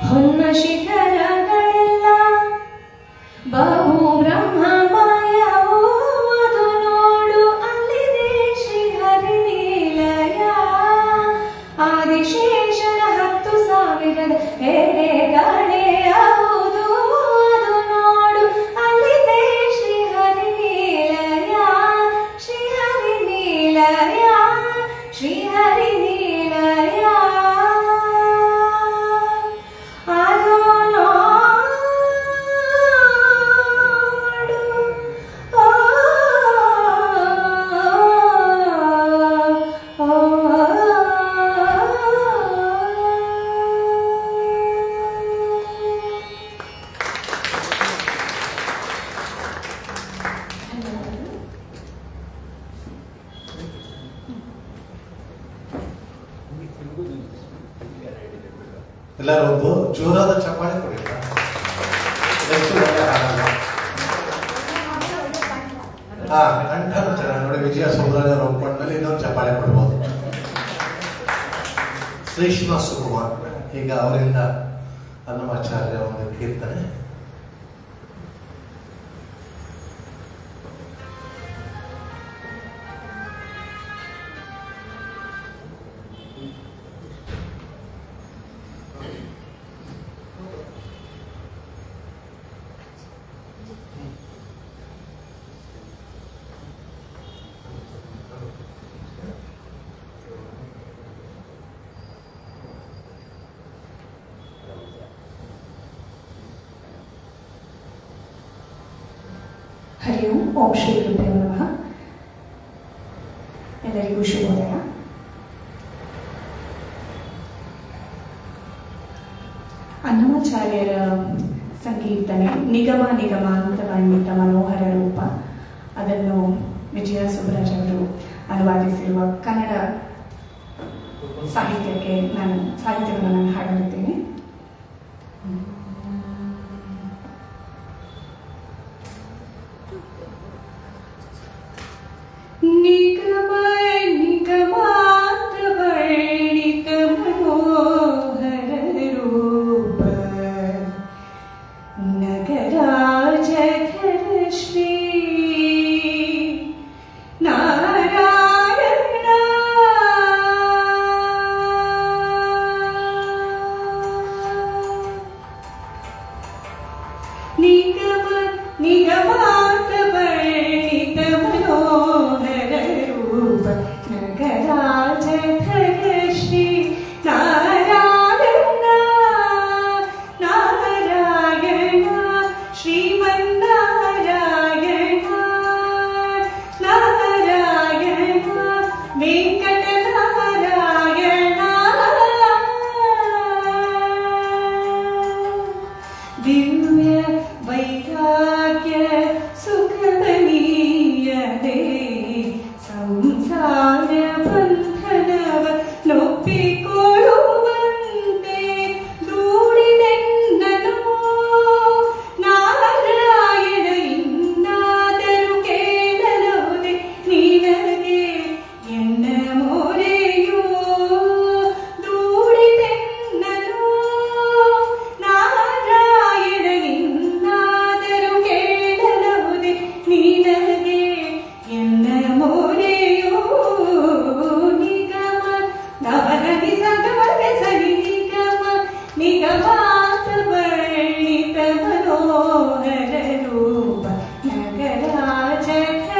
ಹೊನ್ನ ಶಿಖರಗಳೆಲ್ಲ ಬಹು ಬ್ರಹ್ಮಮಯವೋ ಅದು ನೋಡು ಅಲ್ಲಿದೆ ಶ್ರೀಹರಿನಿಲಯ ಆದಿಶೇಷನ 10,000 ಎಡೆಗಳೆಯವುದು ಅದು ನೋಡು ಅಲ್ಲಿದೆ ಶ್ರೀಹರಿನಿಲಯ ಶ್ರೀಹರಿನಿಲಯ ಶ್ರೀಹರಿನಿಲಯ ಅದು ನೋಡು ಎಲ್ಲರೂ ಒಂದು ಜೋರಾದ ಚಪ್ಪಾಳೆ ಕೊಡಿ. ಕಂಠ ನೋಡಿ ವಿಜಯ ಸೌಂದರ್ಯ ಒಪ್ಪಂಡಲ್ಲಿ ಇನ್ನೊಂದು ಚಪ್ಪಾಳೆ ಕೊಡ್ಬೋದು. ಶ್ರೀಷ್ಮಾ ಸುಕುಮಾರ್ ಈಗ ಅವರಿಂದ ಅನ್ನಮಾಚಾರ್ಯ ಒಂದು ಕೀರ್ತನೆ. ಹರಿ ಓಂ. ಓಂ ಶ್ರೀ ಗುರುಭ್ಯೋ ನಮಃ. ಎಲ್ಲರಿಗೂ ಶುಭೋದಯ. ಅನ್ನಮಾಚಾರ್ಯರ ಸಂಕೀರ್ತನೆ ನಿಗಮ ನಿಗಮಾಂತ ವರ್ಣಿತ ಮನೋಹರ ರೂಪ, ಅದನ್ನು ವಿಜಯ ಸುಬ್ರಾಜ್ ಅವರು ಅನುವಾದಿಸಿರುವ ಕನ್ನಡ ಸಾಹಿತ್ಯವನ್ನು ನಾನು ಹಾಡಲಿದ್ದೇನೆ. ನಿಗಮ ನಿಗಮಾಂತ ವರ್ಣಿತ ಮನೋಹರ ರೂಪ ನಗರಾಜಧರ ಶ್ರೀ ನಾರಾಯಣ ನಿಗಮ ನಿಗಮಾಂತ ವರ್ಣಿತ ಮನೋಹರ ರೂಪ ನಗರಾಜಧರ ಶ್ರೀ ನಾರಾಯಣ ನಾರಾಯಣ ಶ್ರೀಮನ್ನಾರಾಯಣ ನಾರಾಯಣ ವೆಂಕಟನಾರಾಯಣ ದಿವ್ಯ ವೈರಾಗ್ಯ ಸುಖಮನೀಯತೆ ಸಂಸಾರ ಬಂಧನವ ನೊಪ್ಪಿಕೊಳ್ಳುವಂತೆ ದೂಡಿದೆನ್ನನು ನಾರಾಯಣ ಇನ್ನಾದರೂ ಕೇಳಲುದೆ ನಿನಗೆ ಎನ್ನ ಮೊರೆಯೋ ದೂಡಿದೆನ್ನನು ನಾರಾಯಣ ಇನ್ನಾದರೂ ಕೇಳಲುದೆ ನಿನಗೆ ಎನ್ನ ಮೊರೆಯೋ ನಿಗಮ ನವನದಿ ಸಂಗಮಕ್ಕೆ ಸರಿ ನಿಗಮ ನಿಗಮಾಂತ ವರ್ಣಿತ ಮನೋಹರ ರೂಪ ನಗರಾಜಧರ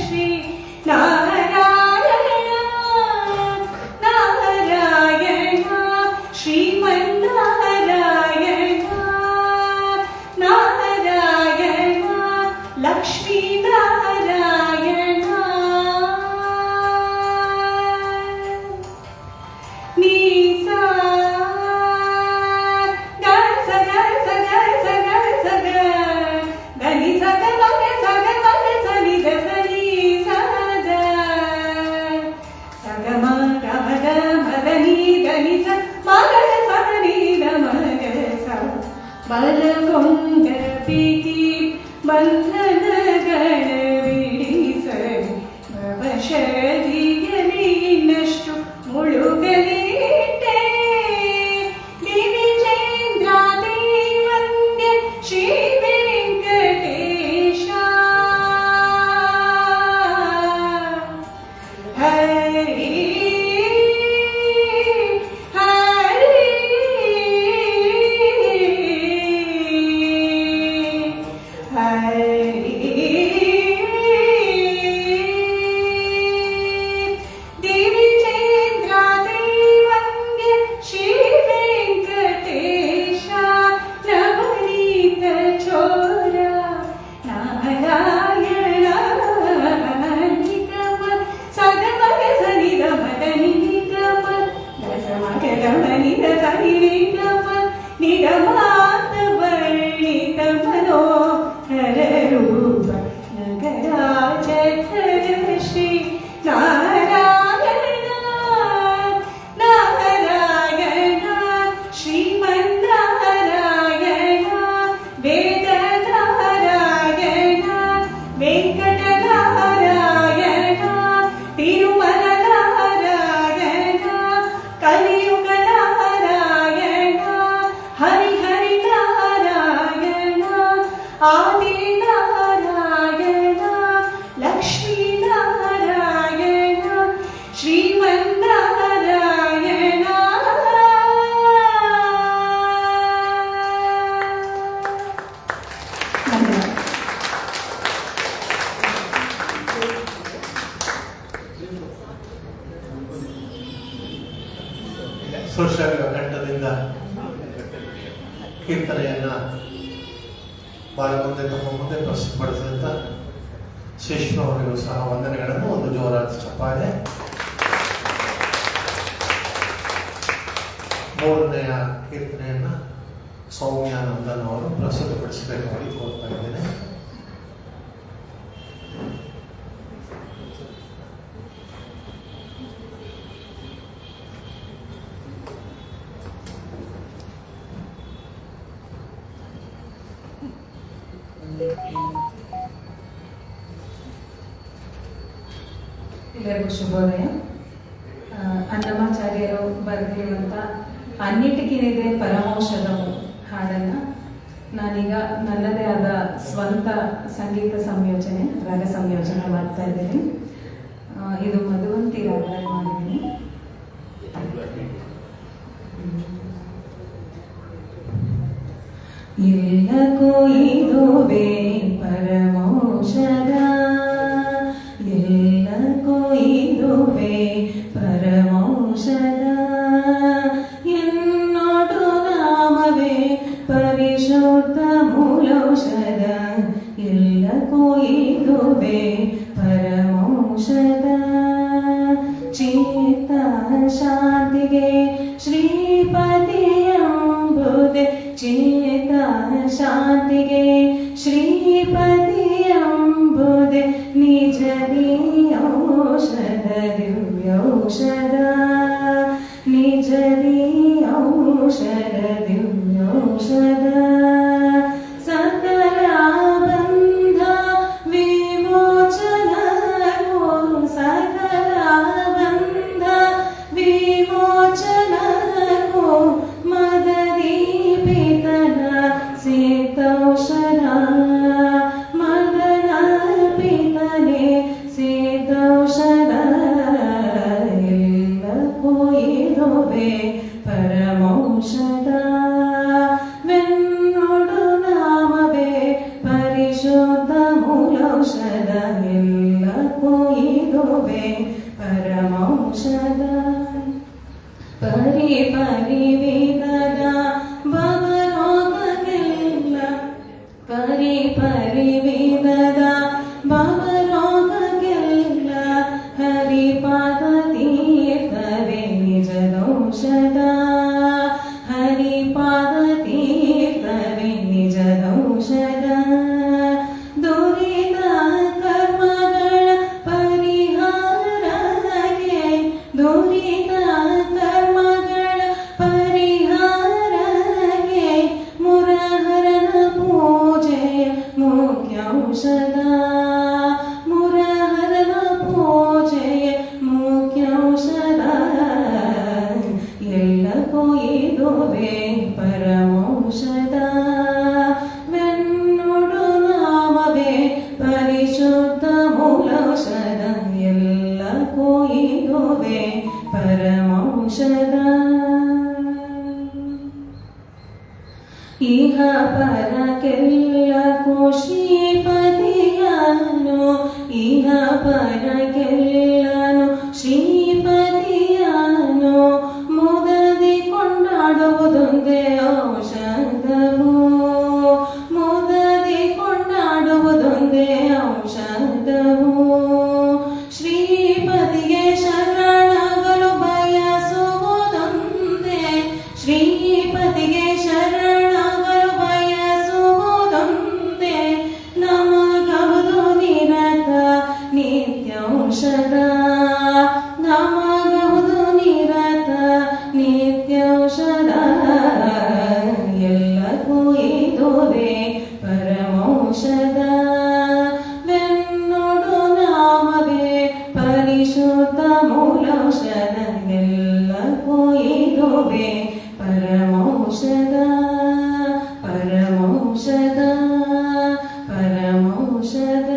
ಶ್ರೀ ನಾರಾಯಣ ನಾರಾಯಣ ಶ್ರೀಮನ್ನಾರಾಯಣ ನಾರಾಯಣ ಲಕ್ಷ್ಮೀನಾರಾಯಣ ನೀಸಾ ಗಣ ಸಗ ಸಗ ಸಗ ಸಗ ಗನಿ ಸಗ ಮಗ ಸಗ ಮಗ ಸನಿ ದ ಸನಿ ಸದ ಸಗ ಮಗ ಮಗ ಮದನಿ ಗನಿ ಸ ಮಗ ಸನಿ ದ ಮಗ ಸ ಬಲಗೊಂಡ ಪೀಕಿ ಬಂಧನಗಳ ಬಿಡಿಸಲಿ ಭವಶದಿಯಲಿ ಇನ್ನಷ್ಟು ಮುಳುಗಲಿಟ್ಟೆ ದಿವಿಜೇಂದ್ರ ಈಗ ಕೀರ್ತನೆಯನ್ನ ಬಾಳ ಮುಂದೆ ತಮ್ಮ ಮುಂದೆ ಪ್ರಸ್ತುತಪಡಿಸಿದಂತ ಶ್ರೇಷ್ಠ ಅವರಿಗೂ ಸಹ ವಂದನೆಗಳನ್ನು ಒಂದು ಜೋರಾದ ಚಪ್ಪಾಳೆ. ಮೂರನೆಯ ಕೀರ್ತನೆಯನ್ನ ಸೌಮ್ಯಾನಂದನ್ ಅವರು ಪ್ರಸ್ತುತಪಡಿಸಬೇಕಾಗಿ ಕೋರ್ತಾ ಇದ್ದೇನೆ. ಎಲ್ಲರಿಗೂ ಶುಭೋದಯ. ಅನ್ನಮಾಚಾರ್ಯರು ಬರೆದಿರುವಂಥ ಅನ್ನಿಟಿಗಿನಿದೆ ಪರಮೌಷಧವು ಹಾಡನ್ನು ನಾನೀಗ ನನ್ನದೇ ಆದ ಸ್ವಂತ ಸಂಗೀತ ಸಂಯೋಜನೆ, ರಾಗ ಸಂಯೋಜನೆ ಮಾಡ್ತಾ ಇದ್ದೀನಿ. ಇದು ಮಧುವಂತಿ ರಾಗದಲ್ಲಿ ಮಾಡಿದ್ದೀನಿ. ಎಲ್ಲಕ್ಕೂ ಇದುವೇ ಪರಮೌಷಧ, ಎಲ್ಲಕ್ಕೂ ಇದುವೇ ಪರಮೌಷಧ, ಎನ್ನೋಡು ನಾಮವೇ ಪರಿಶುದ್ಧ ಮೂಲೌಷಧ, ಎಲ್ಲಕ್ಕೂ ಇದುವೇ ಪರಮೌಷಧ. ಚಿತ್ತ ಶಾಂತಿಗೆ ಶ್ರೀಪತಿಯಂಬುದೇ, ಚಿತ್ತ ಶಾಂತಿಗೆ ಶ್ರೀಪತಿಯಂಬುದೇ ನಿಜದಿ ಔಷಧ, ದಿವ್ಯೌಷಧ, ನಿಜದಿ ಔಷಧ, ದಿವ್ಯೌಷಧ. ಸಕಲ ಬಂಧ ವಿಮೋಚನಕ್ಕೂ, ಸಕಲ ಬಂಧ ವಿಮೋಚನಕ್ಕೂ ಮದದಿ ಪಿತನ ಸಿದ್ಧೌಷಧ, ಮದನ ಪಿತನೆ ಸಿದ್ಧೌಷಧ, ಎಲ್ಲಕ್ಕೂ ಇರುವೆ ಪರಮೌಷಧ, ವೆನ್ನೊಡು ನಾಮವೇ ಪರಿಶುದ್ಧ ಮೂಲೌಷಧ, ಎಲ್ಲಕ್ಕೂ ಇರುವೆ ಪರಮೌಷಧ. ಪರಿ ಪರಿವಿಧದ ಭವರೋಗಕ್ಕೆಲ್ಲ, ಪರಿ ಪರಿವಿಧದ ಭವರೋಗಕ್ಕೆಲ್ಲ ಹರಿಪಾದ ತೀರ್ಥವೇ ನಿಜದೌಷಧ, ಹರಿಪಾದ ತೀರ್ಥವೇ ನಿಜದೌಷಧ. ದುರಿತ ಕರ್ಮಗಳ ಪರಿಹಾರಕ್ಕೆ, ದುರಿತ ಕರ್ಮಗಳ ಪರಿಹಾರಕ್ಕೆ ಮುರಹರನ ಪೂಜೆಯ ಮುಖ್ಯೌಷಧ, ಮುರಹರನ ಪೂಜೆಯ ಮುಖ್ಯೌಷಧ, ಎಲ್ಲಕ್ಕೂ ಇದುವೇ ಪರಮೌಷಧ, ವೆನ್ನೊಡು ನಾಮವೇ ಪರಿಶುದ್ಧ ಮೂಲೌಷಧ, ಎಲ್ಲಕ್ಕೂ ಇದುವೇ ಪರಮೌಷಧ. ಇಹ ಪರಕ್ಕೆಲ್ಲಕ್ಕೂ ಶ್ರೀಪತಿಯನು, ಇಹ ಪರಕ್ಕೆಲ್ಲನು ಶ್ರೀಪತಿಯನು, ಮುದದಿ ಕೊಂಡಾಡುವುದೊಂದೇ ಔಷಧವು, ಮುದದಿ ಕೊಂಡಾಡುವುದೊಂದೇ ಔಷಧವು. ಶ್ರೀಪತಿಗೆ ಶರಣಗಲು ಬಯಸುವುದೊಂದೇ, ಶ್ರೀಪತಿಗೆ ಶರಣಗಲು ಬಯಸುವುದೊಂದೇ, ನಮಗವುದು ನಿರತ ನಿತ್ಯೌಷಧ, ನಮಗವುದು ನಿರತ ನಿತ್ಯೌಷಧ, ಎಲ್ಲಕ್ಕೂ ಇದುವೇ ಪರಮೌಷಧ, ವೆನ್ನೊಡು ನಾಮವೇ ಪರಿಶುದ್ಧ ಮೂಲೌಷಧ, ಎಲ್ಲಕ್ಕೂ ಇದುವೇ ಪರಮೌಷಧ, ಪರಮೌಷಧ, ಪರಮೌಷಧ.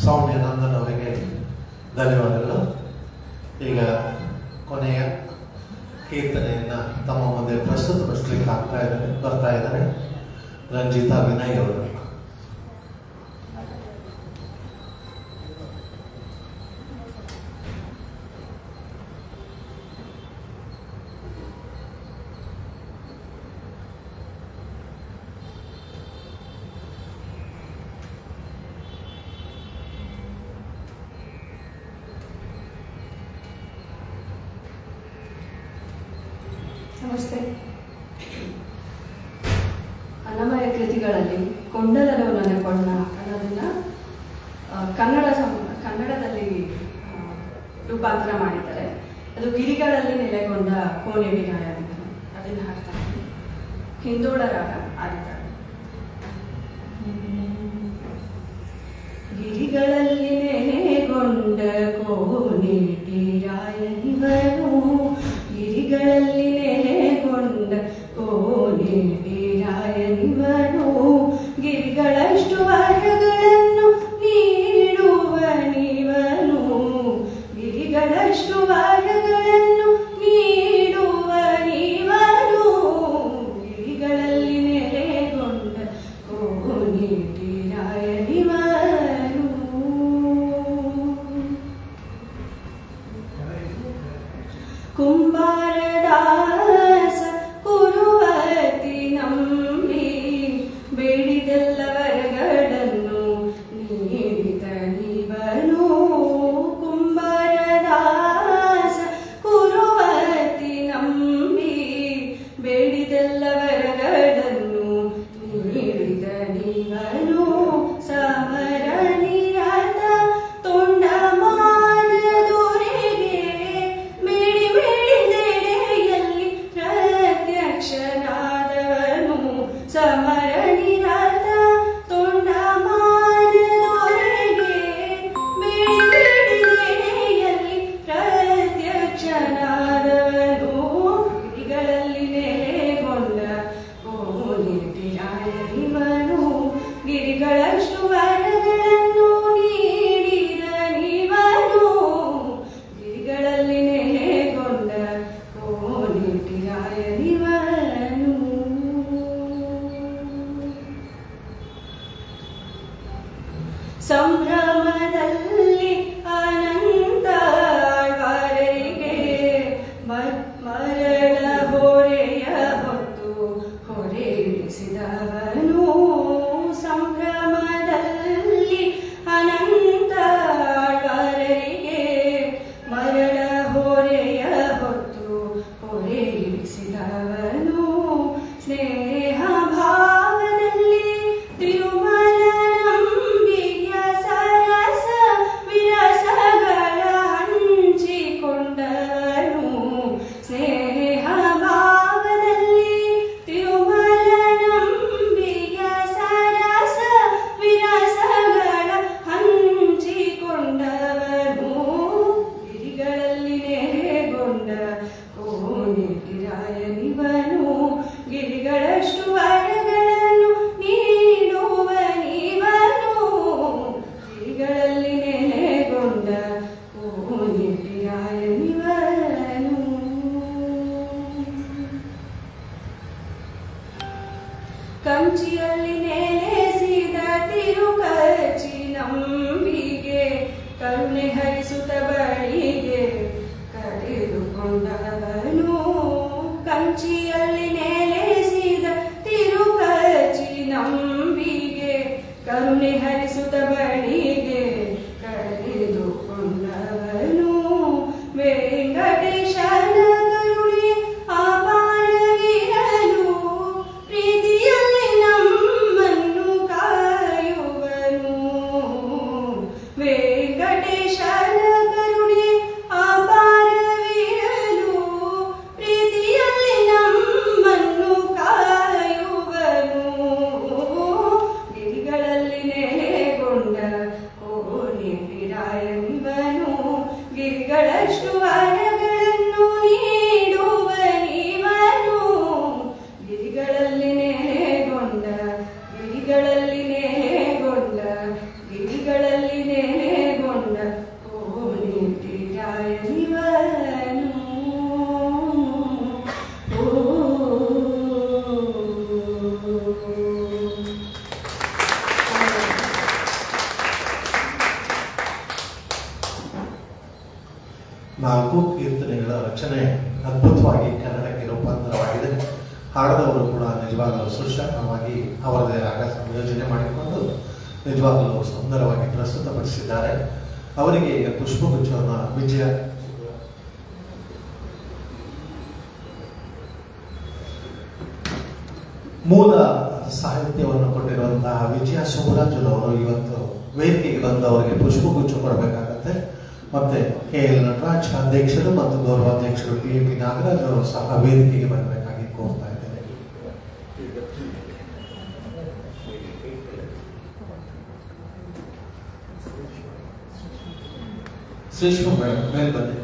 ಸೌಮ್ಯಾನಂದನ್ ಅವರಿಗೆ ಧನ್ಯವಾದಗಳು. ಈಗ ಕೊನೆಯ ಕೀರ್ತನೆಯನ್ನ ತಮ್ಮ ಮುಂದೆ ಪ್ರಸ್ತುತಪಡಿಸಲಿಕ್ಕೆ ಬರ್ತಾ ಇದ್ದಾರೆ ರಂಜಿತಾ ವಿನಯ್ ಅವರು. ನಮಸ್ತೆ. ಅನ್ನಮಯ ಕೃತಿಗಳಲ್ಲಿ ಕೊಂಡಲನು ನನ್ನ ಕೊಂಡ ಅನ್ನೋದನ್ನ ಕನ್ನಡದಲ್ಲಿ ರೂಪಾಂತರ ಮಾಡಿದ್ದಾರೆ. ಅದು ಗಿರಿಗಳಲ್ಲಿ ನೆಲೆಗೊಂಡ ಕೋಣೆ ವಿರಾಯ ಅದನ್ನು ಹಾಡ್ತಾರೆ. ಹಿಂದೋಳ ರಾಗ ಆದಿತಾಳ. ಗಿರಿಗಳಲ್ಲಿ ನೆಲೆಗೊಂಡ ಕೋನೇಟಿರಾಯನಿವನು, ಗಿರಿಗಳಲ್ಲಿ ನೆಲೆಗೊಂಡ ಕೋನೇಟಿರಾಯನಿವನು, ಗಿರಿಗಳಷ್ಟು ವರಗಳನ್ನು ನೀಡುವನಿವನು, ಗಿರಿಗಳಷ್ಟು ವರಗಳನ್ನು ನೀಡುವನಿವನು, ಗಿರಿಗಳಲ್ಲಿ ನೆಲೆಗೊಂಡ ಕೋನೇಟಿರಾಯನಿವನು. ಕುಂಬಾರದಾಸ ಕುರುವತಿ ನಂಬಿ ಬೇಡಿದೆಲ್ಲ ವರಗಳನ್ನು ನೀಡಿದ ನೀವನು, ಕುಂಬಾರದಾಸ ಕುರುವತಿ ನಂಬಿ ಬೇಡಿದೆಲ್ಲ ವರಗಳನ್ನು ನೀಡಿದ ನೀವನು, ಸಮರ ನಿರತ ತೊಂಡಮಾನದೊರೆಗೆ ಮೇಡಿ ಮೇಡಿದೆಡೆಯಲ್ಲಿ ಪ್ರತ್ಯಕ್ಷನಾದವನು, ಸಮರ ನಿರತ ತೊಂಡಮಾನದೊರೆಗೆ ಮೇಡಿ ಮೇಡಿದೆಡೆಯಲ್ಲಿ ಪ್ರತ್ಯಕ್ಷನಾದವನು, ಗಿರಿಗಳಲ್ಲಿ ನೆಲೆಗೊಂಡ ಕೋನೇಟಿರಾಯನಿವನು, ಗಿರಿಗಳಷ್ಟು ವರಗಳನ್ನು ನೀಡಿದ ನೀವನು, ಗಿರಿಗಳಲ್ಲಿ ನೆಲೆಗೊಂಡ ಕೋನೇಟಿರಾಯನಿವನು. ಸಂಭ್ರಮದಲ್ಲಿ ಅನಂತವರೆಗೆ ಮರಳ ಹೊರೆಯ ಹೊತ್ತು ಹೊರೆಯಿಸಿದವನು, ಸಂಭ್ರಮದಲ್ಲಿ ಅನಂತವರೆಗೆ ಮರಳ ಹೊರೆಯ ಹೊತ್ತು ಹೊರೆಯಿಸಿದವನು, ಸ್ನೇಹ ಭಾವದಲ್ಲಿ ತಿರುಮಲನಂಬಿಯ ಸರಸ ವಿರಸಗಳ ಹಂಚಿಕೊಂಡವನು, ಸ್ನೇಹ ಭಾವದಲ್ಲಿ ತಿರುಮಲನಂಬಿಯ ಸರಸ ವಿರಸಗಳ ಹಂಚಿಕೊಂಡವನು, ಗಿರಿಗಳಲ್ಲಿ ನೆಲೆಗೊಂಡ ಕೋನೇಟಿರಾಯನಿವನು, ಗಿರಿಗಳಷ್ಟು ವರಗಳನ್ನು ನೀಡುವನಿವನು, ಗಿರಿಗಳಲ್ಲಿ ನೆಲೆಗೊಂಡ ಕೋನೇಟಿರಾಯನಿವನು. ಕಂಚಿಯಲ್ಲಿ ನೆಲೆಸಿದ ತಿರುಕಚಿ ನಂಬಿಗೆ ಕರುಣೆ ಹರಿಸುತ್ತ ಬಳಿಗೆ ಕರೆದುಕೊಂಡವನು, ಕಂಚಿಯಲ್ಲಿ ನೆಲೆಸಿದ ತಿರುಕಚಿ ನಂಬಿಗೆ ಕರುಣೆ ಹರಿಸುತ್ತ ಬಳಿಗೆ ಕರೆದುಕೊಂಡವನು, ವೆಂಕಟೇಶನ ಕರುಣೆ ಅಪಾರವಿರಲು ಪ್ರೀತಿಯಲ್ಲಿ ನಮ್ಮನ್ನು ಕಾಯುವನು, ವೆಂಕಟೇಶನ ಕರುಣೆ ಅಪಾರವಿರಲು ಪ್ರೀತಿಯಲ್ಲಿ ನಮ್ಮನ್ನು ಕಾಯುವನು, ಗಿರಿಗಳಲ್ಲಿ ನೆಲೆಗೊಂಡ ಕೋನೇಟಿರಾಯನಿವನು, ಗಿರಿಗಳಷ್ಟು ವರಗಳನ್ನು ನೀಡುವನಿವನು, ಗಿರಿಗಳಲ್ಲಿ ನೆಲೆಗೊಂಡ ಗಿರಿಗಳಲ್ಲಿ ನೆಲೆಗೊಂಡ ಗಿರಿಗಳಲ್ಲಿ ನೆಲೆಗೊಂಡ ಕೋನೇಟಿರಾಯನಿವನು. ನಾಲ್ಕು ಕೀರ್ತನೆಗಳ ರಚನೆ ಅದ್ಭುತವಾಗಿ ಕನ್ನಡಕ್ಕೆ ರೂಪಾಂತರವಾಗಿದೆ. ಹಾಡದವರು ಕೂಡ ನಿಜವಾಗಲೂ ಸುಶಕ್ತವಾಗಿ ಅವರದೇ ರಾಗ ಸಂಯೋಜನೆ ಮಾಡಿಕೊಂಡು ನಿಜವಾಗಲೂ ಸುಂದರವಾಗಿ ಪ್ರಸ್ತುತಪಡಿಸಿದ್ದಾರೆ. ಅವರಿಗೆ ಈಗ ಪುಷ್ಪಗುಚ್ಛವನ್ನು ವಿಜಯ ಮೂಲ ಸಾಹಿತ್ಯವನ್ನು ಕೊಟ್ಟಿರುವಂತಹ ವಿಜಯ ಸುಮರಾಜುರವರು ಇವತ್ತು ವೇದಿಕೆಗೆ ಬಂದು ಅವರಿಗೆ ಪುಷ್ಪಗುಚ್ಛ ಕೊಡಬೇಕಾಗತ್ತೆ. ಮತ್ತೆ KL ನಟರಾಜ್ ಅಧ್ಯಕ್ಷರು ಮತ್ತು ಗೌರವಾಧ್ಯಕ್ಷರು PAP ನಾಗರಾಜ್ ಅವರು ಸಹ ವೇದಿಕೆಗೆ ಬರಬೇಕಾಗಿ ಕೋರ್ತಾ ಇದ್ದೇನೆ. ಶ್ರೀಶ್ವ ಮೇಲ್ ಬನ್ನಿ.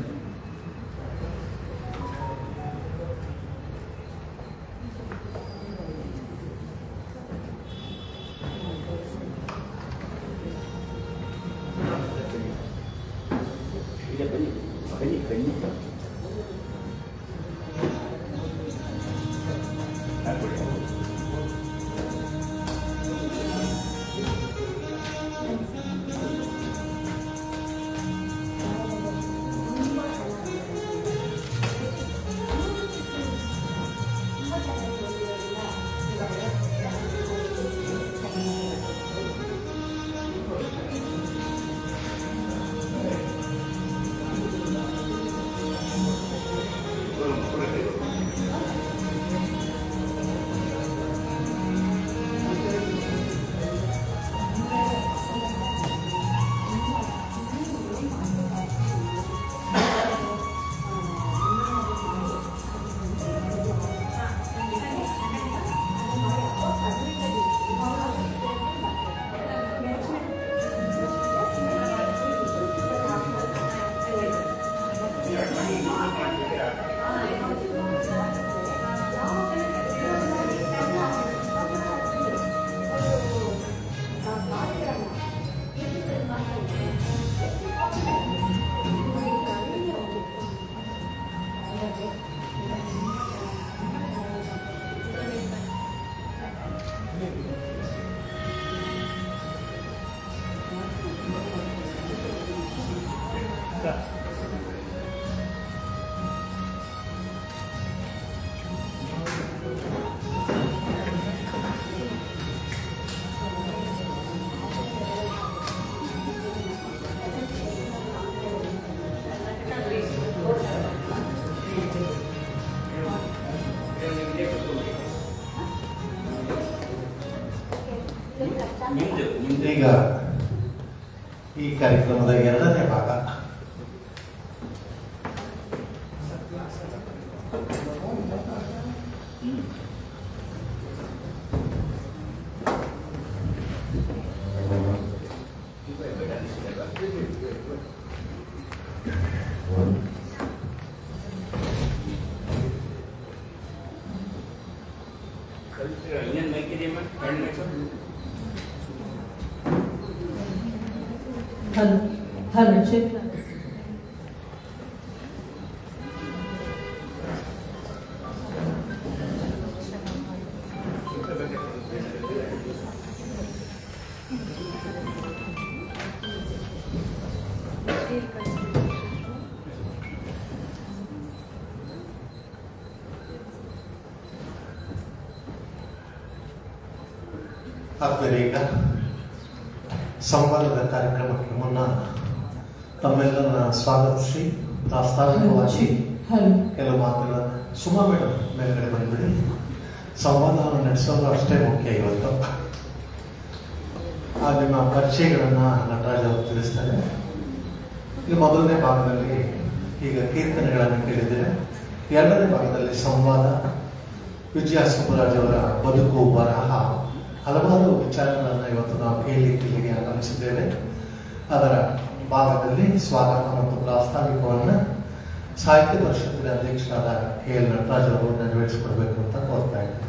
ಈಗ ಈ ಕಾರ್ಯಕ್ರಮದ ಎರಡನೇ ಭಾಗ ಹಲೋ ಚೆಕ್. ಆದರೆ ಈಗ ಸಂವಾದದ ಕಾರ್ಯಕ್ರಮಕ್ಕೆ ಮುನ್ನ ತಮ್ಮೆಲ್ಲರನ್ನ ಸ್ವಾಗತಿಸಿ ಪ್ರಾಸ್ತಾವಿಕವಾಗಿ ಕೆಲವು ಮಾತುಗಳನ್ನು ಸುಮಾ ಮೇಡಮ್ ಮೇಲ್ಗಡೆ ಬಂದ್ಬಿಡಿ. ಸಂವಾದವನ್ನು ನಡೆಸೋದು ಅಷ್ಟೇ ಮುಖ್ಯ ಇವತ್ತು. ನಿಮ್ಮ ಪರಿಚಯಗಳನ್ನು ನಟರಾಜ್ ಅವರು ತಿಳಿಸ್ತಾರೆ. ಈಗ ಮೊದಲನೇ ಭಾಗದಲ್ಲಿ ಈಗ ಕೀರ್ತನೆಗಳನ್ನು ಕೇಳಿದ್ದೇವೆ. ಎರಡನೇ ಭಾಗದಲ್ಲಿ ಸಂವಾದ, ವಿಜಯ ಸುಬ್ಬರಾಜ್ ಅವರ ಬದುಕು, ಬರಹ, ಹಲವಾರು ವಿಚಾರಗಳನ್ನು ಇವತ್ತು ನಾವು ಇಲ್ಲಿಗೆ ಆಗಮಿಸಿದ್ದೇವೆ. ಅದರ ಭಾಗದಲ್ಲಿ ಸ್ವಾಗತ ಮತ್ತು ಪ್ರಾಸ್ತಾವಿಕವನ್ನು ಸಾಹಿತ್ಯ ಪರಿಷತ್ತಿನ ಅಧ್ಯಕ್ಷರಾದ KL ನಟರಾಜ್ ಅವರು ನೆರವೇರಿಸಿಕೊಡ್ಬೇಕು ಅಂತ ಕೋರ್ತಾ ಇದ್ದಾರೆ.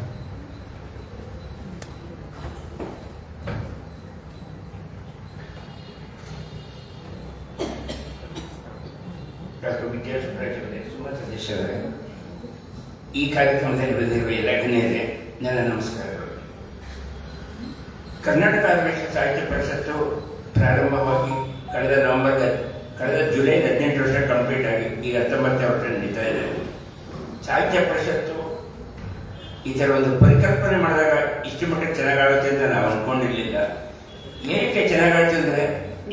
ಡಾಕ್ಟರ್ ವಿಜಯ ಸುಬ್ಬರಾಜ್ ಅವರೇ, ಸುಮಾ ಸದಸ್ಯರೇ, ಈ ಕಾರ್ಯಕ್ರಮದಲ್ಲಿ ಬಂದಿರುವ ಎಲ್ಲ ಗಣ್ಯರೇ, ನನ್ನ ನಮಸ್ಕಾರಗಳು. ಕರ್ನಾಟಕ ಆದರ್ಶ ಸಾಹಿತ್ಯ ಪರಿಷತ್ತು ಪ್ರಾರಂಭವಾಗಿ ಕಳೆದ ಜುಲೈ 18 ವರ್ಷ ಕಂಪ್ಲೀಟ್ ಆಗಿ ಈಗ 19ನೇ ವರ್ಷ ನಡೀತಾ ಇದೆ. ಸಾಹಿತ್ಯ ಪರಿಷತ್ತು ಈ ಥರ ಒಂದು ಪರಿಕಲ್ಪನೆ ಮಾಡಿದಾಗ ಇಷ್ಟು ಮಟ್ಟಿಗೆ ಚೆನ್ನಾಗಾಗುತ್ತೆ ಅಂತ ನಾವು ಅಂದ್ಕೊಂಡಿರಲಿಲ್ಲ. ಏನಕ್ಕೆ ಚೆನ್ನಾಗಾಗುತ್ತೆ ಅಂದರೆ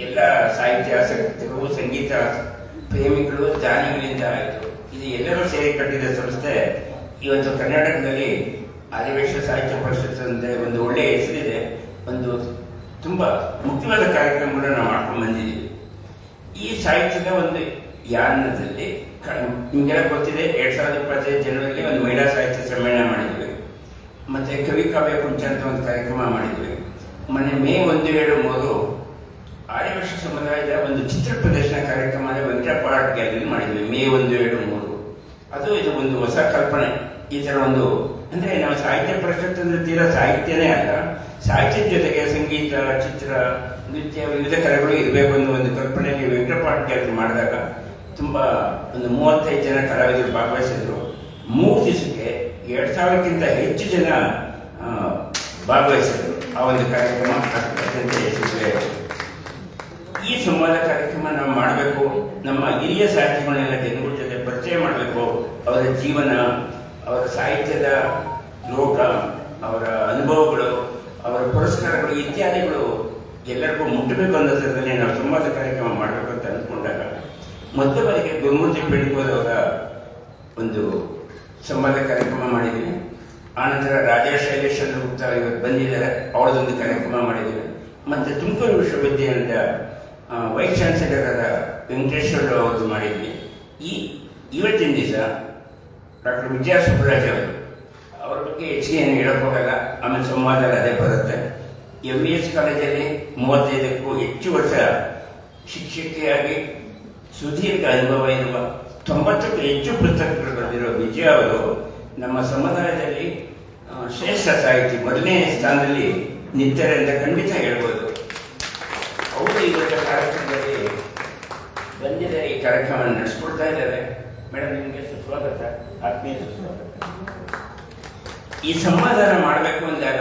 ಎಲ್ಲ ಸಾಹಿತ್ಯ ಆಸಕ್ತರು, ಸಂಗೀತ ಪ್ರೇಮಿಗಳು, ದಾನಿಗಳಿಂದ ಆಯಿತು. ಇದು ಎಲ್ಲರೂ ಸೇರಿ ಕಟ್ಟಿದ ಸಂಸ್ಥೆ ಇವತ್ತು ಕರ್ನಾಟಕದಲ್ಲಿ ಆದಿವೇಶ ಸಾಹಿತ್ಯ ಪರಿಷತ್ ಅಂದರೆ ಒಂದು ಒಳ್ಳೆಯ ಹೆಸರಿದೆ. ಒಂದು ತುಂಬ ಮುಖ್ಯವಾದ ಕಾರ್ಯಕ್ರಮಗಳನ್ನ ನಾವು ಮಾಡ್ಕೊಂಡು ಬಂದಿದ್ದೀವಿ. ಈ ಸಾಹಿತ್ಯದ ಒಂದು ಯಾನದಲ್ಲಿ ನಿಮಗೆಲ್ಲ ಗೊತ್ತಿದೆ, 2025 ಜನವರಿಯಲ್ಲಿ ಒಂದು ಮಹಿಳಾ ಸಾಹಿತ್ಯ ಸಮ್ಮೇಳನ ಮಾಡಿದ್ವಿ. ಮತ್ತು ಕವಿ ಕಾವ್ಯ ಕುಂಚ ಅಂತ ಒಂದು ಕಾರ್ಯಕ್ರಮ ಮಾಡಿದ್ವಿ. ಮೊನ್ನೆ ಮೇ 1, 7, 3 ಆರ್ಯವರ್ಷ ಸಮುದಾಯದ ಒಂದು ಚಿತ್ರ ಪ್ರದರ್ಶನ ಕಾರ್ಯಕ್ರಮ ವೆಂಕಟಪ್ಪ ಆರ್ಟ್ ಗ್ಯಾಲರಿ ಮಾಡಿದ್ವಿ. ಮೇ 1, 7, 3 ಅದು ಇದು ಒಂದು ಹೊಸ ಕಲ್ಪನೆ. ಈ ಥರ ಒಂದು ಅಂದರೆ ನಾವು ಸಾಹಿತ್ಯ ಪರಿಷತ್ ಅಂದರೆ ತೀರಾ ಸಾಹಿತ್ಯನೇ ಅಲ್ಲ, ಸಾಹಿತ್ಯದ ಜೊತೆಗೆ ಸಂಗೀತ, ಚಿತ್ರ, ನೃತ್ಯ, ವಿವಿಧ ಕಲೆಗಳು ಇರಬೇಕು ಅನ್ನೋ ಒಂದು ಕಲ್ಪನೆಯಲ್ಲಿ ವೆಂಕಟಪ್ಪ ಆರ್ಟ್ ಗ್ಯಾಲರಿ ಮಾಡಿದಾಗ ತುಂಬ ಒಂದು 35 ಜನ ಕಲಾವಿದರು ಭಾಗವಹಿಸಿದ್ರು. 3 ದಿವಸಕ್ಕೆ 2000ಕ್ಕಿಂತ ಹೆಚ್ಚು ಜನ ಭಾಗವಹಿಸಿದ್ರು. ಆ ಒಂದು ಕಾರ್ಯಕ್ರಮ ಅತ್ಯಂತ ಯಶಸ್ವಿಯಾಗಿದೆ. ಈ ಸಂವಾದ ಕಾರ್ಯಕ್ರಮ ನಾವು ಮಾಡಬೇಕು, ನಮ್ಮ ಹಿರಿಯ ಸಾಹಿತಿಗಳನ್ನೆಲ್ಲ ಜನಗಳ ಜೊತೆ ಪರಿಚಯ ಮಾಡಬೇಕು. ಅವರ ಜೀವನ, ಅವರ ಸಾಹಿತ್ಯದ ಲೋಕ, ಅವರ ಅನುಭವಗಳು, ಅವರ ಪುರಸ್ಕಾರಗಳು ಇತ್ಯಾದಿಗಳು ಎಲ್ಲರಿಗೂ ಮುಟ್ಟಬೇಕು ಅನ್ನೋ ಥರದಲ್ಲಿ ನಾವು ಸಂವಾದ ಕಾರ್ಯಕ್ರಮ ಮಾಡಬೇಕು ಅಂತ ಅಂದ್ಕೊಂಡಾಗ ಮೊದಲ ಬಾರಿಗೆ ಗುರುಮೂರ್ತಿ ಬೆಳಗೋದವರ ಒಂದು ಸಂವಾದ ಕಾರ್ಯಕ್ರಮ ಮಾಡಿದ್ವಿ. ಆನಂತರ ರಾಜಾ ಶೈಲೇಶ್ ಗುಪ್ತಾ ಇವತ್ತು ಬಂದಿದ್ದಾರೆ, ಅವಳದೊಂದು ಕಾರ್ಯಕ್ರಮ ಮಾಡಿದ್ದೀವಿ. ಮತ್ತು ತುಮಕೂರು ವಿಶ್ವವಿದ್ಯಾಲಯದ ವೈಸ್ ಚಾನ್ಸಲರ್ ಆದ ವೆಂಕಟೇಶ್ವರ ಅವ್ರದ್ದು ಮಾಡಿದ್ವಿ. ಇವತ್ತಿನ ದಿವಸ ಡಾಕ್ಟರ್ ವಿಜಯ ಸುಬ್ರಾಜ್ ಅವರು, ಅವ್ರ ಬಗ್ಗೆ ಹೆಚ್ಚಿಗೆ ಏನು ಹೇಳೋಕ್ಕೋಗಲ್ಲ, ಆಮೇಲೆ ಸಂವಾದದಲ್ಲಿ ಅದೇ ಬರುತ್ತೆ. MVS ಕಾಲೇಜಲ್ಲಿ 35ಕ್ಕೂ ಹೆಚ್ಚು ವರ್ಷ ಶಿಕ್ಷಕಿಯಾಗಿ ಸುದೀರ್ಘ ಅನುಭವ ಇರುವ 90ಕ್ಕೂ ಹೆಚ್ಚು ಪುಸ್ತಕಗಳು ಬರೆದಿರೋ ವಿಜಯ ಅವರು ನಮ್ಮ ಸಮುದಾಯದಲ್ಲಿ ಶ್ರೇಷ್ಠ ಸಾಹಿತಿ ಮೊದಲನೇ ಸ್ಥಾನದಲ್ಲಿ ನಿಂತರೆ ಅಂತ ಖಂಡಿತ ಹೇಳ್ಬೋದು. ಅವರು ಇವರ ಕಾರ್ಯಕ್ರಮದಲ್ಲಿ ಬಂದಿದ್ದಾರೆ, ಈ ಕಾರ್ಯಕ್ರಮ ನಡೆಸ್ಕೊಡ್ತಾ ಇದ್ದಾರೆ. ಮೇಡಮ್, ನಿಮಗೆ ಸುಸ್ವಾಗತ, ಆತ್ಮೀಯ ಸುಸ್ವಾಗತ. ಈ ಸಂವಾದನ ಮಾಡಬೇಕು ಅಂದಾಗ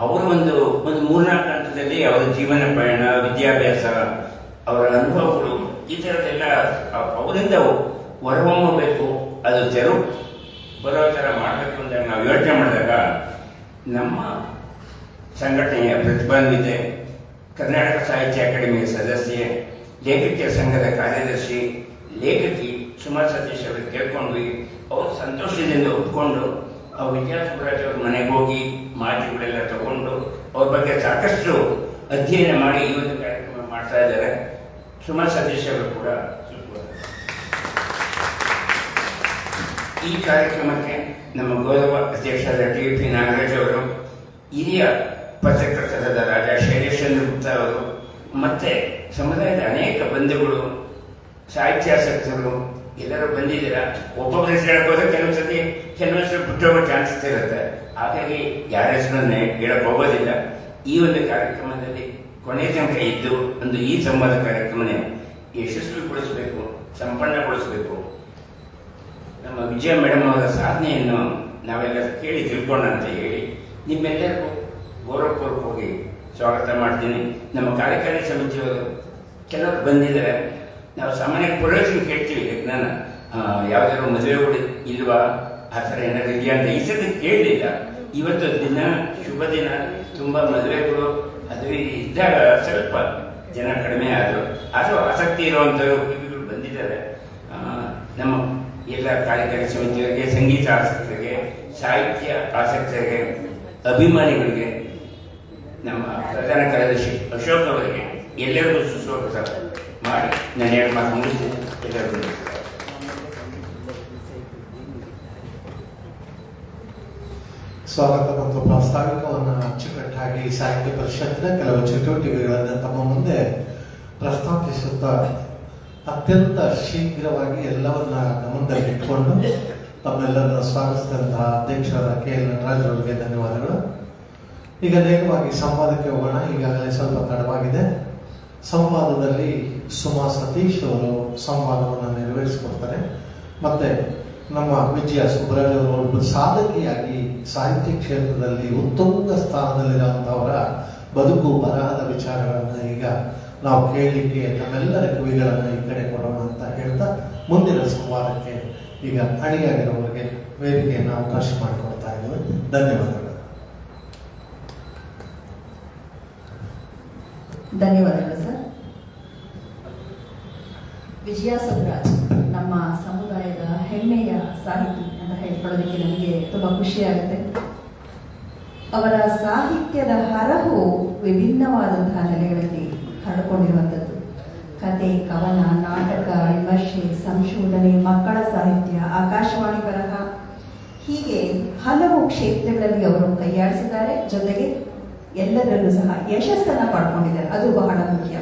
ಅವರು ಒಂದು 3-4 ಹಂತದಲ್ಲಿ ಅವರ ಜೀವನ ಪಯಣ, ವಿದ್ಯಾಭ್ಯಾಸ, ಅವರ ಅನುಭವಗಳು ಈ ಥರದ್ದೆಲ್ಲ ಅವರಿಂದ ಹೊರಹೊಮ್ಮಬೇಕು, ಅದು ತೆರವು ಬರೋ ಥರ ಮಾಡಬೇಕು ಅಂದಾಗ ನಾವು ಯೋಚನೆ ಮಾಡಿದಾಗ ನಮ್ಮ ಸಂಘಟನೆಯ ಪ್ರತಿಭಾನ್ವಿತೆ, ಕರ್ನಾಟಕ ಸಾಹಿತ್ಯ ಅಕಾಡೆಮಿಯ ಸದಸ್ಯೆ, ಲೇಖಕಿಯ ಸಂಘದ ಕಾರ್ಯದರ್ಶಿ, ಲೇಖಕಿ ಸುಮಾ ಸತೀಶ್ ಅವರು ಕೇಳ್ಕೊಂಡ್ವಿ. ಅವರು ಸಂತೋಷದಿಂದ ಒಪ್ಕೊಂಡು ವಿಜಯ ಸುಬ್ರಾಜ್ ಅವ್ರ ಮನೆಗೆ ಹೋಗಿ ಮಾಹಿತಿಗಳೆಲ್ಲ ತಗೊಂಡು ಅವ್ರ ಬಗ್ಗೆ ಸಾಕಷ್ಟು ಅಧ್ಯಯನ ಮಾಡಿ ಈ ಒಂದು ಕಾರ್ಯಕ್ರಮ ಮಾಡ್ತಾ ಇದ್ದಾರೆ. ಸುಮಾ ಸತೀಶ್ ಅವರು ಕೂಡ ಈ ಕಾರ್ಯಕ್ರಮಕ್ಕೆ ನಮ್ಮ ಗೌರವ ಅಧ್ಯಕ್ಷರಾದ TP ನಾಗರಾಜ್ ಅವರು, ಹಿರಿಯ ಪತ್ರಕರ್ತರಾದ ರಾಜಾ ಶೈಲೇಶ್ ಗುಪ್ತಾ ಅವರು, ಮತ್ತೆ ಸಮುದಾಯದ ಅನೇಕ ಬಂಧುಗಳು, ಸಾಹಿತ್ಯಾಸಕ್ತರು ಎಲ್ಲರೂ ಬಂದಿದ್ದೀರಾ. ಒಬ್ಬೊಬ್ಬರ ಹೆಸರು ಹೇಳ್ಬೋದು, ಕೆಲವು ಹೆಸರು ಬಿಟ್ಟೋಗೋ ಚಾನ್ಸಸ್ ಇರುತ್ತೆ. ಹಾಗಾಗಿ ಯಾರ ಹೆಸರನ್ನೇ ಹೇಳಕ್ ಹೋಗೋದಿಲ್ಲ. ಈ ಒಂದು ಕಾರ್ಯಕ್ರಮದಲ್ಲಿ ಕೊನೆಯ ತನಕ ಇದ್ದು ಒಂದು ಈ ಸಂವಾದ ಕಾರ್ಯಕ್ರಮನೇ ಯಶಸ್ವಿಗೊಳಿಸಬೇಕು, ಸಂಪನ್ನಗೊಳಿಸಬೇಕು. ನಮ್ಮ ವಿಜಯ ಮೇಡಮ್ ಅವರ ಸಾಧನೆಯನ್ನು ನಾವೆಲ್ಲ ಕೇಳಿ ತಿಳ್ಕೊಂಡ ಅಂತ ಹೇಳಿ ನಿಮ್ಮೆಲ್ಲರಿಗೂ ಗೌರವಪೂರ್ವಕವಾಗಿ ಸ್ವಾಗತ ಮಾಡ್ತೀನಿ. ನಮ್ಮ ಕಾರ್ಯಕಾರಿ ಸಮಿತಿಯವರು ಕೆಲವರು ಬಂದಿದ್ದಾರೆ. ನಾವು ಸಾಮಾನ್ಯ ಪ್ರಯೋಜನ ಕೇಳ್ತೀವಿ, ನಾನು ಯಾವುದಾದ್ರು ಮದುವೆಗಳು ಇಲ್ವಾ, ಆ ಥರ ಏನಾದ್ರು ಇದೆಯಾ ಅಂತ ಈ ಸತಿ ಕೇಳಲಿಲ್ಲ. ಇವತ್ತು ದಿನ ಶುಭ ದಿನ, ತುಂಬ ಮದುವೆಗಳು ಅದು ಇದ್ದಾಗ ಸ್ವಲ್ಪ ಜನ ಕಡಿಮೆ ಆದರು. ಆದರೂ ಆಸಕ್ತಿ ಇರುವಂಥವ್ರು ಬಂದಿದ್ದಾರೆ. ನಮ್ಮ ಎಲ್ಲ ಕಾರ್ಯಕಾರಿ ಸಮಿತಿಯವರಿಗೆ, ಸಂಗೀತ ಆಸಕ್ತರಿಗೆ, ಸಾಹಿತ್ಯ ಆಸಕ್ತರಿಗೆ, ಅಭಿಮಾನಿಗಳಿಗೆ, ನಮ್ಮ ಪ್ರಧಾನ ಕಾರ್ಯದರ್ಶಿ ಅಶೋಕ್ ಅವರಿಗೆ ಎಲ್ಲರಿಗೂ ಸುಸ್ವಾಗತ ಮಾಡಿ ನಾನು 2 ಮಾತು ಮುಗಿಸ್ತೀನಿ. ಎಲ್ಲರಿಗೂ ಸ್ವಾಗತ ಮತ್ತು ಪ್ರಾಸ್ತಾವಿಕವನ್ನು ಅಚ್ಚುಕಟ್ಟಾಗಿ ಸಾಹಿತ್ಯ ಪರಿಷತ್ತಿನ ಕೆಲವು ಚಟುವಟಿಕೆಗಳನ್ನು ತಮ್ಮ ಮುಂದೆ ಪ್ರಸ್ತಾಪಿಸುತ್ತಾ ಅತ್ಯಂತ ಶೀಘ್ರವಾಗಿ ಎಲ್ಲವನ್ನ ಗಮನದಲ್ಲಿಟ್ಟುಕೊಂಡು ತಮ್ಮೆಲ್ಲರನ್ನು ಸ್ವಾಗತಿಸಿದಂತಹ ಅಧ್ಯಕ್ಷರಾದ KL ನಟರಾಜ್ ಅವರಿಗೆ ಧನ್ಯವಾದಗಳು. ಈಗ ನೇರವಾಗಿ ಸಂವಾದಕ್ಕೆ ಹೋಗೋಣ. ಈಗಾಗಲೇ ಸ್ವಲ್ಪ ತಡವಾಗಿದೆ. ಸಂವಾದದಲ್ಲಿ ಸುಮಾ ಸತೀಶ್ ಅವರು ಸಂವಾದವನ್ನು ನೆರವೇರಿಸಿಕೊಡ್ತಾರೆ. ಮತ್ತೆ ನಮ್ಮ ವಿಜಯ ಸುಬ್ರಾಜ್ ಅವರು ಒಬ್ಬ ಸಾಧಕಿಯಾಗಿ ಸಾಹಿತ್ಯ ಕ್ಷೇತ್ರದಲ್ಲಿ ಉತ್ತುಂಗ ಸ್ಥಾನದಲ್ಲಿರುವಂಥವರ ಬದುಕು ಬರಹದ ವಿಚಾರಗಳನ್ನು ಈಗ ನಾವು ಕೇಳಲಿಕ್ಕೆ ನಮ್ಮೆಲ್ಲರ ಕಿವಿಗಳನ್ನು ಈ ಕಡೆ ಕೊಡೋಣ ಅಂತ ಹೇಳ್ತಾ ಮುಂದಿನ ಸಂವಾದಕ್ಕೆ ಈಗ ಅಣಿಯಾಗಿರೋರಿಗೆ ವೇದಿಕೆಯನ್ನು ಅವಕಾಶ ಮಾಡಿಕೊಡ್ತಾ ಇದ್ದೇವೆ. ಧನ್ಯವಾದಗಳು. ಧನ್ಯವಾದಗಳು ಸರ್. ವಿಜಯ ಸುಬ್ರಾಜ್ ನಮ್ಮ ಸಮುದಾಯದ ಹೆಮ್ಮೆಯ ಸಾಹಿತಿ ಅಂತ ಹೇಳ್ಕೊಳ್ಳೋದಕ್ಕೆ ನನಗೆ ತುಂಬ ಖುಷಿಯಾಗುತ್ತೆ. ಅವರ ಸಾಹಿತ್ಯದ ಹರಹು ವಿಭಿನ್ನವಾದಂತಹ ನೆಲೆಗಳಲ್ಲಿ ಹರಡಿಕೊಂಡಿರುವಂಥದ್ದು. ಕತೆ, ಕವನ, ನಾಟಕ, ವಿಮರ್ಶೆ, ಸಂಶೋಧನೆ, ಮಕ್ಕಳ ಸಾಹಿತ್ಯ, ಆಕಾಶವಾಣಿ ಬರಹ, ಹೀಗೆ ಹಲವು ಕ್ಷೇತ್ರಗಳಲ್ಲಿ ಅವರು ಕೈಯಾಡಿಸಿದ್ದಾರೆ. ಜೊತೆಗೆ ಎಲ್ಲರಲ್ಲೂ ಸಹ ಯಶಸ್ಸನ್ನು ಪಡ್ಕೊಂಡಿದ್ದಾರೆ. ಅದು ಬಹಳ ಮುಖ್ಯ.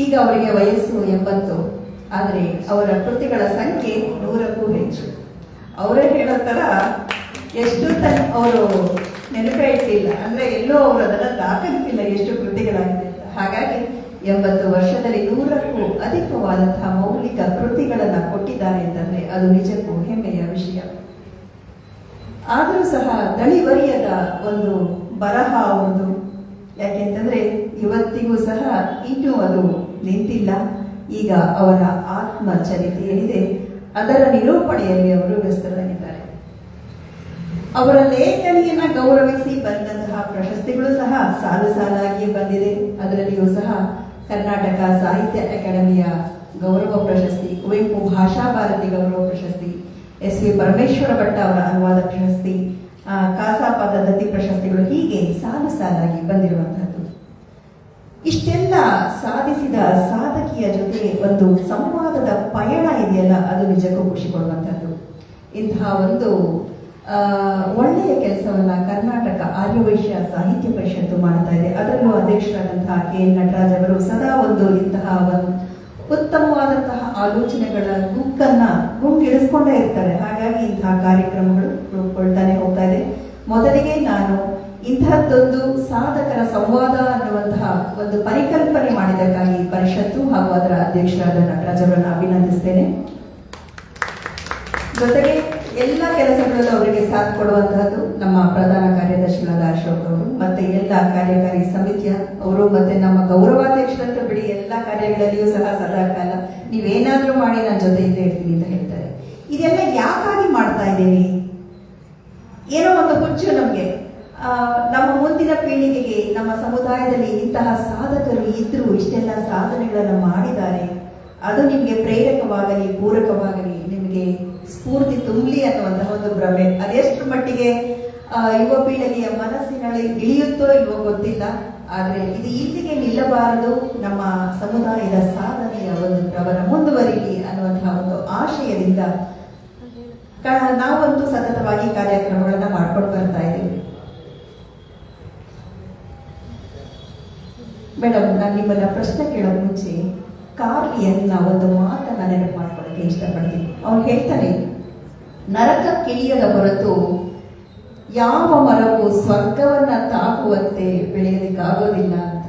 ಈಗ ಅವರಿಗೆ ವಯಸ್ಸು 80, ಆದರೆ ಅವರ ಕೃತಿಗಳ ಸಂಖ್ಯೆ 100ಕ್ಕೂ ಹೆಚ್ಚು. ಅವರೇ ಹೇಳೋ ಥರ ಎಷ್ಟು ಅವರು ನೆನಪೇ ಇಟ್ಟಿಲ್ಲ, ಅಂದ್ರೆ ಎಲ್ಲೋ ಅವರು ಅದನ್ನು ದಾಖಲಿಸಿಲ್ಲ ಎಷ್ಟು ಕೃತಿಗಳಾಗಿದೆ ಅಂತ. ಹಾಗಾಗಿ 80 ವರ್ಷದಲ್ಲಿ 100ಕ್ಕೂ ಅಧಿಕವಾದಂತಹ ಮೌಲಿಕ ಕೃತಿಗಳನ್ನ ಕೊಟ್ಟಿದ್ದಾರೆ ಅಂತಂದ್ರೆ ಅದು ನಿಜಕ್ಕೂ ಹೆಮ್ಮೆಯ ವಿಷಯ. ಆದರೂ ಸಹ ದಣಿವರಿಯದ ಒಂದು ಬರಹ ಒಂದು, ಯಾಕೆಂತಂದ್ರೆ ಇವತ್ತಿಗೂ ಸಹ ಇನ್ನೂ ಅದು ನಿಂತಿಲ್ಲ. ಈಗ ಅವರ ಆತ್ಮಚರಿತೆ ಏನಿದೆ ಅದರ ನಿರೂಪಣೆಯಲ್ಲಿ ಅವರು ವ್ಯಸ್ತರಾಗಿದ್ದಾರೆ. ಅವರ ಲೇಖನಿಯನ್ನ ಗೌರವಿಸಿ ಬಂದಂತಹ ಪ್ರಶಸ್ತಿಗಳು ಸಹ ಸಾಲು ಸಾಲಾಗಿ ಬಂದಿದೆ. ಅದರಲ್ಲಿಯೂ ಸಹ ಕರ್ನಾಟಕ ಸಾಹಿತ್ಯ ಅಕಾಡೆಮಿಯ ಗೌರವ ಪ್ರಶಸ್ತಿ, ಕುವೆಂಪು ಭಾಷಾ ಭಾರತಿ ಗೌರವ ಪ್ರಶಸ್ತಿ, ಎಸ್ ವಿ ಪರಮೇಶ್ವರ ಭಟ್ಟ ಅವರ ಅನುವಾದ ಪ್ರಶಸ್ತಿ, ಕಾಸಾಪಾದ ದತ್ತಿ ಪ್ರಶಸ್ತಿಗಳು, ಹೀಗೆ ಸಾಲು ಸಾಲಾಗಿ ಬಂದಿರುವಂತಹದ್ದು. ಇಷ್ಟೆಲ್ಲ ಸಾಧಿಸಿದ ಸಾಧಕಿಯ ಜೊತೆ ಒಂದು ಸಂವಾದದ ಪಯಣ ಇದೆಯಲ್ಲ, ಅದು ನಿಜಕ್ಕೂ ಖುಷಿ ಕೊಡುವಂತಹದ್ದು. ಇಂತಹ ಒಂದು ಒಳ್ಳೆಯ ಕೆಲಸವನ್ನ ಕರ್ನಾಟಕ ಆರ್ಯವೈಶ್ಯ ಸಾಹಿತ್ಯ ಪರಿಷತ್ತು ಮಾಡ್ತಾ ಇದೆ. ಅದರಲ್ಲೂ ಅಧ್ಯಕ್ಷರಾದಂತಹ KN ನಟರಾಜ್ ಅವರು ಸದಾ ಇಂತಹ ಒಂದು ಉತ್ತಮವಾದಂತಹ ಆಲೋಚನೆಗಳ ಗುಂಗಿಳಿಸ್ಕೊಂಡೇ ಇರ್ತಾರೆ. ಹಾಗಾಗಿ ಇಂತಹ ಕಾರ್ಯಕ್ರಮಗಳು ರೂಪುಗೊಳ್ತಾನೆ ಹೋಗ್ತಾ ಇದೆ. ಮೊದಲಿಗೆ ನಾನು ಇಂತಹದ್ದೊಂದು ಸಾಧಕರ ಸಂವಾದ ಅನ್ನುವಂತಹ ಒಂದು ಪರಿಕಲ್ಪನೆ ಮಾಡಿದ್ದಕ್ಕಾಗಿ ಪರಿಷತ್ತು ಹಾಗೂ ಅದರ ಅಧ್ಯಕ್ಷರಾದ ನಟರಾಜ್ ಅವರನ್ನು ಅಭಿನಂದಿಸ್ತೇನೆ. ಜೊತೆಗೆ ಎಲ್ಲ ಕೆಲಸಗಳಲ್ಲೂ ಅವರಿಗೆ ಸಾಥ್ ಕೊಡುವಂತಹದ್ದು ನಮ್ಮ ಪ್ರಧಾನ ಕಾರ್ಯದರ್ಶಿಗಳಾದ ಅಶೋಕ್ ಅವರು, ಮತ್ತೆ ಎಲ್ಲ ಕಾರ್ಯಕಾರಿ ಸಮಿತಿಯ ಅವರು, ಮತ್ತೆ ನಮ್ಮ ಗೌರವಾಧ್ಯಕ್ಷರಂತ ಬಿಡಿ ಎಲ್ಲ ಕಾರ್ಯಗಳಲ್ಲಿಯೂ ಸಹ ಸದಾಕಾಲ ನೀವೇನಾದ್ರೂ ಮಾಡಿ ನನ್ನ ಜೊತೆ ಇದ್ದೇ ಇರ್ತೀನಿ ಅಂತ ಹೇಳ್ತಾರೆ. ಇದೆಲ್ಲ ಯಾಕಾಗಿ ಮಾಡ್ತಾ ಇದ್ದೇವೆ? ಏನೋ ಒಂದು ಹುಚ್ಚು ನಮ್ಗೆ, ನಮ್ಮ ಮುಂದಿನ ಪೀಳಿಗೆಗೆ ನಮ್ಮ ಸಮುದಾಯದಲ್ಲಿ ಇಂತಹ ಸಾಧಕರು ಇದ್ರು, ಇಷ್ಟೆಲ್ಲ ಸಾಧನೆಗಳನ್ನು ಮಾಡಿದ್ದಾರೆ, ಅದು ನಿಮಗೆ ಪ್ರೇರಕವಾಗಲಿ ಪೂರಕವಾಗಲಿ, ನಿಮಗೆ ಸ್ಫೂರ್ತಿ ತುಂಬಲಿ ಅನ್ನುವಂತಹ ಒಂದು ಭ್ರಮೆ. ಅದೆಷ್ಟು ಮಟ್ಟಿಗೆ ಯುವ ಪೀಳಿಗೆಯ ಮನಸ್ಸಿನಲ್ಲಿ ಇಳಿಯುತ್ತೋ ಇಲ್ವೋ ಗೊತ್ತಿಲ್ಲ. ಆದ್ರೆ ಇದು ಇಲ್ಲಿಗೆ ನಿಲ್ಲಬಾರದು, ನಮ್ಮ ಸಮುದಾಯದ ಸಾಧನೆಯ ಒಂದು ಪ್ರವರ ಮುಂದುವರಿಲಿ ಅನ್ನುವಂತಹ ಒಂದು ಆಶಯದಿಂದ ನಾವಂತೂ ಸತತವಾಗಿ ಕಾರ್ಯಕ್ರಮಗಳನ್ನ ಮಾಡ್ಕೊಂಡು ಬರ್ತಾ ಇದ್ದೀವಿ. ಮೇಡಮ್, ನಾನು ನಿಮ್ಮನ್ನ ಪ್ರಶ್ನೆ ಕೇಳೋ ಮುಂಚೆ ಕಾರ್ಲಿಯನ್ನ ಒಂದು ಮಾತನ್ನ ನೆನಪು ಮಾಡ್ಕೊಳ್ಳೋಕೆ ಇಷ್ಟಪಡ್ತೀನಿ. ಅವ್ನು ಹೇಳ್ತಾನೆ, ನರಕಕ್ಕಿಳಿಯದ ಹೊರತು ಯಾವ ಮರವು ಸ್ವರ್ಗವನ್ನ ತಾಕುವಂತೆ ಬೆಳೆಯಲಿಕ್ಕಾಗೋದಿಲ್ಲ ಅಂತ.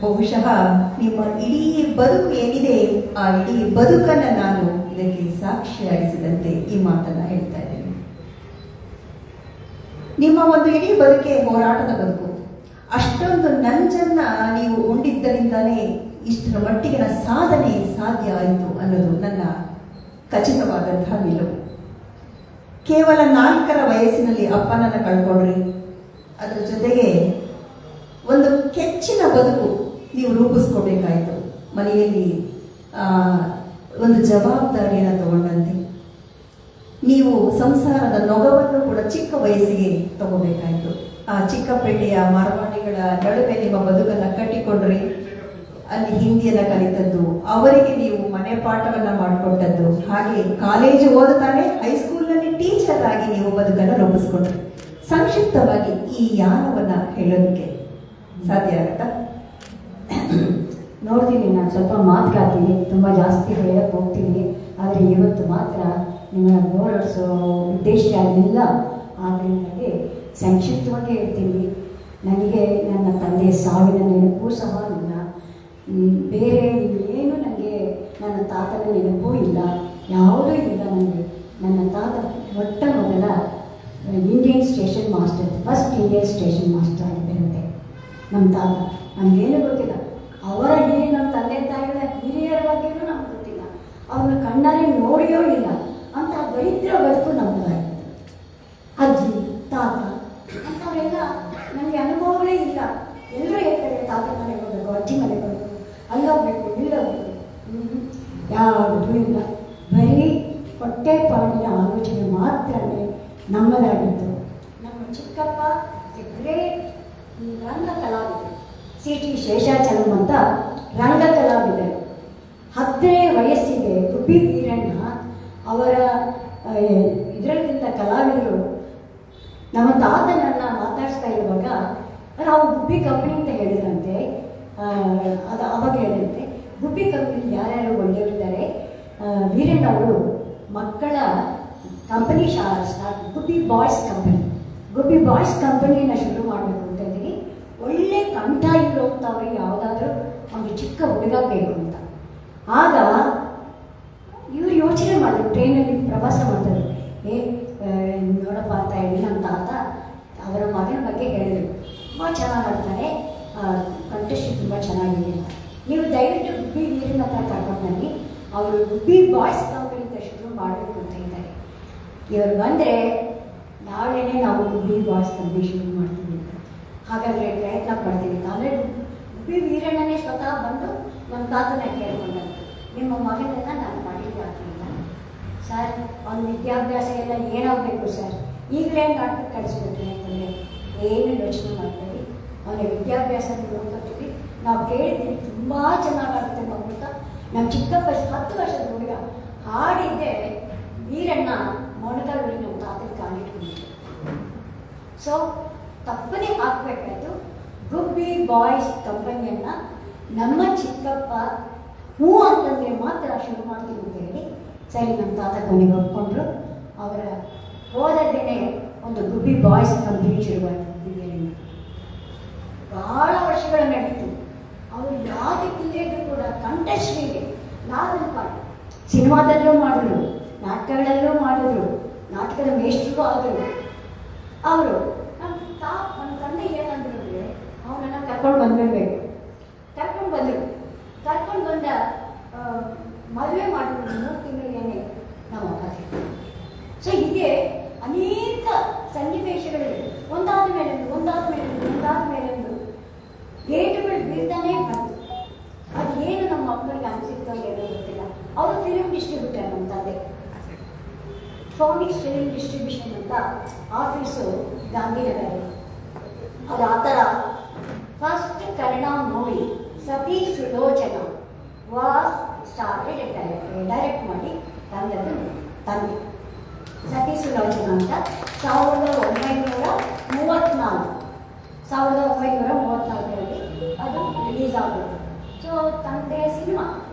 ಬಹುಶಃ ನಿಮ್ಮ ಇಡೀ ಬದುಕು ಏನಿದೆ, ಆ ಇಡೀ ಬದುಕನ್ನ ನಾನು ಇದಕ್ಕೆ ಸಾಕ್ಷಿಯಾಗಿಸಿದಂತೆ ಈ ಮಾತನ್ನ ಹೇಳ್ತಾ ಇದ್ದೇನೆ. ನಿಮ್ಮ ಒಂದು ಇಡೀ ಬದುಕೆ ಹೋರಾಟದ ಬದುಕು. ಅಷ್ಟೊಂದು ನಂಜನ್ನ ನೀವು ಉಂಡಿದ್ದರಿಂದಲೇ ಇಷ್ಟರ ಮಟ್ಟಿಗಿನ ಸಾಧನೆ ಸಾಧ್ಯ ಆಯಿತು ಅನ್ನೋದು ನನ್ನ ಖಚಿತವಾದಂತಹ ನಿಲುವು. ಕೇವಲ 4ರ ವಯಸ್ಸಿನಲ್ಲಿ ಅಪ್ಪನನ್ನ ಕಳ್ಕೊಂಡ್ರಿ, ಅದ್ರ ಜೊತೆಗೆ ಒಂದು ಕೆಚ್ಚಿನ ಬದುಕು ನೀವು ರೂಪಿಸ್ಕೋಬೇಕಾಯ್ತು. ಮನೆಯಲ್ಲಿ ಒಂದು ಜವಾಬ್ದಾರಿಯನ್ನು ತಗೊಂಡಂತೆ ನೀವು ಸಂಸಾರದ ನೊಗವನ್ನು ಕೂಡ ಚಿಕ್ಕ ವಯಸ್ಸಿಗೆ ತಗೋಬೇಕಾಯ್ತು. ಆ ಚಿಕ್ಕಪೇಟೆಯ ಮಾರವಾಡಿಗಳ ನಡುವೆ ನಿಮ್ಮ ಬದುಕನ್ನ ಕಟ್ಟಿಕೊಂಡ್ರಿ. ಅಲ್ಲಿ ಹಿಂದಿಯನ್ನ ಕಲಿತದ್ದು, ಅವರಿಗೆ ನೀವು ಮನೆ ಪಾಠವನ್ನ ಮಾಡಿಕೊಟ್ಟದ್ದು, ಹಾಗೆ ಕಾಲೇಜು ಓದುತ್ತಾನೆ ಹೈಸ್ಕೂಲ್ನಲ್ಲಿ ಟೀಚರ್ ಆಗಿ ನೀವು ಬದುಕನ್ನ ರೂಪಿಸ್ಕೊಂಡ್ರಿ. ಸಂಕ್ಷಿಪ್ತವಾಗಿ ಈ ಯಾನವನ್ನ ಹೇಳೋದಕ್ಕೆ ಸಾಧ್ಯ ಆಗುತ್ತಾ? ನೋಡ್ತೀನಿ, ನಾನು ಸ್ವಲ್ಪ ಮಾತನಾಡ್ತೀನಿ, ತುಂಬ ಜಾಸ್ತಿ ಹೇಳಕ್ಕೆ ಹೋಗ್ತೀನಿ. ಆದರೆ ಇವತ್ತು ಮಾತ್ರ ನಿಮ್ಮನ್ನು ಓಡಾಡಿಸೋ ಉದ್ದೇಶ ಇಲ್ಲ. ಹಾಗಾಗಿ ಸಂಕ್ಷಿಪ್ತವಾಗಿ ಹೇಳ್ತೀನಿ. ನನಗೆ ನನ್ನ ತಂದೆ ಸಾವಿನ ನೆನಪು ಸಹ ಇಲ್ಲ, ಬೇರೆ ಏನು ನನಗೆ ನನ್ನ ತಾತನ ನೆನಪೂ ಇಲ್ಲ, ಯಾವುದೂ ಇಲ್ಲ ನನಗೆ. ನನ್ನ ತಾತ ಮೊಟ್ಟ ಮೊದಲ Indian station master, first Indian station master ಆಗಿದ್ದಂತೆ ನಮ್ಮ ತಾತ. ನಮಗೇನು ಗೊತ್ತಿಲ್ಲ, ಅವರ ಹಿರಿಯ ನಮ್ಮ ತಂದೆ ತಾಯಿಗಳ ಹಿರಿಯರ ಬಗ್ಗೆಯೂ ನಮ್ಗೆ ಗೊತ್ತಿಲ್ಲ, ಅವ್ರನ್ನ ಕಣ್ಣಾರೆ ನೋಡಿಯೋ ಇಲ್ಲ. ಅಂತ ದರಿದ್ರ ಬದುಕು ನಮ್ಮದಾಗಿತ್ತು. ಅಜ್ಜಿ ತಾತ ಅಂಥವರೆಲ್ಲ ನನಗೆ ಅನುಭವವೇ ಇಲ್ಲ. ಎಲ್ಲರೂ ಹೇಳ್ತಾರೆ ತಾತ ಮನೆಗೆ ಹೋಗ್ಬೇಕು, ಅಜ್ಜಿ ಮನೆಗೆ ಹೋಗ್ಬೇಕು, ಅಲ್ಲೋಗ್ಬೇಕು ಇಲ್ಲೋಗ್ಬೇಕು, ಯಾವುದೂ ಇಲ್ಲ. ಬರೀ ಹೊಟ್ಟೆ ಪಾಡಿನ ಆಲೋಚನೆ ಮಾತ್ರನೇ ನಮ್ಮದಾಗಿತ್ತು. ನಮ್ಮ ಚಿಕ್ಕಪ್ಪ ಗ್ರೇಟ್ ರಂಗ ಕಲಾವಿದರು, CT ಶೇಷಾಚಲಂ ಅಂತ ರಂಗ ಕಲಾವಿದರು. 10ನೇ ವಯಸ್ಸಿಗೆ ಗುಬ್ಬಿ ವೀರಣ್ಣ ಅವರ ಇದರಲ್ಲಿದ್ದ ಕಲಾವಿದರು ನಮ್ಮ ತಾತನನ್ನ ಮಾತಾಡಿಸ್ತಾ ಇರುವಾಗ ನಾವು ಗುಬ್ಬಿ ಕಂಪನಿ ಅಂತ ಹೇಳಿದ್ರಂತೆ. ಅದು ಅವಾಗ ಹೇಳಿದಂತೆ ಗುಬ್ಬಿ ಕಂಪನಿ ಯಾರ್ಯಾರು ಒಳ್ಳೆಯವರಿದ್ದಾರೆ, ವೀರಣ್ಣ ಅವರು ಮಕ್ಕಳ ಕಂಪನಿ ಸ್ಟಾರ್ಟ್ ಗುಬ್ಬಿ ಬಾಯ್ಸ್ ಕಂಪನಿಯನ್ನು ಶುರು ಮಾಡಬೇಕು ಅಂತ ಇದ್ದೀನಿ. ಒಳ್ಳೆ ಕಂಠ ಇರುವಂಥವ್ರಿಗೆ ಯಾವುದಾದ್ರೂ ಒಂದು ಚಿಕ್ಕ ಹುಡುಗ ಬೇಕು ಅಂತ. ಆಗ ಇವರು ಯೋಚನೆ ಮಾಡಿದ್ರು, ಟ್ರೈನಲ್ಲಿ ಪ್ರವಾಸ ಮಾಡ್ತಾರೆ. ನೋಡಪ್ಪ ಅಂತ ಹೇಳಿ ನಮ್ಮ ತಾತ ಅವರ ಮಗನ ಬಗ್ಗೆ ಹೇಳಿದರು, ತುಂಬ ಚೆನ್ನಾಗಿ ಮಾಡ್ತಾರೆ, ಕಂಠಶ್ರೀ ತುಂಬ ಚೆನ್ನಾಗಿದೆ ಅಂತ. ನೀವು ದಯವಿಟ್ಟು ಗುಬ್ಬಿ ವೀರಣ್ಣ ಹತ್ರ ಕರ್ಕೊಂಡು ಬನ್ನಿ, ಅವರು ಗುಬ್ಬಿ ಬಾಯ್ಸ್ ಕಂಪನಿ ಅಂತ ಶುರು ಮಾಡಬೇಕು ಅಂತ ಇದ್ದಾರೆ. ಇವರು ಬಂದರೆ ನಾಳೆನೇ ನಾವು ಗುಬ್ಬಿ ಬಾಯ್ಸ್ ಕಂಪನಿ ಶುರು ಮಾಡ್ತೀವಿ ಅಂತ. ಹಾಗಾದರೆ ಪ್ರಯತ್ನ ಪಡ್ತೀವಿ. ಆದರೆ ಗುಬ್ಬಿ ವೀರಣ್ಣನೇ ಸ್ವತಃ ಬಂದು ನಮ್ಮ ತಾತನ ಕೇಳ್ಕೊಂಡಂತೆ, ನಿಮ್ಮ ಮಗನನ್ನು ನಾನು ಮಾಡಿದ್ದೆ ಆಗ್ತಿಲ್ಲ ಸರ್, ಅವ್ನ ವಿದ್ಯಾಭ್ಯಾಸ ಎಲ್ಲ ಏನಾಗಬೇಕು ಸರ್, ಈಗಲೇ ನಾಟಕ ಕಳಿಸ್ಬಿಟ್ರೆ ಅಂತಂದರೆ ಏನು ಯೋಚನೆ ಮಾಡ್ತೀವಿ, ಅವನ ವಿದ್ಯಾಭ್ಯಾಸ ನೋಡ್ಕೊತೀವಿ, ನಾವು ಕೇಳಿದ್ದೀವಿ ತುಂಬ ಚೆನ್ನಾಗಾಗುತ್ತೆ ಅಂತ. ನಮ್ಮ ಚಿಕ್ಕಪ್ಪ 10 ವರ್ಷದ ಹುಡುಗ ಹಾಡಿದ್ದೆ ವೀರಣ್ಣ ಮೊಣಗಾಲು ನಮ್ಮ ತಾತನ ಕಾಲಿಟ್ಕೊಂಡಿದ್ದೆ. ಸೊ ತಪ್ಪನೇ ಹಾಕಬೇಕಾಯ್ತು. ಗುಬ್ಬಿ ಬಾಯ್ಸ್ ಕಂಪನಿಯನ್ನು ನಮ್ಮ ಚಿಕ್ಕಪ್ಪ ಹ್ಞೂ ಅಂತಂದರೆ ಮಾತ್ರ ಶುರು ಮಾಡ್ತೀವಿ ಅಂತ ಹೇಳಿ ಸರಿ ನಮ್ಮ ತಾತ ಕೊನೆಗೆ ಒಪ್ಕೊಂಡ್ರು. ಅವರ ಹೋದದ್ದೇನೆ ಒಂದು ಗುಬ್ಬಿ ಬಾಯ್ಸ್ ಕಂಪನಿ ಶುರುವಾಯಿತು. ಗುಬ್ಬಿಯಲ್ಲಿ ಬಹಳ ವರ್ಷಗಳ ನಡೀತು. ಅವರು ಯಾವುದಕ್ಕಿಲ್ಲೂ ಕೂಡ ಕಂಠಶ್ರೀಗೆ ನಾಲ್ಕು ಮಾಡಿ ಸಿನಿಮಾದಲ್ಲೂ ಮಾಡಿದ್ರು, ನಾಟಕಗಳಲ್ಲೂ ಮಾಡಿದ್ರು, ನಾಟಕದ ಮೇಷ್ಟ್ರು ಆದರು. ಅವರು ನಮ್ಮ ತಂದೆ ಏನಂದ್ರು ಅಂದರೆ ಅವನನ್ನು ಕರ್ಕೊಂಡು ಬಂದಿರಬೇಕು. ಕರ್ಕೊಂಡು ಬಂದರು. ಕರ್ಕೊಂಡು ಬಂದ ಮದುವೆ ಮಾಡಿದ್ರು 3 ತಿಂಗಳಿಗೇನೆ ನಮ್ಮ ಕಥೆ. ಸೊ ಹೀಗೆ ಅನೇಕ ಸನ್ನಿವೇಶಗಳಿವೆ. ಒಂದಾದ ಮೇಲೊಂದು ಗೇಟುಗಳು ಬೀಳ್ತಾನೆ ಬಂತು. ಅದು ಏನು ನಮ್ಮ ಮಕ್ಕಳಿಗೆ ಅನಿಸುತ್ತೋ ಏನೋ ಗೊತ್ತಿಲ್ಲ. ಅವರು ಫಿಲಿಂ ಡಿಸ್ಟ್ರಿಬ್ಯೂಟರ್ ನಮ್ಮ ತಂದೆ. ಫೋನಿಕ್ಸ್ ಫಿಲಿಂ ಡಿಸ್ಟ್ರಿಬ್ಯೂಷನ್ ಅಂತ ಆಫೀಸು ಗಾಂಧಿನಗರ. ಅದು ಆ ಥರ ಫಸ್ಟ್ ಕನ್ನಡ ಮೂವಿ ಸತಿ ಸುಲೋಚನಾ ವಾಸ್ ಸ್ಟಾರ್ಟೆಡ್ ಡೈರೆಕ್ಟ್ ಮಾಡಿ ತಂದದ್ದು ತಂದೆ ಸತಿ ಸುಲೋಚನಾ ಅಂತ 1934ರಲ್ಲಿ ಅದು ರಿಲೀಸ್ ಆಗೋದು. ಸೊ ತಂದೆ ಸಿನಿಮಾ,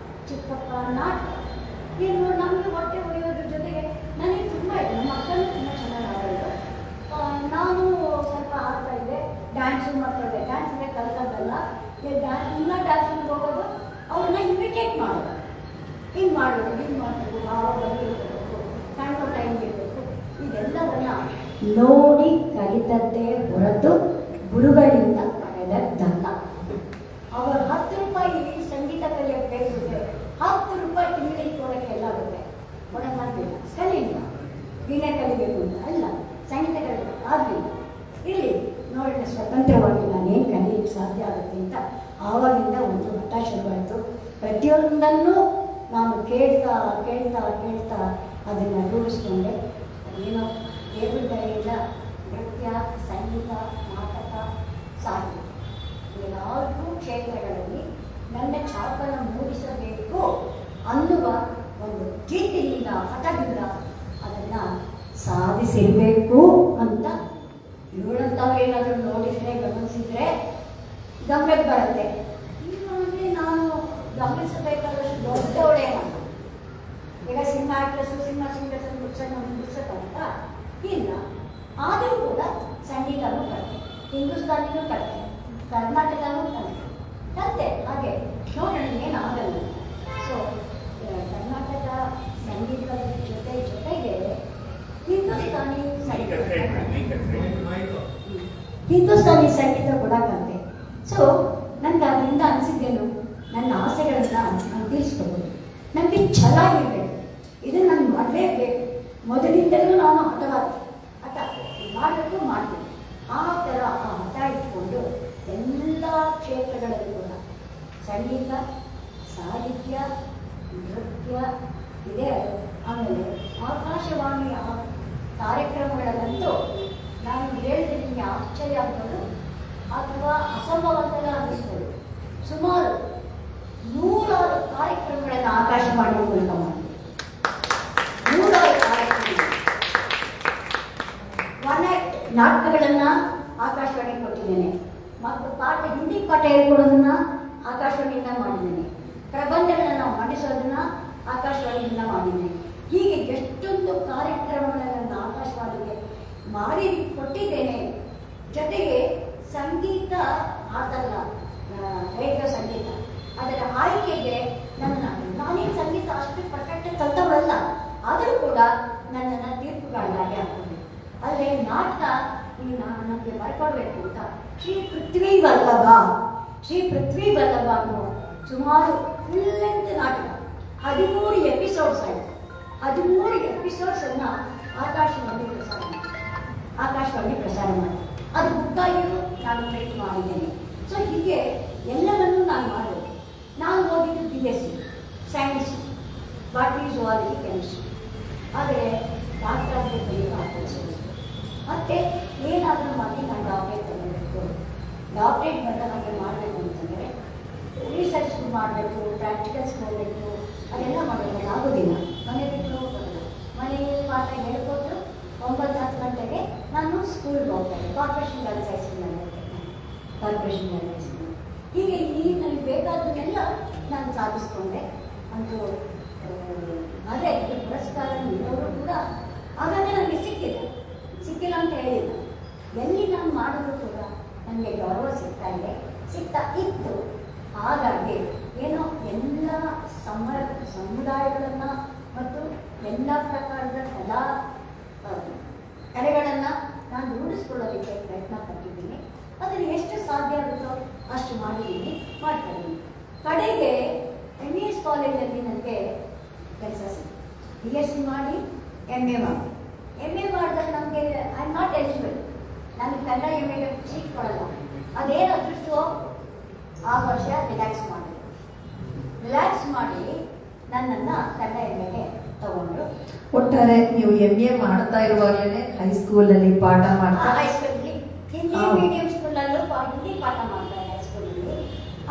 ಚಿಕ್ಕಪ್ಪ ನಾಟಕ, ಇನ್ನು ನಮಗೆ ಹೊಟ್ಟೆ ಹೊಡೆಯೋದ್ರ ಜೊತೆಗೆ ನನಗೆ ತುಂಬ ಇದೆ. ನಮ್ಮ ಅಕ್ಕನೂ ತುಂಬ ಚೆನ್ನಾಗಿ ಆಡೋದು. ನಾನು ಸ್ವಲ್ಪ ಆಡ್ತಾ ಇದ್ದೆ, ಡ್ಯಾನ್ಸು ಮಾಡ್ತಾಯಿದ್ದೆ. ಡ್ಯಾನ್ಸ್ ಅಂದರೆ ಕಲ್ತದ್ದಲ್ಲ, ಡ್ಯಾನ್ಸಿಗೆ ಹೋಗೋದು, ಅವ್ರನ್ನ ಇನ್ವಿಟೇಟ್ ಮಾಡೋದು. ಹಿಂಗೆ ಮಾಡಬೇಕು ಭಾವ ಬರಬೇಕು, ಕಾಣೋ ಟೈಮ್ ಇರಬೇಕು. ಇದೆಲ್ಲವನ್ನ ನೋಡಿ ಕಲಿತದ್ದೇ ಹೊರತು ಗುರುಗಳಿಂದ ಪಡೆದದ್ದಲ್ಲ. ಅವರು 10 ರೂಪಾಯಿ ಸಂಗೀತ ಕಲಿಯೋಕ್ಕೆ ಬೇಕಾಗುತ್ತೆ, 10 ರೂಪಾಯಿ ತಿಂಗಳಿಗೆ ಕೊಡೋಕ್ಕೆ ಎಲ್ಲ ಆಗುತ್ತೆ. ಕೊಡೋಕೆ ಆಗಲಿಲ್ಲ, ಕಲಿಯಿಲ್ಲ. ವೀಣೆ ಕಲಿಬೇಕು ಅಂತ ಅಲ್ಲ, ಸಂಗೀತ ಕಲಿಬೇಕು ಆಗಲಿಲ್ಲ. ಇಲ್ಲಿ ನೋಡಿ ಸ್ವತಂತ್ರವಾಗಿ ನಾನೇನು ಕಲಿಯಲಿಕ್ಕೆ ಸಾಧ್ಯ ಆಗುತ್ತೆ ಅಂತ ಆವಾಗಿಂದ ಒಂದು ಹಠ ಶುರುವಾಯಿತು. ಪ್ರತಿಯೊಂದನ್ನು ನಾನು ಕೇಳ್ತಾ ಅದನ್ನು ರೂಢಿಸ್ಕೊಂಡೆ. ಅದೇನೋ ಟೇಬಲ್ ದಯೆಯಿಂದ ನೃತ್ಯ, ಸಂಗೀತ, ನಾಟಕ, ಸಾಹಿತ್ಯ ಈ 4 ಕ್ಷೇತ್ರಗಳಲ್ಲಿ ನನ್ನ ಛಾಪನ್ನು ಮೂಡಿಸಬೇಕು ಅನ್ನುವ ಒಂದು ಜಿದ್ದಿನಿಂದ, ಹಠದಿಂದ ಅದನ್ನು ಸಾಧಿಸಿರಬೇಕು ಅಂತ ಇವಳಂತವ್ರು ಏನಾದರೂ ನೋಡಿದರೆ, ಗಮನಿಸಿದರೆ ಗಮನಕ್ಕೆ ಬರುತ್ತೆ. ಇಲ್ಲಾಂದರೆ ನಾನು ಗಮನಿಸಬೇಕಾದಷ್ಟು ದೊಡ್ಡವಳೇ ನಾನು. ಈಗ ಸಿನಿಮಾ ಆ್ಯಕ್ಟ್ರೆಸ್ಸು, ಸಿನಿಮಾ ಸಿಂಗರ್ಸ್ ಮುಗಿಸಕ್ಕಂತ ಇಲ್ಲ. ಆದರೂ ಕೂಡ ಸಂಗೀತನೂ ಕಲಿತೆ, ಹಿಂದೂಸ್ತಾನಿನೂ ಕಲಿತೆ, ಕರ್ನಾಟಕನೂ ಕಲಿತೆ. ಹಾಗೆ ನೋಡೋಣ ಏನಾಗಲ್ಲ. ಸೊ ಕರ್ನಾಟಕ ಸಂಗೀತದ ಜೊತೆಗೆ ಹಿಂದೂಸ್ತಾನಿ ಸಂಗೀತ ಕೂಡ ಕಲಿತೆ. ಸೊ ನನಗೆ ಅದರಿಂದ ಅನಿಸಿದ್ದೇನು, ನನ್ನ ಆಸೆಗಳನ್ನು ನಾನು ತಿಳಿಸ್ಕೋಬೋದು. ನನಗೆ ಛಲ ಇರಬೇಕು, ಇದನ್ನು ನಾನು ಮಾಡಲೇಬೇಕು. ಮೊದಲಿಂದಲೂ ನಾನು ಹಠ ಮಾಡಬೇಕು ಮಾಡ್ತೀನಿ. ಆ ಥರ ಆ ಹಠ ಇಟ್ಕೊಂಡು ಎಲ್ಲ ಕ್ಷೇತ್ರಗಳಲ್ಲೂ ಕೂಡ ಸಂಗೀತ, ಸಾಹಿತ್ಯ, ನೃತ್ಯ ಇದೆ. ಆಮೇಲೆ ಆಕಾಶವಾಣಿಯ ಕಾರ್ಯಕ್ರಮಗಳಲ್ಲಂತೂ ನಾನು ಹೇಳಿದ್ರೆ ನಿಮಗೆ ಆಶ್ಚರ್ಯ ಆಗ್ಬೋದು ಅಥವಾ ಅಸಂಭವ ಅಂತೆಲ್ಲ ಅನ್ನಿಸ್ಬೋದು. ಸುಮಾರು 100 ಕಾರ್ಯಕ್ರಮಗಳನ್ನು ಆಕಾಶವಾಣಿ ಮೂಲಕ ಮಾಡಿದೆ. 100 ಕಾರ್ಯಕ್ರಮ, 1 ಆಕ್ಟ್ ನಾಟಕಗಳನ್ನು ಆಕಾಶವಾಣಿ ಕೊಟ್ಟಿದ್ದೇನೆ. ಮತ್ತು ಹಿಂದಿ ಪಾಠ ಹೇಳ್ಕೊಡೋದನ್ನ ಆಕಾಶವಾಣಿಯಿಂದ ಮಾಡಿದ್ದೇನೆ. ಪ್ರಬಂಧಗಳನ್ನು ಮಂಡಿಸೋದನ್ನ ಆಕಾಶವಾಣಿಯಿಂದ ಮಾಡಿದ್ದೇನೆ. ಹೀಗೆ ಎಷ್ಟೊಂದು ಕಾರ್ಯಕ್ರಮಗಳನ್ನು ಆಕಾಶವಾಣಿಗೆ ಮಾಡಿ ಕೊಟ್ಟಿದ್ದೇನೆ. ಜೊತೆಗೆ ಸಂಗೀತ ಆತಲ್ಲ, ರೇಡಿಯೋ ಸಂಗೀತ ಅದರ ಆಯ್ಕೆಗೆ ನಾನೇನು ಸಂಗೀತ ಅಷ್ಟು ಪರ್ಫೆಕ್ಟ್ ಕಲ್ತವಲ್ಲ, ಆದರೂ ಕೂಡ ನನ್ನನ್ನು ತೀರ್ಪುಗಾರರಾಗಿ ಹಾಕಿದೆ. ಆದರೆ ನಾಟಕ ನಮಗೆ ಬರ್ಕೊಡ್ಬೇಕು ಅಂತ ಶ್ರೀ ಪೃಥ್ವಿ ವಲ್ಲಭ ಅನ್ನೋ ಸುಮಾರು ಫುಲ್ ಲೆಂತ್ ನಾಟಕ 13 ಎಪಿಸೋಡ್ಸ್ ಆಯಿತು. 13 ಎಪಿಸೋಡ್ಸನ್ನು ಆಕಾಶವಾಣಿ ಪ್ರಸಾರ ಮಾಡಿ ಅದು ಬುಕ್ಕಾಗಿಯೂ ನಾನು ಪ್ರಯತ್ನ ಮಾಡಿದ್ದೇನೆ. ಸೊ ಹೀಗೆ ಎಲ್ಲವನ್ನೂ ನಾನು ಮಾಡೋದು. ನಾನು ಓದಿದ್ದು BSc science, botany, zoology, chemistry. ಆದರೆ ಡಾಕ್ಟರ್ ಆಗಬೇಕು ಮತ್ತೆ ಏನಾದರೂ ಮಾಡಿ ನಾನು ಡಾಕ್ಟ್ರೇಟ್ ತಗೋಬೇಕು. ಡಾಕ್ಟ್ರೇಟ್ ಬಗ್ಗೆ ಮಾಡಬೇಕು ಅಂತಂದರೆ ರಿಸರ್ಚ್ ಮಾಡಬೇಕು, ಪ್ರಾಕ್ಟಿಕಲ್ಸ್ ಹೋಗಬೇಕು, ಅದೆಲ್ಲ ಮಾಡಬೇಕು. ಆಗೋದಿಲ್ಲ. ಮನೆ ಬಿಟ್ಟು ಹೋಗೋದಿಲ್ಲ. ಮನೆಯಲ್ಲಿ ಪಾಠ ಹೇಳ್ಕೊಟ್ಟು 9-10 ಗಂಟೆಗೆ ನಾನು ಸ್ಕೂಲ್ಗೆ ಹೋಗ್ತೇನೆ. ಕಾರ್ಪೊರೇಷನ್ ಗರ್ಲ್ಸ್ ಹೈಸ್ಕೂಲಲ್ಲಿ ಹೋಗ್ತೇನೆ. ಹೀಗೆ ನನಗೆ ಬೇಕಾದನ್ನೆಲ್ಲ ನಾನು ಸಾಧಿಸ್ಕೊಂಡೆ. ಅಂತೂ ಆದರೆ ಈ ಪುರಸ್ಕಾರ ನೀಡೋರು ಕೂಡ ಆಗಾಗ ನನಗೆ ಸಿಕ್ಕಿಲ್ಲ ಅಂತ ಹೇಳಿಲ್ಲ. ಎಲ್ಲಿ ನಾನು ಮಾಡಿದ್ರು ಕೂಡ ನನಗೆ ಗೌರವ ಸಿಗ್ತಾ ಇತ್ತು. ಹಾಗಾಗಿ ಏನೋ ಎಲ್ಲ ಸಮುದಾಯಗಳನ್ನು ಮತ್ತು ಎಲ್ಲ ಪ್ರಕಾರದ ಕಲೆಗಳನ್ನು ನಾನು ರೂಢಿಸ್ಕೊಳ್ಳೋದಕ್ಕೆ ಪ್ರಯತ್ನ ಪಟ್ಟಿದ್ದೀನಿ. ಅದನ್ನು ಎಷ್ಟು ಸಾಧ್ಯ ಆಗುತ್ತೋ ಅಷ್ಟು ಮಾಡ್ತಾ ಇದ್ದೀನಿ. ಕಡೆಗೆ MES ಕಾಲೇಜಲ್ಲಿ ನನಗೆ ಕೆಲಸ ಸಿಕ್ತು. BSc ಮಾಡಿ MA ಮಾಡಿದಾಗ ನಮಗೆ ಐ ಆಮ್ ನಾಟ್ ಎಲಿಜಿಬಲ್. ನನಗೆ ಕನ್ನಡ MAಗೆ ಸೀಟ್ ಕೊಡಲ್ಲ. ಅದೇನು ಅದೃಷ್ಟವೋ ಆ ವರ್ಷ ರಿಲ್ಯಾಕ್ಸ್ ಮಾಡಿ ನನ್ನನ್ನು ಕನ್ನಡ MAಗೆ ತಗೊಂಡ್ರು. ಒಟ್ಟಾರೆ ನೀವು MA ಮಾಡ್ತಾ ಇರುವಾಗಲೇ ಹೈಸ್ಕೂಲಲ್ಲಿ ಪಾಠ ಮಾಡ್ತಾ ಹೈಸ್ಕೂಲಲ್ಲಿ ಹಿಂದಿ ಮೀಡಿಯಂ ಸ್ಕೂಲಲ್ಲೂ ಹಿಂದಿ ಪಾಠ ಮಾಡ್ತಾರೆ ಹೈಸ್ಕೂಲಲ್ಲಿ.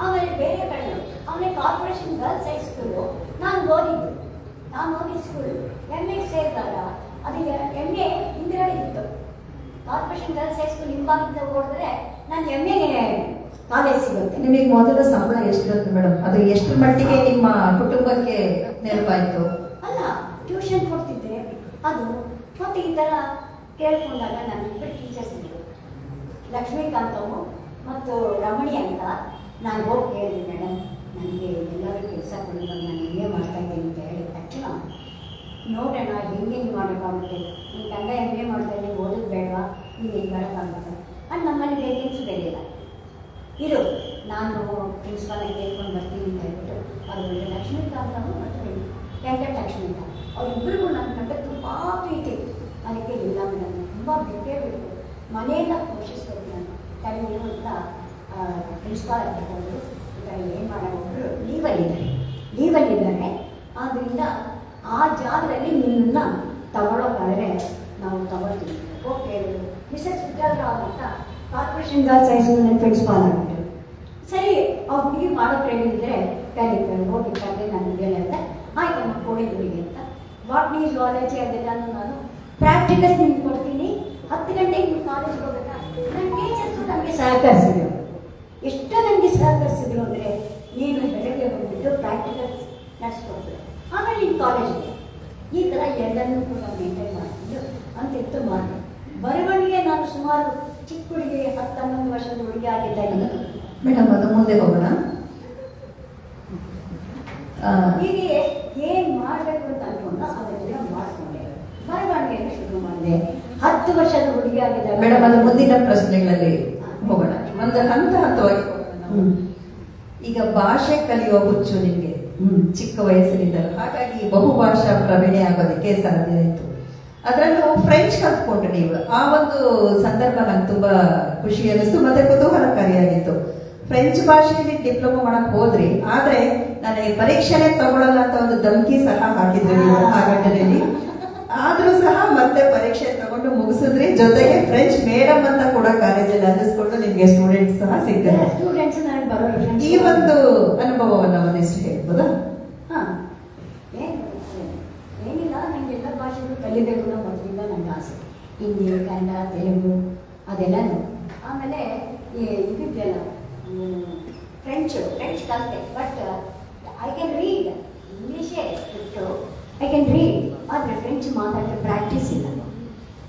ಆಮೇಲೆ ಬೇರೆ ಕಡೆ ಆಮೇಲೆ ಕಾರ್ಪೊರೇಷನ್ ಗರ್ಲ್ಸ್ ಹೈಸ್ಕೂಲು ನಾನು ಓದಿದ್ದು ಸ್ಕೂಲ್. MA ಸೇರಿದಾಗ ಅದು MA ಹಿಂದಿರಡೆ ಇತ್ತು. ಕಾರ್ಪೊರೇಷನ್ ಗರ್ಲ್ಸ್ ಹೈಸ್ಕೂಲ್ ಹಿಂಭಾಗದಿಂದ ಓಡಿದ್ರೆ ನಾನು MA ಕಾಲೇಜ್ ಸಿಗುತ್ತೆ. ನಿಮಗೆ ಮೊದಲ ಸಂಬಳ ಎಷ್ಟಿರುತ್ತೆ ಮೇಡಮ್? ಅದು ಎಷ್ಟು ಮಟ್ಟಿಗೆ ನಿಮ್ಮ ಕುಟುಂಬಕ್ಕೆ ನೆರವಾಯಿತು? ಅಲ್ಲ, ಟ್ಯೂಷನ್ ಕೊಡ್ತಿದ್ದೆ. ಅದು ಮತ್ತೆ ಈ ಥರ ಕೇಳ್ಕೊಂಡಾಗ ನನ್ನ ಇಬ್ಬರು ಟೀಚರ್ಸ್ ಇದ್ದರು, ಲಕ್ಷ್ಮೀಕಾಂತ್ ಅವರು ಮತ್ತು ರಮಣಿ ಅಂತ. ನಾನು ಹೋಗಿ ಹೇಳಿದೆ, ಮೇಡಮ್ ನನಗೆ ಎಲ್ಲರೂ ಕೆಲಸ ಕೊಡೋದು, ನಾನು MA ಮಾಡ್ತಾ ಇದ್ದೀನಿ ಅಂತ ಹೇಳಿದ ತಕ್ಷಣ ನೋಡೋಣ ಹೆಂಗೆ ಮಾಡೋಕ್ಕಾಗುತ್ತೆ, ನೀನು ಕನ್ನಡ MA ಮಾಡ್ತಾ ಇದ್ದೀನಿ, ಓದೋದು ಬೇಡವಾ, ನೀನು ಹೆಂಗೆ ಬರೋಕ್ಕಾಗುತ್ತೆ ಅಂಡ್ ನಮ್ಮಲ್ಲಿ ವೇಕೆನ್ಸಿ ಬೇರೆಯಿಲ್ಲ ಇರು, ನಾನು ಪ್ರಿನ್ಸಿಪಾಲಾಗಿ ಕೇಳ್ಕೊಂಡು ಬರ್ತೀನಿ ಅಂತ ಹೇಳ್ಬಿಟ್ಟು ಅವರು ಲಕ್ಷ್ಮೀಕಾಂತ್ ಅವರು ಮತ್ತು ವೆಂಕಟಲಕ್ಷ್ಮಿ ಅಂತ ಅವರಿಬ್ಬರಿಗೂ ನನ್ನ ಕಂಡ ತುಂಬ ಪ್ರೀತಿ. ಅದಕ್ಕೆ ಇಲ್ಲ ಮೇಡಮ್ ತುಂಬ ಬೇಕು ಮನೆಯಿಂದ ಪೋಷಿಸ್ಬೇಕು ನಾನು ಕಡಿಮೆ ಅಂತ ಪ್ರಿನ್ಸಿಪಾಲ್ ತಗೊಂಡು ಏನು ಮಾಡೋರು ಲೀವಲ್ಲಿದ್ದಾರೆ. ಆದ್ದರಿಂದ ಆ ಜಾಗದಲ್ಲಿ ನಿನ್ನನ್ನು ತಗೊಳ್ಳೋಕ್ಕಾದರೆ ನಾವು ತಗೊಳ್ತೀವಿ. ಓಕೆ ಮಿಸಸ್ ವಿಠಲರಾವ್ ಅಂತ ಕಾರ್ಪೊರೇಷನ್ ಗರ್ಲ್ಸ್ ಹೈಸ್ಕೂಲ್ನಲ್ಲಿ ಪ್ರಿನ್ಸಿಪಾಲ್ ಆಗಿದ್ರು. ಸರಿ ಅವ್ರು ಹುಡುಗಿ ಮಾಡೋ ಹೇಳಿದ್ರೆ ಕರೀತಾರೆ, ಹೋಗಿದ್ದಾರೆ ನನಗೆ ಅಂತ ಆಯ್ತಮ್ಮ ಕೊಡಿ ಹುಡುಗಿ ಅಂತ. ಬಾಟ್ನಿ ಝುವಾಲಜಿ ಅದೆಲ್ಲನೂ ನಾನು ಪ್ರಾಕ್ಟಿಕಲ್ ನಿಮ್ಗೆ ಕೊಡ್ತೀನಿ, 10 ಗಂಟೆಗೆ ನೀವು ಕಾಲೇಜ್ಗೆ ಹೋಗ್ಬೇಕಾ. ನನ್ನ ಟೀಚರ್ಸು ನನಗೆ ಸಹಕರಿಸಿದ್ರು. ಎಷ್ಟು ನನಗೆ ಸಹಕರಿಸಿದ್ರು ಅಂದರೆ, ನೀನು ಬೆಳಗ್ಗೆ ಬಂದುಬಿಟ್ಟು ಪ್ರಾಕ್ಟಿಕಲ್ ನಡೆಸ್ಕೊಡ್ತಾರೆ, ಆಮೇಲೆ ನೀನು ಕಾಲೇಜ್ಗೆ ಈ ಥರ ಎಲ್ಲನೂ ಕೂಡ ಮೇಂಟೈನ್ ಮಾಡ್ತಿದ್ದು ಅಂತಿತ್ತು ಮಾಡಿ. ಬರವಣಿಗೆ ನಾನು ಸುಮಾರು ಚಿಕ್ಕ ಹುಡುಗಿ 19 ವರ್ಷದ ಹುಡುಗಿ ಆಗಿದ್ದಾಗ ಮೇಡಮ್ ಅದು ಮುಂದೆ ಹೋಗೋಣ. ಹೀಗೆ ಏನು ಮಾಡಬೇಕು ಅಂತ ಅನ್ಕೊಂಡು ಅದನ್ನೆಲ್ಲ ಮಾಡಿಕೊಂಡೆ. ಬರವಣಿಗೆಯನ್ನು ಶುರು ಮಾಡಿದೆ. 10 ವರ್ಷದ ಹುಡುಗಿ ಆಗಿದ್ದಾಗ ಮೇಡಮ್ ಅದು ಮುಂದಿನ ಪ್ರಶ್ನೆಗಳಲ್ಲಿ ಹೋಗೋಣ. ಒಂದು ಹಂತವಾಗಿ ಈಗ ಭಾಷೆ ಕಲಿಯುವ ಹುಚ್ಚು ನಿಮಗೆ ಚಿಕ್ಕ ವಯಸ್ಸಿನಿಂದ, ಹಾಗಾಗಿ ಬಹುಭಾಷಾ ಪ್ರವೀಣೆ ಆಗೋದಕ್ಕೆ ಸಾಧ್ಯ ಆಯಿತು. ಅದರಲ್ಲೂ ಫ್ರೆಂಚ್ ಕಲ್ತ್ಕೊಂಡ್ರೆ ನೀವು, ಆ ಒಂದು ಸಂದರ್ಭ ನಂಗೆ ತುಂಬಾ ಖುಷಿ ಅನ್ನಿಸ್ತು ಮತ್ತೆ ಕುತೂಹಲಕಾರಿಯಾಗಿತ್ತು. ಫ್ರೆಂಚ್ ಭಾಷೆಯಲ್ಲಿ ಡಿಪ್ಲೊಮಾ ಮಾಡಕ್ ಹೋದ್ರಿ, ಆದ್ರೆ ನನಗೆ ಪರೀಕ್ಷೆನೇ ತಗೊಳ್ಳಲ್ಲ ಅಂತ ಒಂದು ಧಮಕಿ ಸಹ ಹಾಕಿದ್ರು ನೀವು ಆ ಘಟನೆಯಲ್ಲಿ. ಆದ್ರೂ ಸಹ ಮತ್ತೆ ಪರೀಕ್ಷೆ ತಗೊಂಡು ಮುಗಿಸಿದ್ರಿ, ಜೊತೆಗೆ ಫ್ರೆಂಚ್ ಮೇಡಮ್ ಅಂತ ಕೂಡ ಕಾಲೇಜಲ್ಲಿ ಅನ್ನಿಸ್ಕೊಂಡು ನಿಮ್ಗೆ ಸ್ಟೂಡೆಂಟ್ಸ್ ಸಹ ಸಿಗ್ತಾರೆ. ಸ್ಟೂಡೆಂಟ್ಸ್ ನಾನು ಬರೋರು ಈ ಒಂದು ಅನುಭವವನ್ನ ಒಂದಿಷ್ಟು ಹೇಳ್ಬೋದಾ? ಹಾಂ, ಏನಿಲ್ಲ, ನನಗೆ ಎಲ್ಲ ಭಾಷೆಗಳು ಕಲಿಬೇಕು ಅನ್ನೋ ಮೊದಲಿಂದ ನನಗೆ ಆಸೆ. ಹಿಂದಿ, ಕನ್ನಡ, ತೆಲುಗು ಅದೆಲ್ಲನೂ. ಆಮೇಲೆ ಇದಿದೆಯಲ್ಲ ಫ್ರೆಂಚ್ ಕಲಿತೆ. ಬಟ್ ಐ ಕ್ಯಾನ್ ರೀಡ್, ಇಂಗ್ಲೀಷೇ ಬಿಟ್ಟು ಐ ಕ್ಯಾನ್ ರೀಡ್, ಆದರೆ ಫ್ರೆಂಚ್ ಮಾತಾಡೋಕ್ಕೆ ಪ್ರಾಕ್ಟೀಸ್ ಇಲ್ಲ.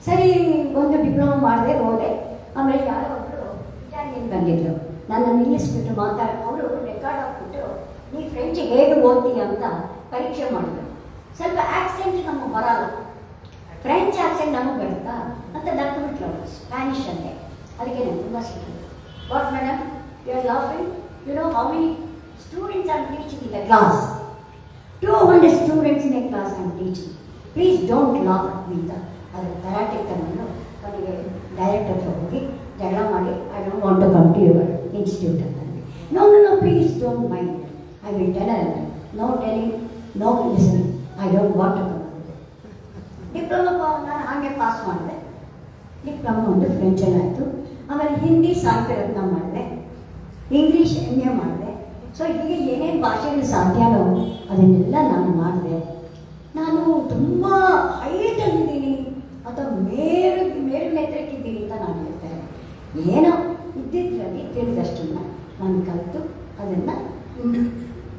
ಸರಿ, ಒಂದು ಡಿಪ್ಲೊಮಾ ಮಾಡಿದೆ, ಹೋದೆ. ಆಮೇಲೆ ಯಾರೋ ಒಬ್ಬರು ಇಟಾಲಿಯನ್ ಬಂದಿದ್ರು, ನನ್ನ ನಿಲ್ಲಿಸ್ಬಿಟ್ಟು ಅವರು ರೆಕಾರ್ಡ್ ಹಾಕ್ಬಿಟ್ಟು ನೀ ಫ್ರೆಂಚ್ ಹೇಗೆ ಓದ್ತೀಯ ಅಂತ ಪರೀಕ್ಷೆ ಮಾಡಿದ್ರು. ಸ್ವಲ್ಪ ಆಕ್ಸೆಂಟ್ ನಮಗೆ ಬರಲ್ಲ, ಫ್ರೆಂಚ್ ಆಕ್ಸೆಂಟ್ ನಮಗೆ ಬರುತ್ತಾ ಅಂತ ನಕ್ಬಿಟ್ರು ಅವರು, ಸ್ಪ್ಯಾನಿಷ್ ಅಂತೆ. ಅದಕ್ಕೆ ನಾನು ತುಂಬ ಸಿಕ್ಕಿದ್ರು. What madam, you are laughing, you know how many students are teaching in the class? 200 students in a class are teaching. Please don't laugh ಅಂತ ಅದು ತರಾಟೆ ತಗೊಂಡು ಕೊನೆಗೆ ಡೈರೆಕ್ಟರ್ ಹತ್ರ ಹೋಗಿ ಜಗಳ ಮಾಡಿ, I don't want to come to your institute ಅಂತ. No no no, please don't mind, I will tell her, no telling, no listening, I don't want to come. Diploma ನಾನು ಹಾಗೆ ಪಾಸ್ ಮಾಡಿದೆ. ಡಿಪ್ಲೊಮಾ ಒಂದು ಫ್ರೆಂಚಲ್ಲಿ ಆಯಿತು. ಆಮೇಲೆ ಹಿಂದಿ ಸಾಹಿತ್ಯ ರತ್ನ ಮಾಡಿದೆ, ಇಂಗ್ಲೀಷ್ MA ಮಾಡಿದೆ. ಸೊ ಹೀಗೆ ಏನೇನು ಭಾಷೆಗಳು ಸಾಧ್ಯನೋ ಅದನ್ನೆಲ್ಲ ನಾನು ಮಾಡಿದೆ. ನಾನು ತುಂಬ ಹೈಟಲ್ಲಿದ್ದೀನಿ ಅಥವಾ ಮೇಲ್ಮೆತ್ತರಕ್ಕಿದ್ದೀನಿ ಅಂತ ನಾನು ಹೇಳ್ತೇನೆ. ಏನೋ ಇದ್ದಿದ್ರಲ್ಲಿ ತಿಳಿದಷ್ಟನ್ನು ನಾನು ಕಲಿತು ಅದನ್ನು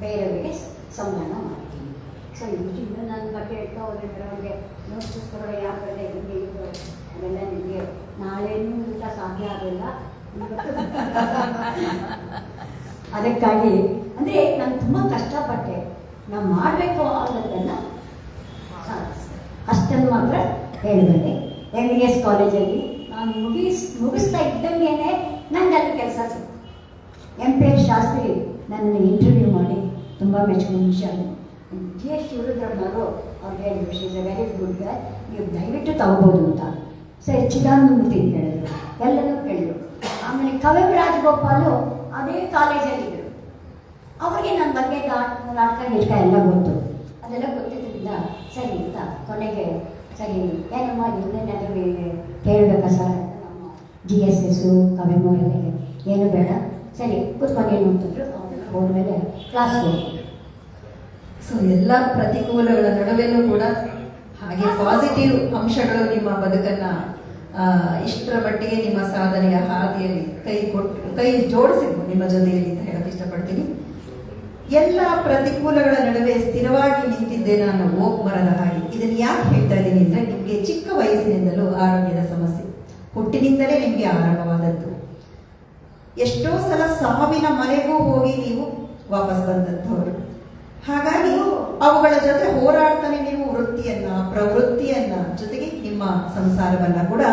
ಬೇರೆಯವರಿಗೆ ಸಂವಹನ ಮಾಡ್ತೀನಿ. ಸೊ ಇನ್ನು ನನ್ನ ಬಗ್ಗೆ ಹೇಳ್ತಾ ಹೋದರೆ ಬರೋರಿಗೆ ನೋಟ್ಸ್ಗಳು ಯಾವ ಕಡೆ ಹಿಂಗೆ ಇದು ಅದೆಲ್ಲ ನಿಮಗೆ ನಾಳೆನೂ ಊಟ ಸಾಧ್ಯ ಆಗಲ್ಲ. ಅದಕ್ಕಾಗಿ ಅಂದರೆ ನಾನು ತುಂಬ ಕಷ್ಟಪಟ್ಟೆ. ನಾವು ಮಾಡಬೇಕು ಅನ್ನೋದನ್ನು ಅಷ್ಟನ್ನು ಮಾತ್ರ ಹೇಳಿದೆ. MBS ಕಾಲೇಜಲ್ಲಿ ನಾನು ಮುಗಿಸ್ತಾ ಇದ್ದಂಗೆ ನನಗೆ ಅಲ್ಲಿ ಕೆಲಸ ಸಿಕ್ತು. MPH ಶಾಸ್ತ್ರಿ ನನ್ನನ್ನು ಇಂಟರ್ವ್ಯೂ ಮಾಡಿ ತುಂಬ ಮೆಚ್ಚಿದ ವಿಷಯ. GS ಶಿವರುದ್ರಮ್ಮವರು ಅವ್ರು ಹೇಳಿದ್ರು, she is a very good guy, ನೀವು ದಯವಿಟ್ಟು ತಗೋಬೋದು ಅಂತ. ಸರಿ, ಚಿದಾನಂದಮೂರ್ತಿ ಹೇಳಿದ್ರು, ಎಲ್ಲನೂ ಹೇಳಿದ್ರು. ಆಮೇಲೆ ಕವಿ ರಾಜಗೋಪಾಲು ಅದೇ ಕಾಲೇಜಲ್ಲಿದ್ದರು. ಅವರಿಗೆ ನನ್ನ ಬಗ್ಗೆ ನಾಟಕ ಗಿಟಕ ಎಲ್ಲ ಗೊತ್ತು. ಅದೆಲ್ಲ ಗೊತ್ತಿದ್ದರಿಂದ ಸರಿ ಅಂತ ಕೊನೆಗೆ ಸರಿ ಏನಮ್ಮ ಇನ್ನೇನಾದರೂ ಕೇಳಬೇಕಾ ಸರ್ ಅಂತ ನಮ್ಮ GSS ಕವಿಮೂರಲ್ಲಿ ಏನು ಬೇಡ, ಸರಿ ಕೂತ್ಕೊಂಡು ಏನು ಅಂತಂದ್ರು. ಹೋದ್ಮೇಲೆ ಕ್ಲಾಸ್ ಹೋಗಿ. ಸೊ ಎಲ್ಲ ಪ್ರತಿಕೂಲಗಳ ನಡುವೆನೂ ಕೂಡ ಹಾಗೆ ಪಾಸಿಟಿವ್ ಅಂಶಗಳು ನಿಮ್ಮ ಬದುಕನ್ನ ಇಷ್ಟರ ಮಟ್ಟಿಗೆ ನಿಮ್ಮ ಸಾಧನೆಯ ಹಾದಿಯಲ್ಲಿ ಕೈ ಜೋಡಿಸಿದ್ರು ನಿಮ್ಮ ಜೊತೆಯಲ್ಲಿ ಅಂತ ಹೇಳಕ್ ಇಷ್ಟಪಡ್ತೀನಿ. ಎಲ್ಲ ಪ್ರತಿಕೂಲಗಳ ನಡುವೆ ಸ್ಥಿರವಾಗಿ ನಿಂತಿದ್ದೆ ನಾನು ಓಕ್ ಮರದ ಹಾಗೆ. ಇದನ್ನು ಯಾಕೆ ಹೇಳ್ತಾ ಇದ್ದೀನಿ ಅಂದ್ರೆ, ನಿಮಗೆ ಚಿಕ್ಕ ವಯಸ್ಸಿನಿಂದಲೂ ಆರೋಗ್ಯದ ಸಮಸ್ಯೆ ಹುಟ್ಟಿನಿಂದಲೇ ನಿಮಗೆ ಆರಂಭವಾದದ್ದು. ಎಷ್ಟೋ ಸಲ ಸಾವಿನ ಮನೆಗೂ ಹೋಗಿ ನೀವು ವಾಪಸ್ ಬಂದಂಥವ್ರು. ಹಾಗಾಗಿ ಅವುಗಳ ಜೊತೆ ಹೋರಾಡ್ತಾನೆ ನೀವು ಪ್ರವೃತ್ತಿಯನ್ನ ಜೊತೆಗೆ ನಿಮ್ಮ ಸಂಸಾರವನ್ನ ಕೂಡ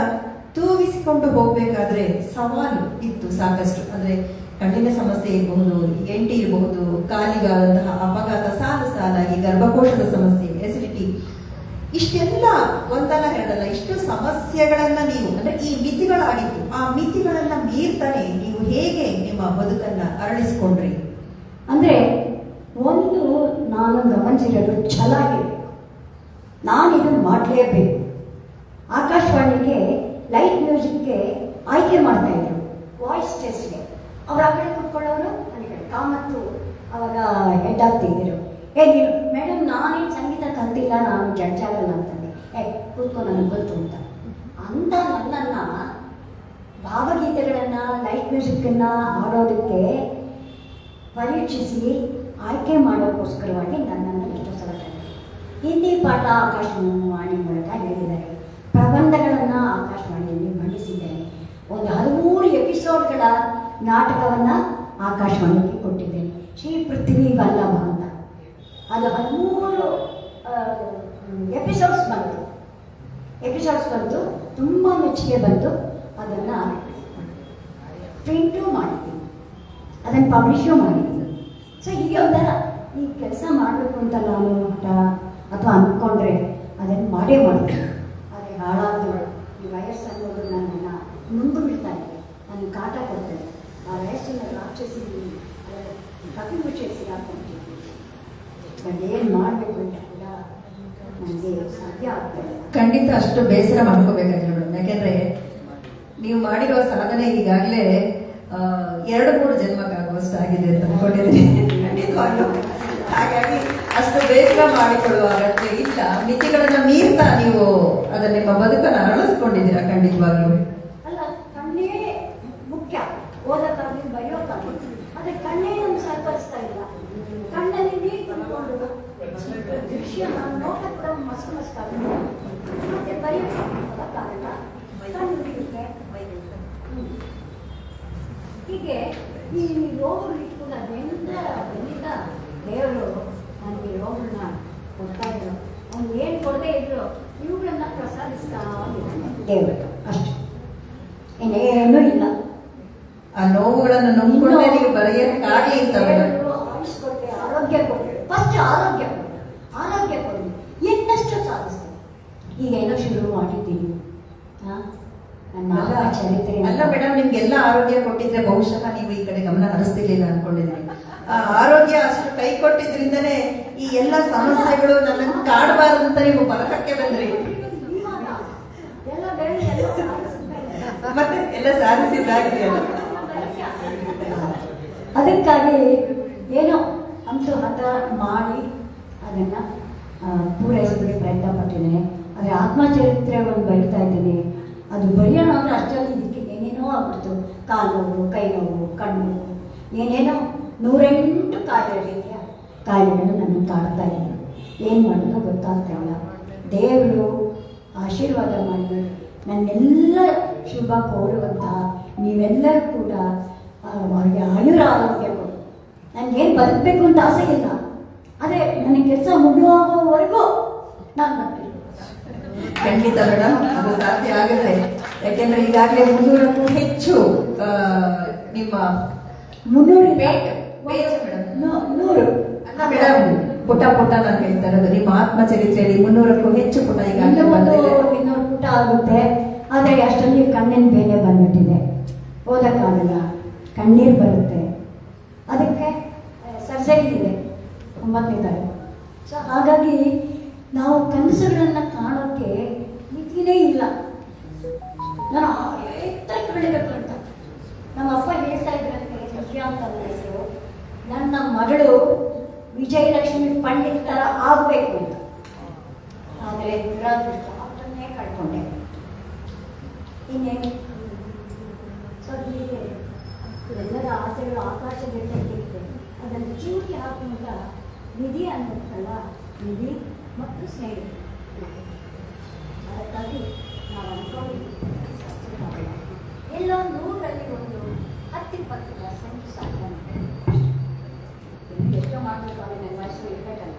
ತೂಗಿಸಿಕೊಂಡು ಹೋಗ್ಬೇಕಾದ್ರೆ ಸವಾಲು ಇತ್ತು ಸಾಕಷ್ಟು. ಅಂದ್ರೆ ಕಣ್ಣಿನ ಸಮಸ್ಯೆ ಇರಬಹುದು, ಎಂಟಿ ಇರಬಹುದು, ಕಾಲಿಗಾದಂತಹ ಅಪಘಾತ ಸಾಲಾಗಿ, ಗರ್ಭಕೋಶದ ಸಮಸ್ಯೆ, ಎಸಿಡಿಟಿ, ಇಷ್ಟೆಲ್ಲ ಒಂದಲ್ಲ ಎರಡಲ್ಲ ಇಷ್ಟು ಸಮಸ್ಯೆಗಳನ್ನ ನೀವು ಅಂದ್ರೆ ಈ ಮಿತಿಗಳಾಗಿತ್ತು. ಆ ಮಿತಿಗಳನ್ನ ಮೀರ್ತಾನೆ ನೀವು ಹೇಗೆ ನಿಮ್ಮ ಬದುಕನ್ನ ಅರಳಿಸ್ಕೊಂಡ್ರಿ? ಅಂದ್ರೆ ಒಂದು ನಾನು ಗಮನಿಸಿರೋದು ಛಲ ಇರಬೇಕು. ನಾನು ಇದನ್ನು ಮಾಡಲೇಬೇಕು. ಆಕಾಶವಾಣಿಗೆ ಲೈಟ್ ಮ್ಯೂಸಿಕ್ಗೆ ಆಯ್ಕೆ ಮಾಡ್ತಾ ಇದ್ರು, ವಾಯ್ಸ್ ಟೆಸ್ಟ್ಗೆ. ಅವ್ರು ಆ ಕಡೆ ಕೂತ್ಕೊಳ್ಳೋರು, ನನ್ನ ಕಡೆ ಕಾಮತ್ತು ಅವಾಗ ಹೆಡ್ ಆಗ್ತಿದ್ದರು. ನೀನು ಮೇಡಮ್ ನಾನೇನು ಸಂಗೀತ ಕಲ್ತಿಲ್ಲ, ನಾನು ಜಡ್ಜ್ ಆಗಲ್ಲ ಅಂತಂದೆ. ಕೂತ್ಕೊಂಡು ನನಗೆ ಗೊತ್ತು ಅಂತ ನನ್ನನ್ನು ಭಾವಗೀತೆಗಳನ್ನು ಲೈಟ್ ಮ್ಯೂಸಿಕ್ಕನ್ನು ಹಾಡೋದಕ್ಕೆ ಪರೀಕ್ಷಿಸಿ ಆಯ್ಕೆ ಮಾಡೋಕ್ಕೋಸ್ಕರವಾಗಿ ನನ್ನನ್ನು ಎಷ್ಟೋ ಸಲ ಹಿಂದಿ ಪಾಠ ಆಕಾಶವಾಣಿ ಮೂಲಕ ಹೇಳಿದ್ದಾರೆ, ಪ್ರಬಂಧಗಳನ್ನು ಆಕಾಶವಾಣಿಯಲ್ಲಿ ಮಂಡಿಸಿದ್ದೇನೆ, ಒಂದು 13 ಎಪಿಸೋಡ್ಗಳ ನಾಟಕವನ್ನು ಆಕಾಶವಾಣಿಗೆ ಕೊಟ್ಟಿದ್ದೇನೆ, ಶ್ರೀ ಪೃಥ್ವಿ ವಲ್ಲಭ ಅಂತ. ಅದು 13 ಎಪಿಸೋಡ್ಸ್ ಬಂತು, ತುಂಬ ಮೆಚ್ಚುಗೆ ಬಂತು. ಅದನ್ನು ಪ್ರಿಂಟು ಮಾಡಿದ್ದೀನಿ, ಅದನ್ನು ಪಬ್ಲಿಷು ಮಾಡಿದ್ದೀನಿ. ಸೊ ಹೀಗೆ ಒಂಥರ ಈ ಕೆಲಸ ಮಾಡಬೇಕು ಅಂತ ನಾನು ಅಥವಾ ಅಂದ್ಕೊಂಡ್ರೆ ಅದನ್ನು ಮಾಡೇ ಮಾಡ್ತೀನಿ. ಆದರೆ ಹಾಳಾದ್ರು ಈ ವಯಸ್ಸನ್ನೋದು ನನ್ನನ್ನು ನುಂಗು ಬಿಡ್ತಾ ಇದೆ, ನನಗೆ ಕಾಟ ಕೊಡ್ತದೆ. ಆ ವಯಸ್ಸನ್ನು ರಾಕ್ಷಸಿ ಕಪಿಮುಚ್ಚಿ ಹಾಕೊಂಡಿದ್ದೀನಿ. ಬಟ್ ಏನು ಮಾಡಬೇಕು ಅಂತ ಕೂಡ ನನಗೆ ಸಾಧ್ಯ ಆಗ್ತದೆ. ಖಂಡಿತ ಅಷ್ಟು ಬೇಸರ ಮಾಡ್ಕೋಬೇಕಾಗಿಲ್ಲ ಮೇಡಮ್. ಯಾಕೆಂದ್ರೆ ನೀವು ಮಾಡಿರೋ ಸಾಧನೆ ಈಗಾಗಲೇ 2-3 ಜನ್ಮಕ್ಕಾಗುವಷ್ಟು ಆಗಿದೆ ಅಂತ ಅನ್ಕೊಂಡಿದ್ದೀನಿ ಖಂಡಿತವಾಗ್ಲೂ. ಹಾಗಾಗಿ ಅಷ್ಟು ಬೇಸರ ಮಾಡಿಕೊಳ್ಳುವ ಅಗತ್ಯ ಇಲ್ಲ. ಮಿತಿಗಳನ್ನ ಮೀರ್ತಾ ನೀವು ಅದನ್ನ ನಿಮ್ಮ ಬದುಕನ್ನು ಅರಳಿಸ್ಕೊಂಡಿದ್ದೀರಾ ಖಂಡಿತವಾಗ್ಲೂ. ಅಲ್ಲ, ಕಣ್ಣೇ ಮುಖ್ಯ, ಓದಕ್ಕಾಗಲಿ ಬರೆಯೋಕ್ಕಾಗಲಿ. ಆದ್ರೆ ಕಣ್ಣೇ ನಮ್ಗೆ ಸಹಕರಿಸ್ತಾ ಇಲ್ಲ. ಕಣ್ಣಲ್ಲಿ ನೀರು ತುಂಬಿಕೊಂಡು ದೃಶ್ಯ ನೋಟ ಕೂಡ ಮಸ್ಕಾಗುತ್ತೆ. ಮತ್ತೆ ಬರೆಯೋಕ್ಕಾಗಲ್ಲ, ಕಣ್ಣು ಹಿಡಿಯುತ್ತೆ. ಹೀಗೆ ಈ ರೋಗಗಳು ಇಟ್ಕೊಂಡು ಅದರಿಂದ ದೇವರು ನನಗೆ ರೋಗಗಳನ್ನ ಕೊಡ್ತಾ ಇದ್ರು. ಅವ್ನು ಏನು ಕೊಡದೇ ಇದ್ರು ಇವುಗಳನ್ನ ಪ್ರಸಾದಿಸ್ತಾ ದೇವರು, ಅಷ್ಟು, ಇನ್ನೇನೂ ಇಲ್ಲ. ಆ ನೋವುಗಳನ್ನು ನುಂಗ್ಕೊಂಡೇ ನೀವು ಬರೆಯಕ್ಕಾಗಲಿ ಅಂತ ಆಯುಷ್ ಕೊಟ್ಟೆ, ಆರೋಗ್ಯ ಕೊಟ್ಟೆ. ಫಸ್ಟ್ ಆರೋಗ್ಯ ಕೊಡಿ, ಇನ್ನಷ್ಟು ಸಾಧಿಸ್ತಾರೆ. ಈಗೇನೋ ಶುರು ಮಾಡಿದ್ದೀನಿ. ನನ್ನ ಚರಿತ್ರೆ ಅಲ್ಲ ಮೇಡಮ್, ನಿಮ್ಗೆಲ್ಲ ಆರೋಗ್ಯ ಕೊಟ್ಟಿದ್ರೆ ಬಹುಶಃ ನೀವು ಈ ಕಡೆ ಗಮನ ಹರಿಸ್ತಿರ್ಲಿಲ್ಲ ಅನ್ಕೊಂಡಿದ್ದೀನಿ. ಆ ಆರೋಗ್ಯ ಅಷ್ಟು ಕೈ ಕೊಟ್ಟಿದ್ರಿಂದನೇ ಈ ಎಲ್ಲ ಸಮಸ್ಯೆಗಳು ನನ್ನನ್ನು ಕಾಡಬಾರದು ಅಂತ ನೀವು ಬರಕಕ್ಕೆ ಬಂದ್ರಿ. ಮತ್ತೆ ಎಲ್ಲ ಸಾಧಿಸಿದ್ದಾಗಿದೆಯಲ್ಲ. ಅದಕ್ಕಾಗಿ ಏನೋ ಅಂತೂ ಹಠ ಮಾಡಿ ಅದನ್ನ ಪೂರೈಸೋದಕ್ಕೆ ಪ್ರಯತ್ನ ಪಟ್ಟಿದ್ದೇನೆ. ಆದರೆ ಆತ್ಮಚರಿತ್ರೆ ಒಂದು ಬರಿತಾ ಇದ್ದೀನಿ. ಅದು ಬರೆಯೋಣ ಅಂದ್ರೆ ಅಷ್ಟರಲ್ಲಿ ಇದಕ್ಕೆ ಏನೇನೋ ಆಗ್ಬಿಡ್ತು. ಕಾಲು ನೋವು, ಕೈ ನೋವು, ಕಣ್ಣು ನೋವು, ಏನೇನೋ 108 ಕಾಯಿಲೆಗಳು ನನ್ನನ್ನು ಕಾಡ್ತಾ ಇದೆ. ಏನು ಮಾಡೋದು ಗೊತ್ತಾಗ್ತಾ ಇಲ್ಲ. ದೇವರು ಆಶೀರ್ವಾದ ಮಾಡಿ ನನ್ನೆಲ್ಲ ಶುಭ ಕೋರುವಂಥ ನೀವೆಲ್ಲರೂ ಕೂಡ ಅವರಿಗೆ ಆಯುರಾರೋಗ್ಯ ಕೊಡು. ನನಗೇನು ಬದುಕಬೇಕು ಅಂತ ಆಸೆ ಇಲ್ಲ, ಆದರೆ ನನಗೆ ಕೆಲಸ ಮುಗಿಯುವವರೆಗೂ ನಾನು ಬರ್ತೀನಿ. ಖಂಡಿತ ಮೇಡಮ್, ಅದು ಸಾಧ್ಯ ಆಗುತ್ತೆ. ಯಾಕೆಂದ್ರೆ ಈಗಾಗಲೇ 300ಕ್ಕೂ ಹೆಚ್ಚು ನಿಮ್ಮ 300 ಮೇಡಮ್ ಪುಟ ನಾನು ಹೇಳ್ತಾ ಇರೋದು. ನಿಮ್ಮ ಆತ್ಮಚರಿತ್ರೆಯಲ್ಲಿ 300ಕ್ಕೂ ಹೆಚ್ಚು ಪುಟ ಈಗಾಗಲೇ ಬಂದಿದೆ. 200 ಪುಟ ಆಗುತ್ತೆ. ಆದರೆ ಅಷ್ಟರಲ್ಲಿ ಕಣ್ಣಿನ ಬೇನೆ ಬಂದ್ಬಿಟ್ಟಿದೆ, ಓದಕ್ಕಾಗಲ್ಲ, ಕಣ್ಣೀರು ಬರುತ್ತೆ. ಅದಕ್ಕೆ ಸರ್ಜರಿ ಇದೆ 9ನೇ ತಾರೀಕು. ಸೊ ಹಾಗಾಗಿ ನಾವು ಕನಸುಗಳನ್ನು ಕಾಣೋಕ್ಕೆ ಮಿತಿನೇ ಇಲ್ಲ. ನಾನು ಎತ್ತರಕ್ಕೆ ಬೆಳಿಬೇಕು ಅಂತ ನಮ್ಮ ಅಪ್ಪ ಹೇಳ್ತಾ ಇದ್ರಂತೆ, ಸಫಿಯಾ ಅಂತ ಹೆಸರು. ನನ್ನ ಮಗಳು ವಿಜಯಲಕ್ಷ್ಮಿ ಪಂಡಿತ್ ಥರ ಆಗಬೇಕು ಅಂತ. ಆದರೆ ದುರಾದೃಷ್ಟ ಅದನ್ನೇ ಕಳ್ಕೊಂಡೆ. ಇನ್ನೇನು ಸೊ ಹೀಗೆ ಎಲ್ಲರ ಆಸೆಗಳು ಆಕಾಶದಲ್ಲಿರುತ್ತೆ. ಅದನ್ನು ಚೂಟಿ ಹಾಕುವಂಥ ನಿಧಿ ಅನ್ನೋದಲ್ಲ, ನಿಧಿ ಮತ್ತು ಸ್ನೇಹಿತರು. ಅದಕ್ಕಾಗಿ ನಾವು ಅಂದ್ಕೊಂಡಿದ್ದೀವಿ ಎಲ್ಲೋ 100ರಲ್ಲಿ ಒಂದು 10-20% ಸಾಧ್ಯ. ಎಷ್ಟೋ ಮಾಡಬೇಕಾದ್ರೆ ನನ್ನ ವಯಸ್ಸು ಇರಬೇಕಲ್ಲ.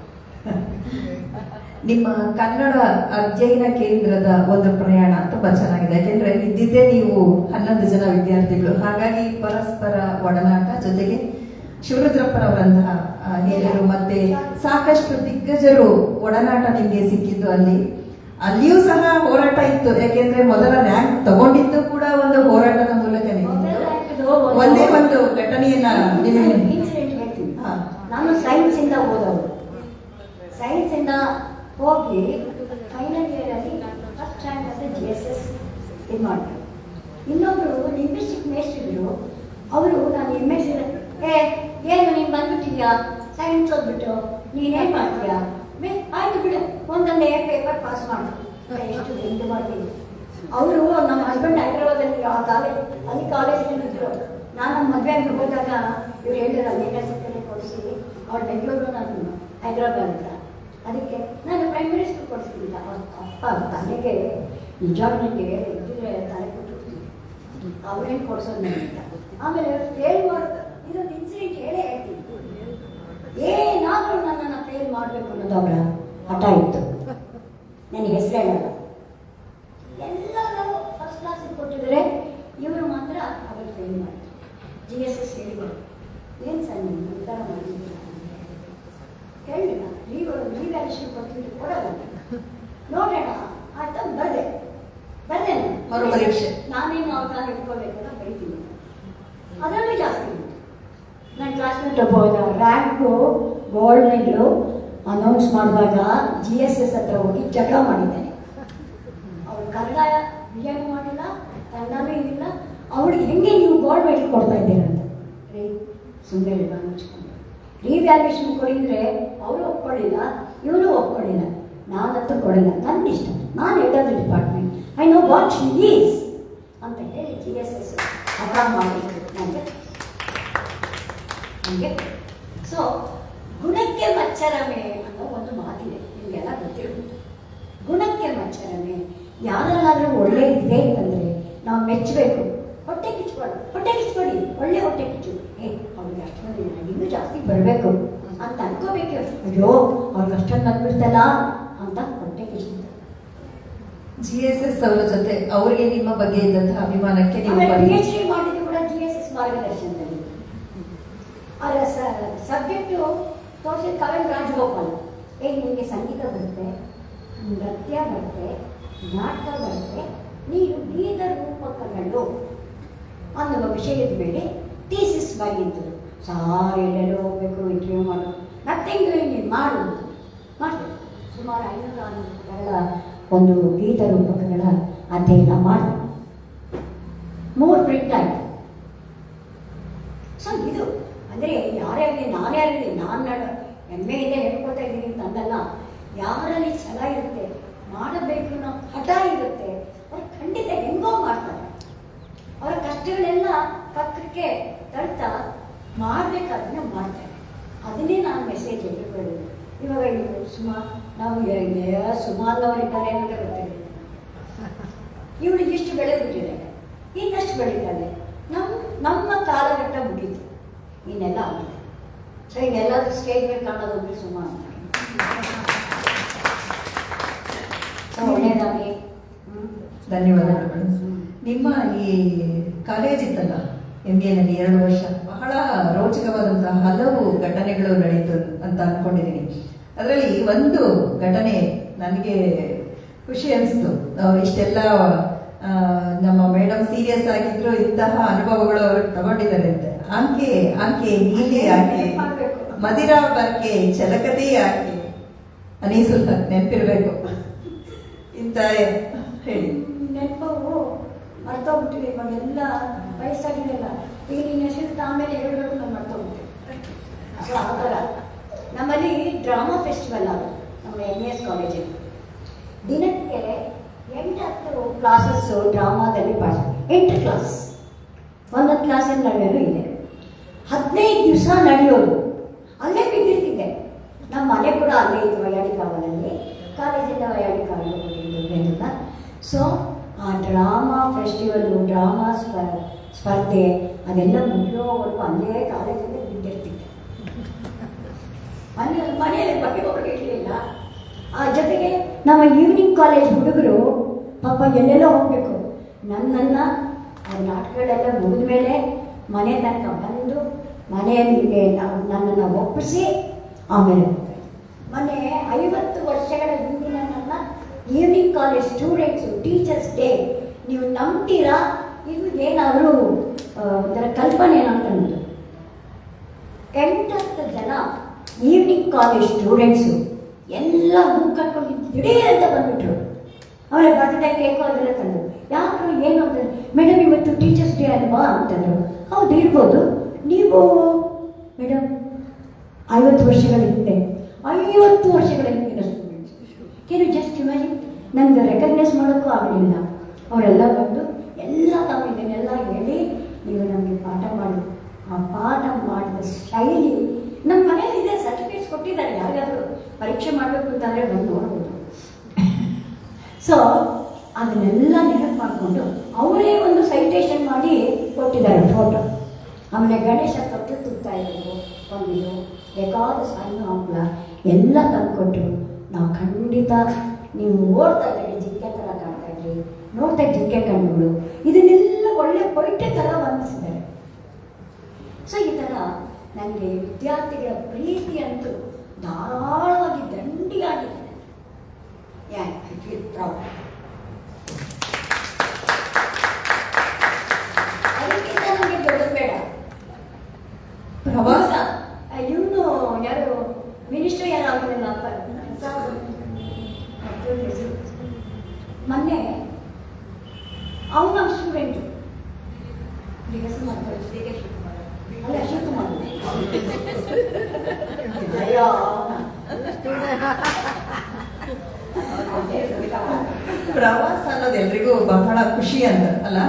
ನಿಮ್ಮ ಕನ್ನಡ ಅಧ್ಯಯನ ಕೇಂದ್ರದ ಒಂದು ಪ್ರಯಾಣ ತುಂಬಾ ಚೆನ್ನಾಗಿದೆ. ಯಾಕೆಂದ್ರೆ ಇದ್ದಿದ್ದೇ ನೀವು 11 ಜನ ವಿದ್ಯಾರ್ಥಿಗಳು. ಹಾಗಾಗಿ ಪರಸ್ಪರ ಒಡನಾಟ, ಜೊತೆಗೆ ಶಿವರುದ್ರಪ್ಪನವರಂತಹ ಹಿರಿಯರು ಮತ್ತೆ ಸಾಕಷ್ಟು ದಿಗ್ಗಜರು ಒಡನಾಟ ನಿಮಗೆ ಸಿಕ್ಕಿದ್ದು ಅಲ್ಲಿಯೂ ಸಹ ಹೋರಾಟ ಇತ್ತು. ಯಾಕೆಂದ್ರೆ ಮೊದಲ ರ್ಯಾಂಕ್ ತಗೊಂಡಿದ್ದು ಕೂಡ ಒಂದು ಹೋರಾಟದ ಮೂಲಕನೇ. ಒಂದೇ ಒಂದು ಘಟನೆಯನ್ನ ಇನ್ಸಿಡೆಂಟ್ ಹೇಳ್ತೀನಿ. ನಾನು ಸೈನ್ಸ್ ಇಂದ ಓದೋದು. ಸೈನ್ಸ್ ಇಂದ ಹೋಗಿ ಫೈನಲ್ ಇಯರ್ ಅಲ್ಲಿ ಫಸ್ಟ್ ರ್ಯಾಂಕ್ ಅಂತ GSS ಇದು ಮಾಡ್ತಾರೆ. ಇನ್ನೊಬ್ರು ಲಿಂಗ್ವಿಸ್ಟಿಕ್ ಮೇಸ್ಟ್ರಿದ್ರು. ಅವರು ನಾನು MSc ಏನು ನೀನು ಬಂದ್ಬಿಟ್ಟಿದ್ಯಾ ಸೈನ್ಸ್ ಓದ್ಬಿಟ್ಟು ನೀನೇನು ಮಾಡ್ತೀಯಾ, ಆಯ್ತು ಬಿಡು ಒಂದೊಂದೇ ಪೇಪರ್ ಪಾಸ್ ಮಾಡು, ಎಷ್ಟು ಇದು ಮಾಡ್ತೀನಿ. ಅವರು ನಮ್ಮ ಹಸ್ಬೆಂಡ್ ಹೈದ್ರಾಬಾದಲ್ಲಿ ಆ ಕಾಲೇಜಲ್ಲಿ ಇದ್ರು. ನಾನು ನಮ್ಮ ಮದುವೆಗೆ ಹೋದಾಗ ಇವ್ರು ಹೇಳಿದ್ರು ಯೂನಿವರ್ಸಿಟಿಯಲ್ಲಿ ಕೊಡಿಸಿ, ಅವ್ರು ಬೆಂಗಳೂರು, ನಾನು ಹೈದ್ರಾಬಾದ್ ಅಂತ. ಅದಕ್ಕೆ ನಾನು ಪ್ರೈಮರಿ ಸ್ಕೂಲ್ ಕೊಡಿಸ್ತಿದ್ದಿಲ್ಲ. ಅಪ್ಪ ತಲೆಗೆ ನಿಜವಾಗ್ಲಿಗೆ ಇದ್ದಿದ್ರೆ ತಲೆ ಕೊಟ್ಟಿರ್ತೀನಿ, ಅವ್ರೇನು ಕೊಡಿಸೋದು ಅಂತ. ಆಮೇಲೆ ಫೇಲ್ ಮಾಡೋದು ಇದೊಂದು ಇನ್ಸಿಡೆಂಟ್ ಹೇಳೇ ಹೇಳ್ತೀನಿ. ಏನಾದರೂ ನನ್ನನ್ನು ಫೇಲ್ ಮಾಡಬೇಕು ಅನ್ನೋದು ಅವರ ಹಠ ಇತ್ತು. ನನಗೆ ಹೆಸರು ಹೇಳಲ್ಲ. ಎಲ್ಲರೂ ಫಸ್ಟ್ ಕ್ಲಾಸಿಗೆ ಕೊಟ್ಟಿದ್ದಾರೆ, ಇವರು ಮಾತ್ರ ಅವರು ಫೇಲ್ ಮಾಡಿದ್ರು. GSS ಹೇಳಿದರು, ಏನು ಸರ್ ನೀವು ಉತ್ತರ ಮಾಡಿದ್ದೀರಾ ಹೇಳಿಲ್ಲ, ರಿವ್ಯಾಲ್ಯೂಷನ್ ಕೊಟ್ಟಿದ್ದು ಕೊಡಲ್ಲ, ನೋಡೋಣ ಆಯ್ತಾ. ಬರದೆ ಮರು ಪರೀಕ್ಷೆ ನಾನೇನು ಅವ್ರನ್ನ ಇಟ್ಕೋಬೇಕಲ್ಲ ಬೈತೀನಿ. ಅದರಲ್ಲೂ ಜಾಸ್ತಿ ನನ್ನ ಕ್ಲಾಸ್ಮೇಟ್ ಒಬ್ಬ ರ್ಯಾಂಕು ಗೋಲ್ಡ್ ಮೆಡಲು ಅನೌನ್ಸ್ ಮಾಡಿದಾಗ GSS ಹತ್ರ ಹೋಗಿ ಜಗಳ ಮಾಡಿದ್ದಾನೆ. ಅವ್ರು ಕನ್ನಡ ಏನು ಮಾಡಿಲ್ಲ, ಕನ್ನಡನೂ ಇದಿಲ್ಲ, ಅವ್ರಿಗೆ ಹೆಂಗೆ ನೀವು ಗೋಲ್ಡ್ ಮೆಡಲ್ ಕೊಡ್ತಾ ಇದ್ದೀರಂತ. ರೀ ಸುಮ್ಮನೆ ಮುಚ್ಕೊಂಡು ರಿವ್ಯಾಲ್ಯೂಷನ್ ಕೊಡಿ ಅಂದರೆ ಅವರು ಒಪ್ಕೊಳ್ಳಿಲ್ಲ, ಇವನು ಒಪ್ಕೊಳ್ಳಿಲ್ಲ. ನಾನಂತೂ ಕೊಡಲ್ಲ, ನನ್ನ ಇಷ್ಟ, ನಾನು ಹೇಳೋದು department, I know what she is ಅಂತ ಹೇಳಿ GSS ಹಠ ಮಾಡಿದ್ರು ನನಗೆ. ಸೊ ಗುಣಕ್ಕೆ ಮಚ್ಚರಮೆ ಅನ್ನೋ ಒಂದು ಮಾತಿದೆ, ನಿಮಗೆಲ್ಲ ಗೊತ್ತಿರುತ್ತೆ. ಗುಣಕ್ಕೆ ಮಚ್ಚರಮೆ, ಯಾರಲ್ಲಾದರೂ ಒಳ್ಳೆ ಇದೆ ಅಂತಂದರೆ ನಾವು ಮೆಚ್ಚಬೇಕು. ಹೊಟ್ಟೆ ಕಿಚ್ಕೊಡಿ, ಒಳ್ಳೆ ಹೊಟ್ಟೆ ಕಿಚ್ಚು, ಅವ್ರಿಗೆ ಅಷ್ಟು ಬಂದಿಲ್ಲ, ಇನ್ನೂ ಜಾಸ್ತಿ ಬರಬೇಕು ಅಂತ ಅನ್ಕೋಬೇಕು. ಅಯ್ಯೋ ಅವ್ರಿಗೆ ಅಷ್ಟೊಂದು ಬಂದ್ಬಿಡ್ತಲ್ಲ ಅಂತ ಹೊಟ್ಟೆ ಕಿಚ್ಕೊತಾರೆ. GSS ಅವರ ಜೊತೆ ಅವರಿಗೆ ನಿಮ್ಮ ಬಗ್ಗೆ ಇದ್ದಂತಹ ಅಭಿಮಾನಕ್ಕೆ ನೀವು PhD ಮಾಡಿದ್ದು ಕೂಡ GSS ಮಾರ್ಗದರ್ಶನದಲ್ಲಿ. ಅವರ ಸಬ್ಜೆಕ್ಟು ತೋರಿಸಿದ ಕವನ್ ರಾಜಗೋಪಾಲ್. ನಿಮಗೆ ಸಂಗೀತ ಬರುತ್ತೆ, ನೃತ್ಯ ಬರುತ್ತೆ, ನಾಟಕ ಬರುತ್ತೆ, ನೀನು ಗೀತ ರೂಪಕಗಳು ಅನ್ನುವ ವಿಷಯದ ಮೇಲೆ ಥೀಸಿಸ್ ಬರೆಯಿದ್ರು. ಎಲ್ಲೆಲ್ಲೋ ಹೋಗ್ಬೇಕು, ಇಂಟರ್ವ್ಯೂ ಮಾಡೋದು, ನಥಿಂಗ್ ಡೂಯಿಂಗ್, ಮಾಡೋದು ಮಾಡ್ಬೇಕು. ಸುಮಾರು 500 ಪುಟಗಳ ಒಂದು ಗೀತ ರೂಪಕಗಳ ಅಧ್ಯಯನ ಮಾಡಿ 3 ಪ್ರಿಂಟ್ ಆಯಿತು. ಸೊ ಇದು ಅಂದರೆ ಯಾರೇ ಆಗಲಿ, ನಾನೇ ಆಗಲಿ, ನಾನು ಹೆಮ್ಮೆಯಿಂದ ಹೇಳ್ಕೊತಾ ಇದ್ದೀನಿ ಅಂತ ಅಂದಲ್ಲ, ಯಾರಲ್ಲಿ ಛಲ ಇರುತ್ತೆ, ಮಾಡಬೇಕು ಅನ್ನೋ ಹಠ ಇರುತ್ತೆ, ಅವ್ರು ಖಂಡಿತ ಹೆಂಗೋ ಮಾಡ್ತಾರೆ. ಅವರ ಕಷ್ಟಗಳೆಲ್ಲ ಪಕ್ಕಕ್ಕೆ ತಳ್ತಾ ಮಾಡಬೇಕಾದನ್ನ ಮಾಡ್ತಾರೆ. ಅದನ್ನೇ ನಾನು ಮೆಸೇಜ್ ಹೇಳ್ಕೊಳ್ಳೋದು. ಇವಾಗ ನಾವು ಸುಮಾರವರಿದ್ದಾರೆ ಅನ್ನೋದೇ ಗೊತ್ತಿಲ್ಲ. ಇವಳು ಇಷ್ಟು ಬೆಳೆದ್ಬಿಟ್ಟಿದ್ದಾರೆ, ಇನ್ನಷ್ಟು ಬೆಳೀತಾರೆ. ನಮ್ಮ ಕಾಲಘಟ್ಟ ಮುಗೀತು, ಇನ್ನೆಲ್ಲ ಆಗಿದೆ. ಸೊ ಇನ್ನೆಲ್ಲಾದ್ರೂ ಸ್ಟೇಜ್ ಮೇಲೆ ಕಾಣೋದು ಅಂದ್ರೆ ಸುಮಾರು ಅಂತ. ಸೊ ಒಳ್ಳೆಯದಾಗಿ ಧನ್ಯವಾದಗಳು. ನಿಮ್ಮ ಈ ಕಾಲೇಜ್ ಇತ್ತಲ್ಲ MBA ನಲ್ಲಿ 2 ವರ್ಷ, ಬಹಳ ರೋಚಕವಾದಂತಹ ಹಲವು ಘಟನೆಗಳು ನಡೆಯಿತು ಅಂತ ಅನ್ಕೊಂಡಿದ್ದೀನಿ. ಅದರಲ್ಲಿ ಒಂದು ಘಟನೆ ನನಗೆ ಖುಷಿ ಅನಿಸ್ತು. ಇಷ್ಟೆಲ್ಲ ನಮ್ಮ ಮೇಡಮ್ ಸೀರಿಯಸ್ ಆಗಿದ್ರು, ಇಂತಹ ಅನುಭವಗಳು ಅವರು ತಗೊಂಡಿದ್ದಾರೆ ಅಂತ. ಆಕೆ ನೀಲಿ ಆಕೆ, ಮದಿರಾ ಬರ್ಕೆ, ಛಲಕತೆ ಆಕೆ, ಅನೀಸುಲ್ ನೆನಪಿರ್ಬೇಕು ಇಂತ ಹೇಳಿ. ನೆನಪವು ಮರ್ತೋಗ್ಬಿಟ್ಟಿದೆ, ಇವಾಗೆಲ್ಲ ವಯಸ್ಸಾಗಿದೆಲ್ಲ. ಈಗ ನೀನು ಹೆಸರು ಆಮೇಲೆ ಹೇಳ್ಬೇಕು, ನಾನು ಮರ್ತೋಗ್ಬಿಟ್ಟೆ. ಸೊ ಆ ಥರ ನಮ್ಮಲ್ಲಿ ಡ್ರಾಮಾ ಫೆಸ್ಟಿವಲ್ ಆಗುತ್ತೆ ನಮ್ಮ MES ಕಾಲೇಜಲ್ಲಿ. ದಿನಕ್ಕೆ 8-10 ಕ್ಲಾಸಸ್ಸು ಡ್ರಾಮಾದಲ್ಲಿ 8 ಕ್ಲಾಸ್, ಒಂದೊಂದು ಕ್ಲಾಸಲ್ಲಿ ನಡೆಯೋದು ಇದೆ. 15 ದಿವಸ ನಡೆಯೋದು. ಅಲ್ಲೇ ಬಿದ್ದಿರ್ತಿದ್ದೆ. ನಮ್ಮ ಮನೆ ಕೂಡ ಅಲ್ಲೇ ಇತ್ತು, ವಯಾಡಿ ಕಾವಲಲ್ಲಿ. ಕಾಲೇಜಿಂದ ವಯಾಡಿ ಕಾವಲು ಹೋಗಿದ್ದು. ಸೊ ಆ ಡ್ರಾಮಾ ಫೆಸ್ಟಿವಲ್ಲು, ಡ್ರಾಮಾ ಸ್ಪರ್ಧೆ ಅದೆಲ್ಲ ಮುಗಿಯೋವರೆಗೂ ಅಲ್ಲೇ ಕಾಲೇಜಲ್ಲೇ ಬಿದ್ದಿರ್ತಿದ್ದೆ. ಮನೆಯಲ್ಲಿ ಬಗ್ಗೆ ಒಬ್ಬರಿಗೆ ಇರಲಿಲ್ಲ. ಆ ಜೊತೆಗೆ ನಮ್ಮ ಈವ್ನಿಂಗ್ ಕಾಲೇಜ್ ಹುಡುಗರು ಪಾಪ ಎಲ್ಲೆಲ್ಲ ಹೋಗಬೇಕು. ನನ್ನನ್ನು ಅವ್ರ ನಾಟಕಗಳೆಲ್ಲ ಮುಗಿದ ಮೇಲೆ ಮನೆ ತನಕ ಬಂದು ಮನೆಯಲ್ಲಿಗೆ ನನ್ನನ್ನು ಒಪ್ಪಿಸಿ ಆಮೇಲೆ ಹೋಗ್ತಾರೆ. ಮೊನ್ನೆ 50 ವರ್ಷಗಳ ಹಿಂದಿನ ನನ್ನ evening college students teachers day, ನೀವು ನಂಬ್ತೀರಾ? ಇದು ಏನಾದರೂ ಒಂಥರ ಕಲ್ಪನೆ ಅಂತಂದು 8-10 ಜನ ಈವ್ನಿಂಗ್ ಕಾಲೇಜ್ ಸ್ಟೂಡೆಂಟ್ಸು ಎಲ್ಲ ಬುಕ್ ಕಟ್ಕೊಂಡು ದಿಢೀರ್ ಅಂತ ಬಂದ್ಬಿಟ್ರು. ಅವರ ಬರ್ತ್ಡೇ ಕೇಕು ಅದೆಲ್ಲ ತಂದು, ಯಾರು ಏನು ಅಂತಂದ್ರೆ, ಮೇಡಮ್ ಇವತ್ತು ಟೀಚರ್ಸ್ ಡೇ ಅಲ್ವಾ ಅಂತಂದರು. ಹೌದು ಇರ್ಬೋದು. ನೀವು ಮೇಡಮ್ 50 ವರ್ಷಗಳ ಹಿಂದೆ, 50 ವರ್ಷಗಳ ಹಿಂದಿನ ಸ್ಟೂಡೆಂಟ್ಸ್, ಏನು ಜಸ್ಟ್ ಇಮ್ಯಾಜಿನ್. ನನಗೆ ರೆಕಗ್ನೈಸ್ ಮಾಡೋಕ್ಕೂ ಆಗಲಿಲ್ಲ. ಅವರೆಲ್ಲ ಬಂದು ಎಲ್ಲ ತಾವು ಇದನ್ನೆಲ್ಲ ಹೇಳಿ, ನೀವು ನಮಗೆ ಪಾಠ ಮಾಡಿ, ಆ ಪಾಠ ಮಾಡಿದ ಶೈಲಿ ನಮ್ಮ ಮನೇಲಿ ಇದೆ. ಸರ್ಟಿಫಿಕೇಟ್ಸ್ ಕೊಟ್ಟಿದ್ದಾರೆ, ಯಾರಿಗಾದರೂ ಪರೀಕ್ಷೆ ಮಾಡಬೇಕು ಅಂತಂದರೆ ಬಂದು ನೋಡ್ಬೋದು. ಸೊ ಅದನ್ನೆಲ್ಲ ನೆನಪು ಮಾಡಿಕೊಂಡು ಅವರೇ ಒಂದು ಸೈಟೇಷನ್ ಮಾಡಿ ಕೊಟ್ಟಿದ್ದಾರೆ ಫೋಟೋ. ಆಮೇಲೆ ಗಣೇಶ ತೊಟ್ಟು ತುತ್ತಾ ಇರೋದು ಒಂದಿದು, ಬೇಕಾದ ಸಣ್ಣ ಹಂಪಲ ಎಲ್ಲ ತಂದುಕೊಟ್ಟು, ನಾವು ಖಂಡಿತ ನೀವು ಓಡ್ತಾ ಇದ್ದೀವಿ, ಜಿಂಕೆ ಥರ ಕಾಣ್ತಾ ಇದ್ರಿ, ನೋಡ್ತಾ ಜಿಂಕೆ ಕಣ್ಣುಗಳು, ಇದನ್ನೆಲ್ಲ ಒಳ್ಳೆ ಪೊಯಿಟೆ ಥರ ವರ್ಣಿಸಿದ್ದಾರೆ. ಸೊ ಈ ಥರ ನನಗೆ ವಿದ್ಯಾರ್ಥಿಗಳ ಪ್ರೀತಿ ಅಂತೂ ಧಾರಾಳವಾಗಿ ದಂಡಿಗಾಗಿದೆ. I feel proud. ಅದಕ್ಕಿಂತ ನನಗೆ ದೊಡ್ಡದು ಬೇಡ. ಪ್ರವಾಸ ಇವನು ಯಾರು ಮಿನಿಸ್ಟರ್ ಯಾರು ಆಗಲಿಲ್ಲ ಪ್ರವಾಸ ಅನ್ನೋದು ಎಲ್ರಿಗೂ ಬಹಳ ಖುಷಿ ಅಂತ ಅಲ್ಲ,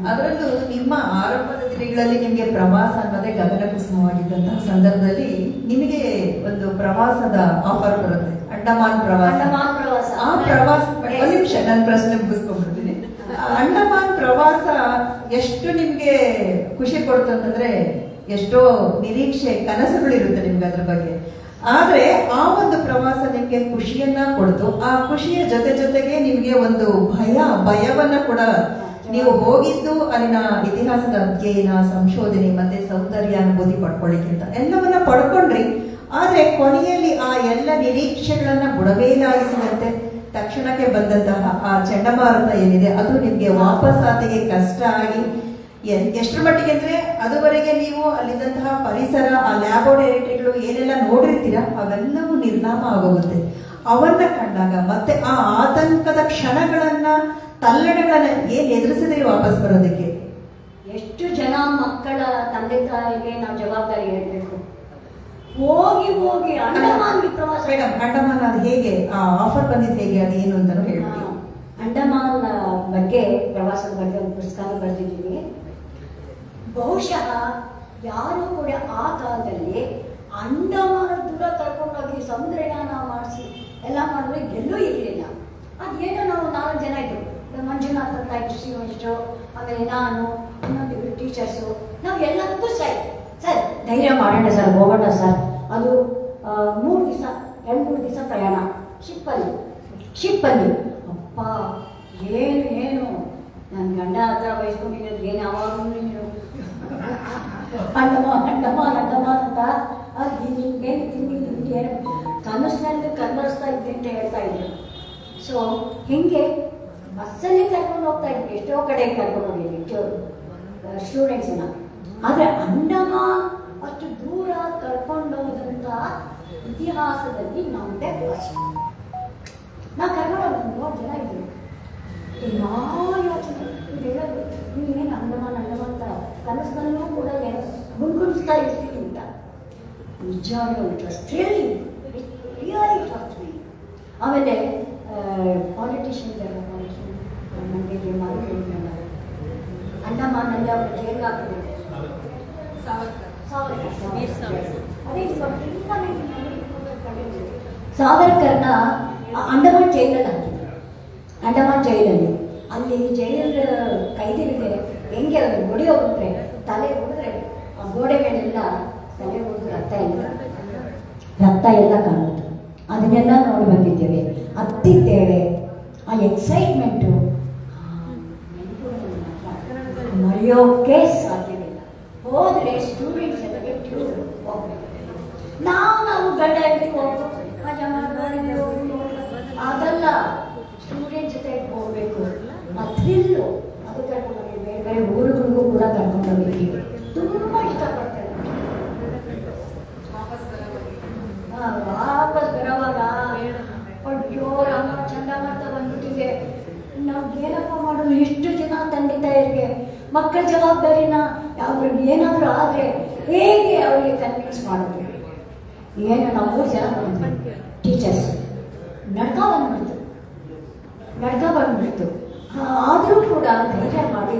ಅದರಲ್ಲೂ ನಿಮ್ಮ ಆರಂಭದ ದಿನಗಳಲ್ಲಿ ನಿಮಗೆ ಪ್ರವಾಸ ಅನ್ನೋದೇ ಗಗನ ಕುಸುಮವಾಗಿದ್ದಂತಹ ಸಂದರ್ಭದಲ್ಲಿ ನಿಮಗೆ ಒಂದು ಪ್ರವಾಸದ ಆಫರ್ ಬರುತ್ತೆ, ಅಂಡಮಾನ್ ಪ್ರವಾಸ. ಆ ಪ್ರವಾಸ, ಒಂದು ನಿಮಿಷ ನನ್ನ ಪ್ರಶ್ನೆ ಮುಗಿಸ್ಕೊಂಡ್ಬಿಡ್ತೀನಿ. ಅಂಡಮಾನ್ ಪ್ರವಾಸ ಎಷ್ಟು ನಿಮ್ಗೆ ಖುಷಿ ಕೊಡ್ತು ಅಂತಂದ್ರೆ, ಎಷ್ಟೋ ನಿರೀಕ್ಷೆ ಕನಸುಗಳಿರುತ್ತೆ ನಿಮ್ಗೆ ಅದ್ರ ಬಗ್ಗೆ. ಆದ್ರೆ ಆ ಒಂದು ಪ್ರವಾಸ ನಿಮ್ಗೆ ಖುಷಿಯನ್ನ ಕೊಡ್ತು. ಆ ಖುಷಿಯ ಜೊತೆಗೆ ನಿಮ್ಗೆ ಒಂದು ಭಯವನ್ನ ಕೂಡ, ನೀವು ಹೋಗಿದ್ದು ಅಲ್ಲಿನ ಇತಿಹಾಸದ ಅಧ್ಯಯನ, ಸಂಶೋಧನೆ ಮತ್ತೆ ಸೌಂದರ್ಯ ಅನುಭೂತಿ ಪಡ್ಕೊಳ್ಳಿಕ್ಕೆ ಅಂತ ಎಲ್ಲವನ್ನ ಪಡ್ಕೊಂಡ್ರಿ. ಆದ್ರೆ ಕೊನೆಯಲ್ಲಿ ಆ ಎಲ್ಲ ನಿರೀಕ್ಷೆಗಳನ್ನ ಬುಡವೇಲಾಗಿಸಿದಂತೆ ತಕ್ಷಣಕ್ಕೆ ಬಂದಂತಹ ಆ ಚಂಡಮಾರುತ ಏನಿದೆ ಅದು ನಿಮ್ಗೆ ವಾಪಸ್ಸಾತಿಗೆ ಕಷ್ಟ ಆಗಿ, ಎಷ್ಟರ ಮಟ್ಟಿಗೆ ಅಂದ್ರೆ ಅದುವರೆಗೆ ನೀವು ಅಲ್ಲಿದ್ದಂತಹ ಪರಿಸರ, ಆ ಲ್ಯಾಬೋರೇಟರಿಗಳು ಏನೆಲ್ಲ ನೋಡಿರ್ತೀರಾ ಅವೆಲ್ಲವೂ ನಿರ್ನಾಮ ಆಗೋಗುತ್ತೆ. ಅವನ್ನ ಕಂಡಾಗ ಮತ್ತೆ ಆ ಆತಂಕದ ಕ್ಷಣಗಳನ್ನ, ತಲ್ಲಣಗಳನ್ನ ಏನ್ ಎದುರಿಸಿದ್ರೆ ವಾಪಸ್ ಬರೋದಕ್ಕೆ? ಎಷ್ಟು ಜನ ಮಕ್ಕಳ ತಂದೆ ತಾಯಿಗೆ ನಾವು ಜವಾಬ್ದಾರಿ ಹೇಳ್ಬೇಕು. ಹೋಗಿ ಅಂಡಮಾನ್ ಪ್ರವಾಸ. ಮೇಡಮ್, ಅಂಡಮಾನ್ ಅದು ಹೇಗೆ, ಆ ಆಫರ್ ಬಂದಿದ್ದು ಹೇಗೆ, ಅದು ಏನು ಅಂತಾನು ಹೇಳ್ಬಿಡಿ. ಅಂಡಮಾನ್ ಬಗ್ಗೆ, ಪ್ರವಾಸದ ಬಗ್ಗೆ ಒಂದು ಪುಸ್ತಕ ಬರೆದಿದ್ದೀವಿ. ಬಹುಶಃ ಯಾರು ಕೂಡ ಆ ಕಾಲದಲ್ಲಿ ಅಂಡಮಾನ ದೂರ ಕರ್ಕೊಂಡೋಗಿ ಸಮುದ್ರಯಾನ ಮಾಡಿಸಿ ಎಲ್ಲ ಮಾಡಿದ್ರೆ ಎಲ್ಲೂ ಇರಲಿಲ್ಲ. ಅದೇನೋ ನಾವು 4 ಜನ ಇದ್ರು, ಮಂಜುನಾಥ್ ಅಂತ ಇದ್ರು, ಶ್ರೀವಂಶರು, ಆಮೇಲೆ ನಾನು, ಇನ್ನೊಂದಿಬ್ರು ಟೀಚರ್ಸು, ನಾವು ಎಲ್ಲದಕ್ಕೂ ಸರ್ ಧೈರ್ಯ ಮಾಡೋಣ ಸರ್, ಹೋಗೋಣ ಸರ್. ಅದು 2-3 ದಿವಸ ಪ್ರಯಾಣ ಶಿಪ್ಪಲ್ಲಿ. ಅಪ್ಪ ಏನು ನನ್ನ ಗಂಡ ಹತ್ರ ವಹಿಸ್ಕೊಂಡಿರೋದು ಏನು, ಯಾವಾಗಲೂ ನೀನು ಅಂಡಮಾನ್ ಅಂತ ಏನು ತಿಂಡಿ ಏನು ಕನಸಿನಲ್ಲಿ ಕನ್ವರ್ಸ್ತಾ ಇದ್ದೆ ಅಂತ ಹೇಳ್ತಾ ಇದ್ರು. ಸೊ ಹಿಂಗೆ ಬಸ್ಸಲ್ಲಿ ಕರ್ಕೊಂಡು ಹೋಗ್ತಾ ಇದ್ವಿ, ಎಷ್ಟೋ ಕಡೆ ಕರ್ಕೊಂಡು ಹೋಗಿದ್ವಿ ಸ್ಟೂಡೆಂಟ್ಸನ್ನ. ಆದರೆ ಅಂಡಮಾನ್ ಅಷ್ಟು ದೂರ ಕರ್ಕೊಂಡೋದಂಥ ಇತಿಹಾಸದಲ್ಲಿ ನಮ್ಮದೇ ಫಸ್ಟ್. ನಾವು ಕರ್ಕೊಂಡೋಗಿ 3 ಜನ ಇದ್ವಿ. ಯೋಚನೆ ಹೇಳೋದು, ನೀವೇನು ಅಂಡಮಾನ್ ಅಂತ ಕನಸಿನಲ್ಲೂ ಕೂಡ ಏನು ಗುಂಗುಣಿಸ್ತಾ ಇರ್ತೀವಿ ಅಂತ. ನಿಜವಾಗ್ಲೂ ಆಮೇಲೆ ಪಾಲಿಟಿಷಿಯನ್ ನನಗೆ ಅಂಡಮಾನಲ್ಲಿ ಅವರು ಜೈಲ್ ಹಾಕಿದ್ರು. ಸಾವರ್ಕರ್ನ ಅಂಡಮಾನ್ ಜೈಲಲ್ಲಿ ಹಾಕಿದ್ರು. ಅಂಡಮಾನ್ ಜೈಲಲ್ಲಿ ಅಲ್ಲಿ ಜೈಲಲ್ಲಿ ಕೈದಿರಿಗೆ ಹೆಂಗೆ ಅವರು ಹೊಡಿ ಹೋಗ್ಬಿಟ್ರೆ, ತಲೆ ಹೊಡೆದ್ರೆ ಆ ಗೋಡೆ ಮೇಲೆಲ್ಲ ತಲೆ ಹೊಡೆದು ರಕ್ತ ಎಲ್ಲ ಕಾಣುತ್ತೆ. ಅದನ್ನೆಲ್ಲ ನೋಡಿ ಬಂದಿದ್ದೇವೆ, ಹತ್ತಿದ್ದೇವೆ. ಆ ಎಕ್ಸೈಟ್ಮೆಂಟು ಮರೆಯೋಕೆ ಸಾಧ್ಯವಿಲ್ಲ. ಹೋದರೆ ಸ್ಟೂಡೆಂಟ್ಸ್ ಎಲ್ಲ ಹೋಗ್ಬೇಕು. ನಾವು ಗಂಡ ಮಜಾ ಮಾಡಬಾರ್ದು, ಅದಲ್ಲ, ಸ್ಟೂಡೆಂಟ್ ಜೊತೆ ಹೋಗ್ಬೇಕು. ಆ ಥ್ರಿಲ್ಲು ಅದು ಕರ್ಕೊಂಡೋಗಿ ಬೇರೆ ಊರುಗಳಿಗೂ ಕೂಡ ಕರ್ಕೊಂಡೋಗಿ ತುಂಬ ಇಷ್ಟಪಡ್ತಾರೆ. ವಾಪಸ್ ಬರೋವಾಗ ಅಯ್ಯೋ ರಾಮ ಚಂಡಮಾರುತ ಬಂದ್ಬಿಟ್ಟಿದೆ, ನಾವು ಏನಪ್ಪ ಮಾಡೋದು? ಎಷ್ಟು ಜನ ತಂದೆ ತಾಯಿಗೆ ಮಕ್ಕಳ ಜವಾಬ್ದಾರಿನ ಅವ್ರಿಗೆ ಏನಾದರೂ ಆದರೆ ಹೇಗೆ ಅವರಿಗೆ ಕನ್ವಿನ್ಸ್ ಮಾಡೋದು? ಏನು ನಾವು 3 ಜನ ಬಂದ್ವಿ ಟೀಚರ್ಸ್, ನಡ್ಕ ಬಂದ್ಬಿಡ್ತು. ಆದರೂ ಕೂಡ ಧೈರ್ಯ ಮಾಡಿ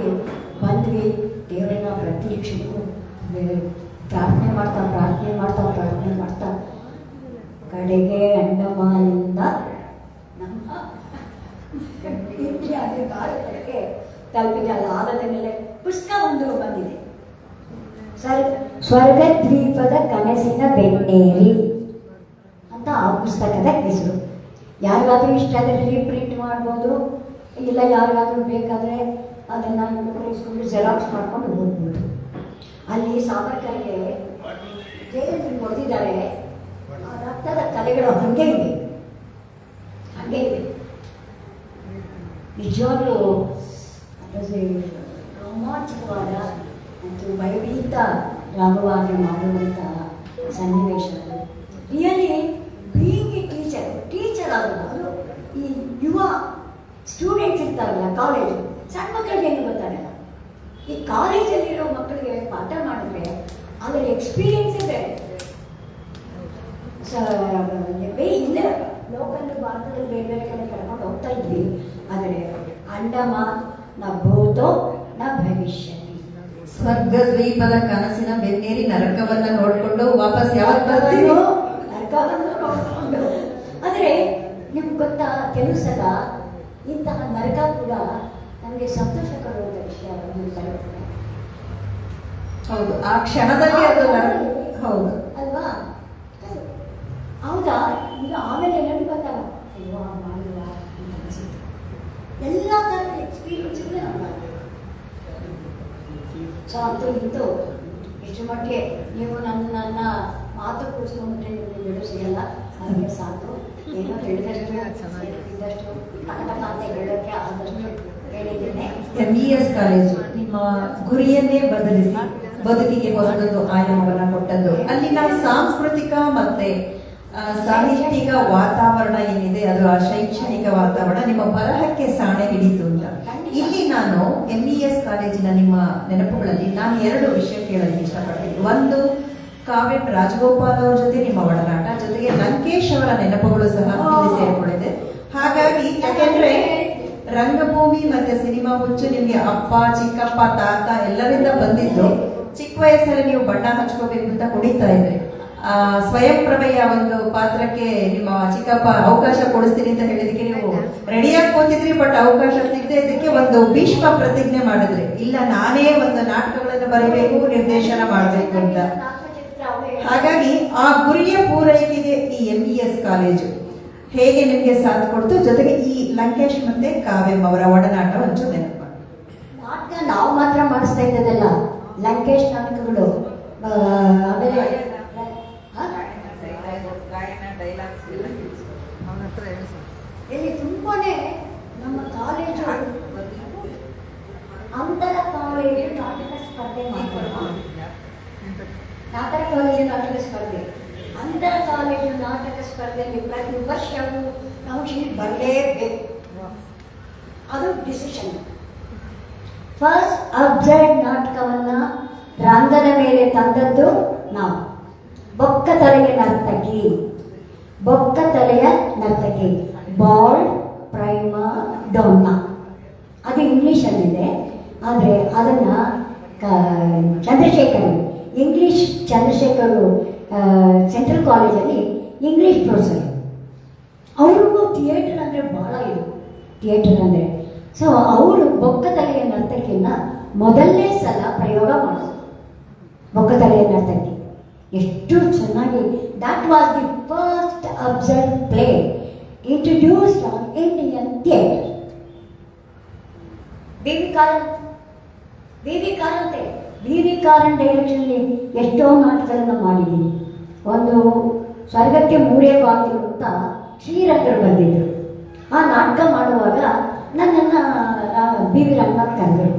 ಬಂದ್ವಿ. ದೇವರನ್ನ ಪ್ರತಿಕ್ಷಣಕ್ಕೂ ಪ್ರಾರ್ಥನೆ ಮಾಡ್ತಾ ಕಡೆಗೆ ಅಂಡಮಾನಿಂದ ನಮ್ಮ ಇಂಡಿಯಾದ ಭಾರತಕ್ಕೆ ತಲುಪಿದಲ್ಲ. ಆದ ಮೇಲೆ ಪುಸ್ತಕ ಒಂದು ಬಂದಿದೆ, ಸ್ವರ್ಗದ್ವೀಪದ ಕನಸಿನ ಬೆನ್ನೇರಿ ಅಂತ ಆ ಪುಸ್ತಕದ ಹೆಸರು. ಯಾರಿಗಾದ್ರೂ ಇಷ್ಟ ಆದರೆ ರೀಪ್ರಿಂಟ್ ಮಾಡ್ಬೋದು, ಇಲ್ಲ ಯಾರಿಗಾದ್ರೂ ಬೇಕಾದರೆ ಅದನ್ನು ಇಸ್ಕೊಂಡು ಜೆರಾಕ್ಸ್ ಮಾಡ್ಕೊಂಡು ಓದ್ಬೋದು. ಅಲ್ಲಿ ಸಾವರ್ಕರ್ಗೆ ಜೈಲಲ್ಲಿ ಹೊಡೆದಿದ್ದಾರೆ, ಆ ರಕ್ತದ ಕಲೆಗಳು ಹಾಗೆ ಇವೆ. ನಿಜವಾಗ್ಲೂ ರೋಮಾಂಚಕವಾದ ಮತ್ತು ಭಯಭೀತರಾಗುವಾಗ ಮಾಡುವಂಥ ಸನ್ನಿವೇಶಗಳು. ರಿಯಲಿ ಬೀಯಿಂಗ್ ಎ ಟೀಚರ್ ಆಗೋದು, ಈ ಯುವ ಸ್ಟೂಡೆಂಟ್ಸ್ ಇರ್ತಾರಲ್ಲ ಕಾಲೇಜು, ಸಣ್ಣ ಮಕ್ಕಳಿಗೆ ಏನು ಗೊತ್ತಾಗಲ್ಲ. ಈ ಕಾಲೇಜಲ್ಲಿರೋ ಮಕ್ಕಳಿಗೆ ಪಾಠ ಮಾಡಿದ್ರೆ ಅದರ ಎಕ್ಸ್ಪೀರಿಯನ್ಸ್ ಇದೆ. ಇಲ್ಲೇ ಲೋಕಲ್ ಭಾರತದಲ್ಲಿ ಬೇರೆ ಬೇರೆ ಕಡೆ ಕರ್ಕೊಂಡು ಹೋಗ್ತಾ ಇದ್ವಿ. ಆದರೆ ಅಂಡಮ ನ ಭೂತೋ ನ ಭವಿಷ್ಯತಿ. ಸ್ವರ್ಗ ದ್ವೀಪದ ಕನಸಿನ ಬೆನ್ನೇರಿ ನರಕವನ್ನ ನೋಡ್ಕೊಂಡು ವಾಪಸ್ ಯಾವತ್ತು ಬರ್ತೀವಿ? ನರಕವನ್ನು ನೋಡ್ಕೊಂಡು. ಆದರೆ ನಿಮ್ಗೆ ಗೊತ್ತಾ, ಕೆಲವು ಸಲ ಇಂತಹ ನರಕ ಕೂಡ ನಮಗೆ ಸಂತೋಷ ಕೊಡುವಂಥ ವಿಷಯ ಬರುತ್ತೆ. ಹೌದು, ಆ ಕ್ಷಣದಲ್ಲಿ ಅದು ಹೌದು ಅಲ್ವಾ? ಹೌದಾ? ಈಗ ಆಮೇಲೆ ನೆನಪು ಬಂದಾಗ ಅಯ್ಯೋ ಮಾಡಿಲ್ಲ ಅಂತ ಅನಿಸುತ್ತೆ. ಎಲ್ಲ ಥರದ ಎಕ್ಸ್ಪೀರಿಯನ್ಸ್ಗಳೇ ನಾವು ಮಾಡಬೇಕು. ಸೊ ಅಂತೂ ಇಂತೂ ಇಷ್ಟು ಮಟ್ಟಿಗೆ ನೀವು ನನ್ನ ಮಾತು ಕೂರಿಸ್ಕೊಂಡ್ರೆ ನಿಮಗೆ ಬಿಡು ಸಿಗಲ್ಲ. ಅದಕ್ಕೆ ಸಾಕು. ಏನೋ ಹೇಳಿದಷ್ಟು ಇದ್ದಷ್ಟು ಕನಕ ಅಂತ ಹೇಳೋಕ್ಕೆ ಆದಷ್ಟು ಹೇಳಿದ್ದೇನೆ. MES ಕಾಲೇಜು ನಿಮ್ಮ ಗುರಿಯನ್ನೇ ಬದಲಿಸಿ ಬದುಕಿಗೆ ಹೊಸದೊಂದು ಆಯಾಮವನ್ನ ಕೊಟ್ಟದ್ದು. ಅಲ್ಲಿನ ಸಾಂಸ್ಕೃತಿಕ ಮತ್ತೆ ಸಾಹಿತ್ಯಿಕ ವಾತಾವರಣ ಏನಿದೆ, ಅದು ಆ ಶೈಕ್ಷಣಿಕ ವಾತಾವರಣ ನಿಮ್ಮ ಬರಹಕ್ಕೆ ಸಾಣೆ ಹಿಡಿತು ಅಂತ. ಇಲ್ಲಿ ನಾನು MES ಕಾಲೇಜಿನ ನಿಮ್ಮ ನೆನಪುಗಳಲ್ಲಿ ನಾನು 2 ವಿಷಯ ಕೇಳಲಿಕ್ಕೆ ಇಷ್ಟಪಡ್ತೀನಿ. ಒಂದು, ಕಾವ್ಯ ರಾಜಗೋಪಾಲ್ ಅವ್ರ ಜೊತೆ ನಿಮ್ಮ ಒಡನಾಟ, ಜೊತೆಗೆ ಲಂಕೇಶ್ ಅವರ ನೆನಪುಗಳು ಸಹ ಇಲ್ಲಿ ಸೇರಿಕೊಂಡಿದೆ. ಹಾಗಾಗಿ ಯಾಕೆಂದ್ರೆ ರಂಗಭೂಮಿ ಮತ್ತೆ ಸಿನಿಮಾ ಹುಚ್ಚು ನಿಮ್ಗೆ ಅಪ್ಪ, ಚಿಕ್ಕಪ್ಪ, ತಾತ ಎಲ್ಲರಿಂದ ಬಂದಿದ್ದು. ಚಿಕ್ಕ ವಯಸ್ಸಲ್ಲಿ ನೀವು ಬಣ್ಣ ಹಚ್ಕೋಬೇಕು ಅಂತ ಕುಣಿತಾ ಇದ್ರಿ. ಸ್ವಯಂ ಪ್ರಭೆಯ ಒಂದು ಪಾತ್ರಕ್ಕೆ ನಿಮ್ಮ ಚಿಕ್ಕಪ್ಪ ಅವಕಾಶ ಕೊಡಿಸ್ತೀನಿ ಅಂತ ಹೇಳಿದಕ್ಕೆ ನೀವು ರೆಡಿಯಾಗಿ ಕೂತಿದ್ರಿ. ಬಟ್ ಅವಕಾಶ ಸಿಗದೆ ಇದಕ್ಕೆ ಒಂದು ಭೀಷ್ಮ ಪ್ರತಿಜ್ಞೆ ಮಾಡಿದ್ರಿ, ಇಲ್ಲ ನಾನೇ ಒಂದು ನಾಟಕಗಳನ್ನು ಬರೀಬೇಕು, ನಿರ್ದೇಶನ ಮಾಡಬೇಕು ಅಂತ. ಹಾಗಾಗಿ ಆ ಗುರಿಯ ಪೂರೈಕೆಗೆ ಈ MES ಕಾಲೇಜು ಹೇಗೆ ನಿಮ್ಗೆ ಸಾಥ್ ಕೊಡ್ತು, ಜೊತೆಗೆ ಈ ಲಂಕೇಶ್ ಮತ್ತೆ ಕಾವ್ಯಂ ಅವರ ಒಡನಾಟ ಒಂಚೂರು ನೆನಪು ಮಾಡಿ. ನಾಟಕ ನಾವು ಮಾತ್ರ ಮಾಡಿಸ್ತಾ ಇದ್ದದಲ್ಲ, ಲಂಕೇಶ್ ನಾಟಕಗಳು. ಆಮೇಲೆ ಇಲ್ಲಿ ತುಂಬಾನೇ ನಮ್ಮ ಕಾಲೇಜು ಅಂತರ ಕಾಲೇಜು ನಾಟಕ ಸ್ಪರ್ಧೆ ಅಂತರ ಕಾಲೇಜು ನಾಟಕ ಸ್ಪರ್ಧೆ ಅಂತರ ಕಾಲೇಜು ನಾಟಕ ಸ್ಪರ್ಧೆಯಲ್ಲಿ ಪ್ರತಿ ವರ್ಷವೂ ನಾವು ಇಲ್ಲಿ ಬರಲೇಬೇಕು. ಅದು ಡಿಸಿಷನ್. ಫಸ್ಟ್ ಅಬ್ಸರ್ಡ್ ನಾಟಕವನ್ನ ರಂಗದ ಮೇಲೆ ತಂದದ್ದು ನಾವು. ಬೊಕ್ಕ ತಲೆಯ ನರ್ತಕಿ, ಬೊಕ್ಕ ತಲೆಯ ನರ್ತಕಿ, ಬಾಲ್ಡ್ ಪ್ರೈಮಾ ಡೋನ್ನಾ. ಅದು ಇಂಗ್ಲೀಷಲ್ಲಿದೆ. ಆದರೆ ಅದನ್ನು ಚಂದ್ರಶೇಖರ್, ಇಂಗ್ಲೀಷ್ ಚಂದ್ರಶೇಖರ್ ಸೆಂಟ್ರಲ್ ಕಾಲೇಜಲ್ಲಿ ಇಂಗ್ಲೀಷ್ ಪ್ರೊಫೆಸರ್. ಅವ್ರಿಗೂ ಥಿಯೇಟರ್ ಅಂದರೆ ಭಾಳ ಇದು, ಥಿಯೇಟರ್ ಅಂದರೆ. ಸೊ ಅವರು ಬೊಕ್ಕ ತಲೆಯ ನರ್ತಕಿಯನ್ನು ಮೊದಲನೇ ಸಲ ಪ್ರಯೋಗ ಮಾಡಿದ್ರು. ಬೊಕ್ಕ ತಲೆಯ ನರ್ತಕಿ ಎಷ್ಟು ಚೆನ್ನಾಗಿ. That was the first absurd play introduced on Indian theatre. B V. Karanth ಡೈರೆಕ್ಷನ್ಲಿ ಎಷ್ಟೋ ನಾಟಕಗಳನ್ನು ಮಾಡಿದ್ದೀನಿ. ಒಂದು ಸ್ವರ್ಗಕ್ಕೆ 3 ಬಾಗಿಲು ಅಂತ ಶ್ರೀರಂಗರು ಬಂದಿದ್ದರು. ಆ ನಾಟಕ ಮಾಡುವಾಗ ನನ್ನನ್ನು B.V. ರಂಗನಾಥ್ ಕರೆದರು.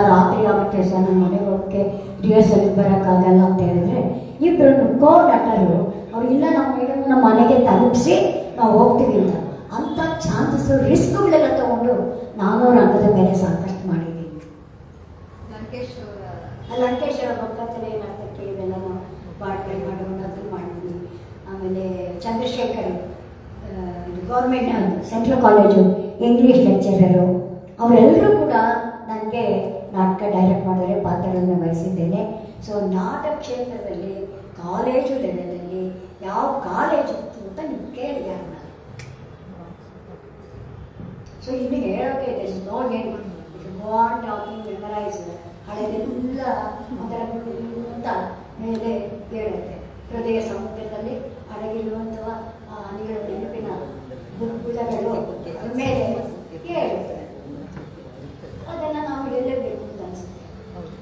ರಾತ್ರಿ ಆಗುತ್ತೆ ಸರ್, ನನ್ನ ಮನೆಗೆ ಹೋಗೋಕ್ಕೆ ರಿಹರ್ಸಲ್ಗೆ ಬರೋಕ್ಕಾಗಲ್ಲ ಅಂತ ಹೇಳಿದ್ರೆ, ಇಬ್ಬರು ಕೋ ಡಾಕ್ಟರು ಅವ್ರು ಇಲ್ಲ, ನಮ್ಮ ಮೇಡಮ್ ನಮ್ಮ ಮನೆಗೆ ತಲುಪಿಸಿ ನಾವು ಹೋಗ್ತೀವಿ ಅಂತ ಚಾನ್ಸಸ್ಸು ರಿಸ್ಕ್ಗಳೆಲ್ಲ ತಗೊಂಡು ನಾನು ರಂಗದ ಮೇಲೆ ಸಾಕಷ್ಟು ಮಾಡಿದ್ದೀನಿ. ಲಂಕೇಶ್ ಅವರ ಬೊಕ್ಕತಲೆ ನಾಟಕಕ್ಕೆ ಇವೆಲ್ಲ ನಾವು ಟ್ರೈ ಮಾಡೋದು ಅದನ್ನು ಮಾಡಿದ್ವಿ. ಆಮೇಲೆ Chandrashekhar government central college English ಲೆಕ್ಚರರು, ಅವರೆಲ್ಲರೂ ಕೂಡ ನನಗೆ ನಾಟಕ ಡೈರೆಕ್ಟ್ ಮಾಡಿದರೆ ಪಾತ್ರಗಳನ್ನು ವಹಿಸಿದ್ದೇನೆ. ಸೊ ನಾಟಕ ಕ್ಷೇತ್ರದಲ್ಲಿ ಕಾಲೇಜು ಲೆವೆಲಲ್ಲಿ ಯಾವ ಕಾಲೇಜು ಇತ್ತು ಅಂತ ನೀವು ಕೇಳಿ ಯಾರು ನಾನು. ಸೊ ಇನ್ನು ಹೇಳೋಕೆ ಇದೆ, ನೋ ಏನು ಗಾನ್ ಟಾಕಿಂಗ್ ಮೆಮರೈಸ್ ಹಳೆದೆಲ್ಲ ಅದರ ಅಂತ ಮೇಲೆ ಹೇಳುತ್ತೆ. ಹೃದಯ ಸಮುದ್ರದಲ್ಲಿ ಅಡಗಿರುವಂತಹ ಅನಿಗಳ ನೆನಪಿನ ಬುದ್ಧಗಳು ಮೇಲೆ ಹೇಳುತ್ತೆ. ಅದನ್ನು ನಾವು ಹೇಳಬೇಕು ಅಂತ ಅನಿಸುತ್ತೆ.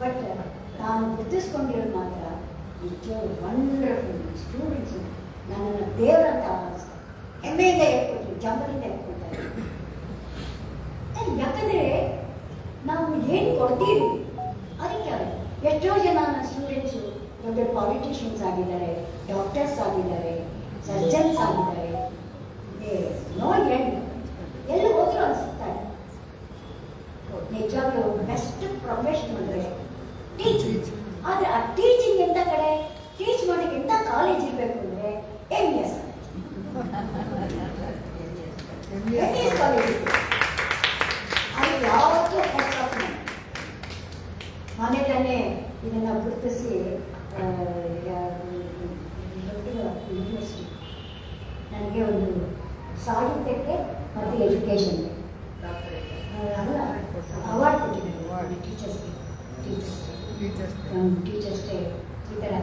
ಬಟ್ ನಾನು ಗುರುತಿಸ್ಕೊಂಡಿರೋದು ಮಾತ್ರ ವಂಡರ್ಫುಲ್ ಸ್ಟೂಡೆಂಟ್ಸು ನನ್ನನ್ನು ದೇವರಂತ ಆರಿಸ್ತಾರೆ. ಹೆಮ್ಮೆಯಿಂದ ಹೇಳ್ಕೊಡ್ತೀವಿ, ಜಂಬಲಿಂದ ಹೇಳ್ಕೊಡ್ತಾರೆ. ಯಾಕಂದರೆ ನಾವು ಏನು ಕೊಡ್ತೀವಿ ಅದಕ್ಕೆ. ಎಷ್ಟೋ ಜನ ನನ್ನ ಸ್ಟೂಡೆಂಟ್ಸು ದೊಡ್ಡ ಪಾಲಿಟಿಷಿಯನ್ಸ್ ಆಗಿದ್ದಾರೆ, ಡಾಕ್ಟರ್ಸ್ ಆಗಿದ್ದಾರೆ, ಸರ್ಜನ್ಸ್ ಆಗಿದ್ದಾರೆ. ನೋ ಎಂಡ್ ಎಲ್ಲಿ ಹೋದ್ರು ಅನಿಸುತ್ತಾರೆ. ನಿಜವಾಗ್ಲೂ ಬೆಸ್ಟ್ ಪ್ರೊಫೆಷನ್ ಅಂದರೆ ಟೀಚಿಂಗ್. ಆದರೆ ಆ ಟೀಚಿಂಗ್ ಎಂಥ ಕಡೆ ಟೀಚ್ ಮಾಡೋಕ್ಕೆ ಎಂಥ ಕಾಲೇಜ್ ಇರಬೇಕು ಅಂದರೆ MBS ಕಾಲೇಜ್. ಅದು ಯಾವತ್ತೂ ಮನೆ ತಾನೇ ಇದನ್ನು ಗುರುತಿಸಿ ಯೂನಿವರ್ಸಿಟಿ ನನಗೆ ಒಂದು ಸಾಹಿತ್ಯಕ್ಕೆ ಮತ್ತು ಎಜುಕೇಷನ್ಗೆ ಅವಾರ್ಡ್ ಕೊಟ್ಟಿದ್ದಾರೆ ಟೀಚರ್ಸ್ ಡೇ ಈ ಥರ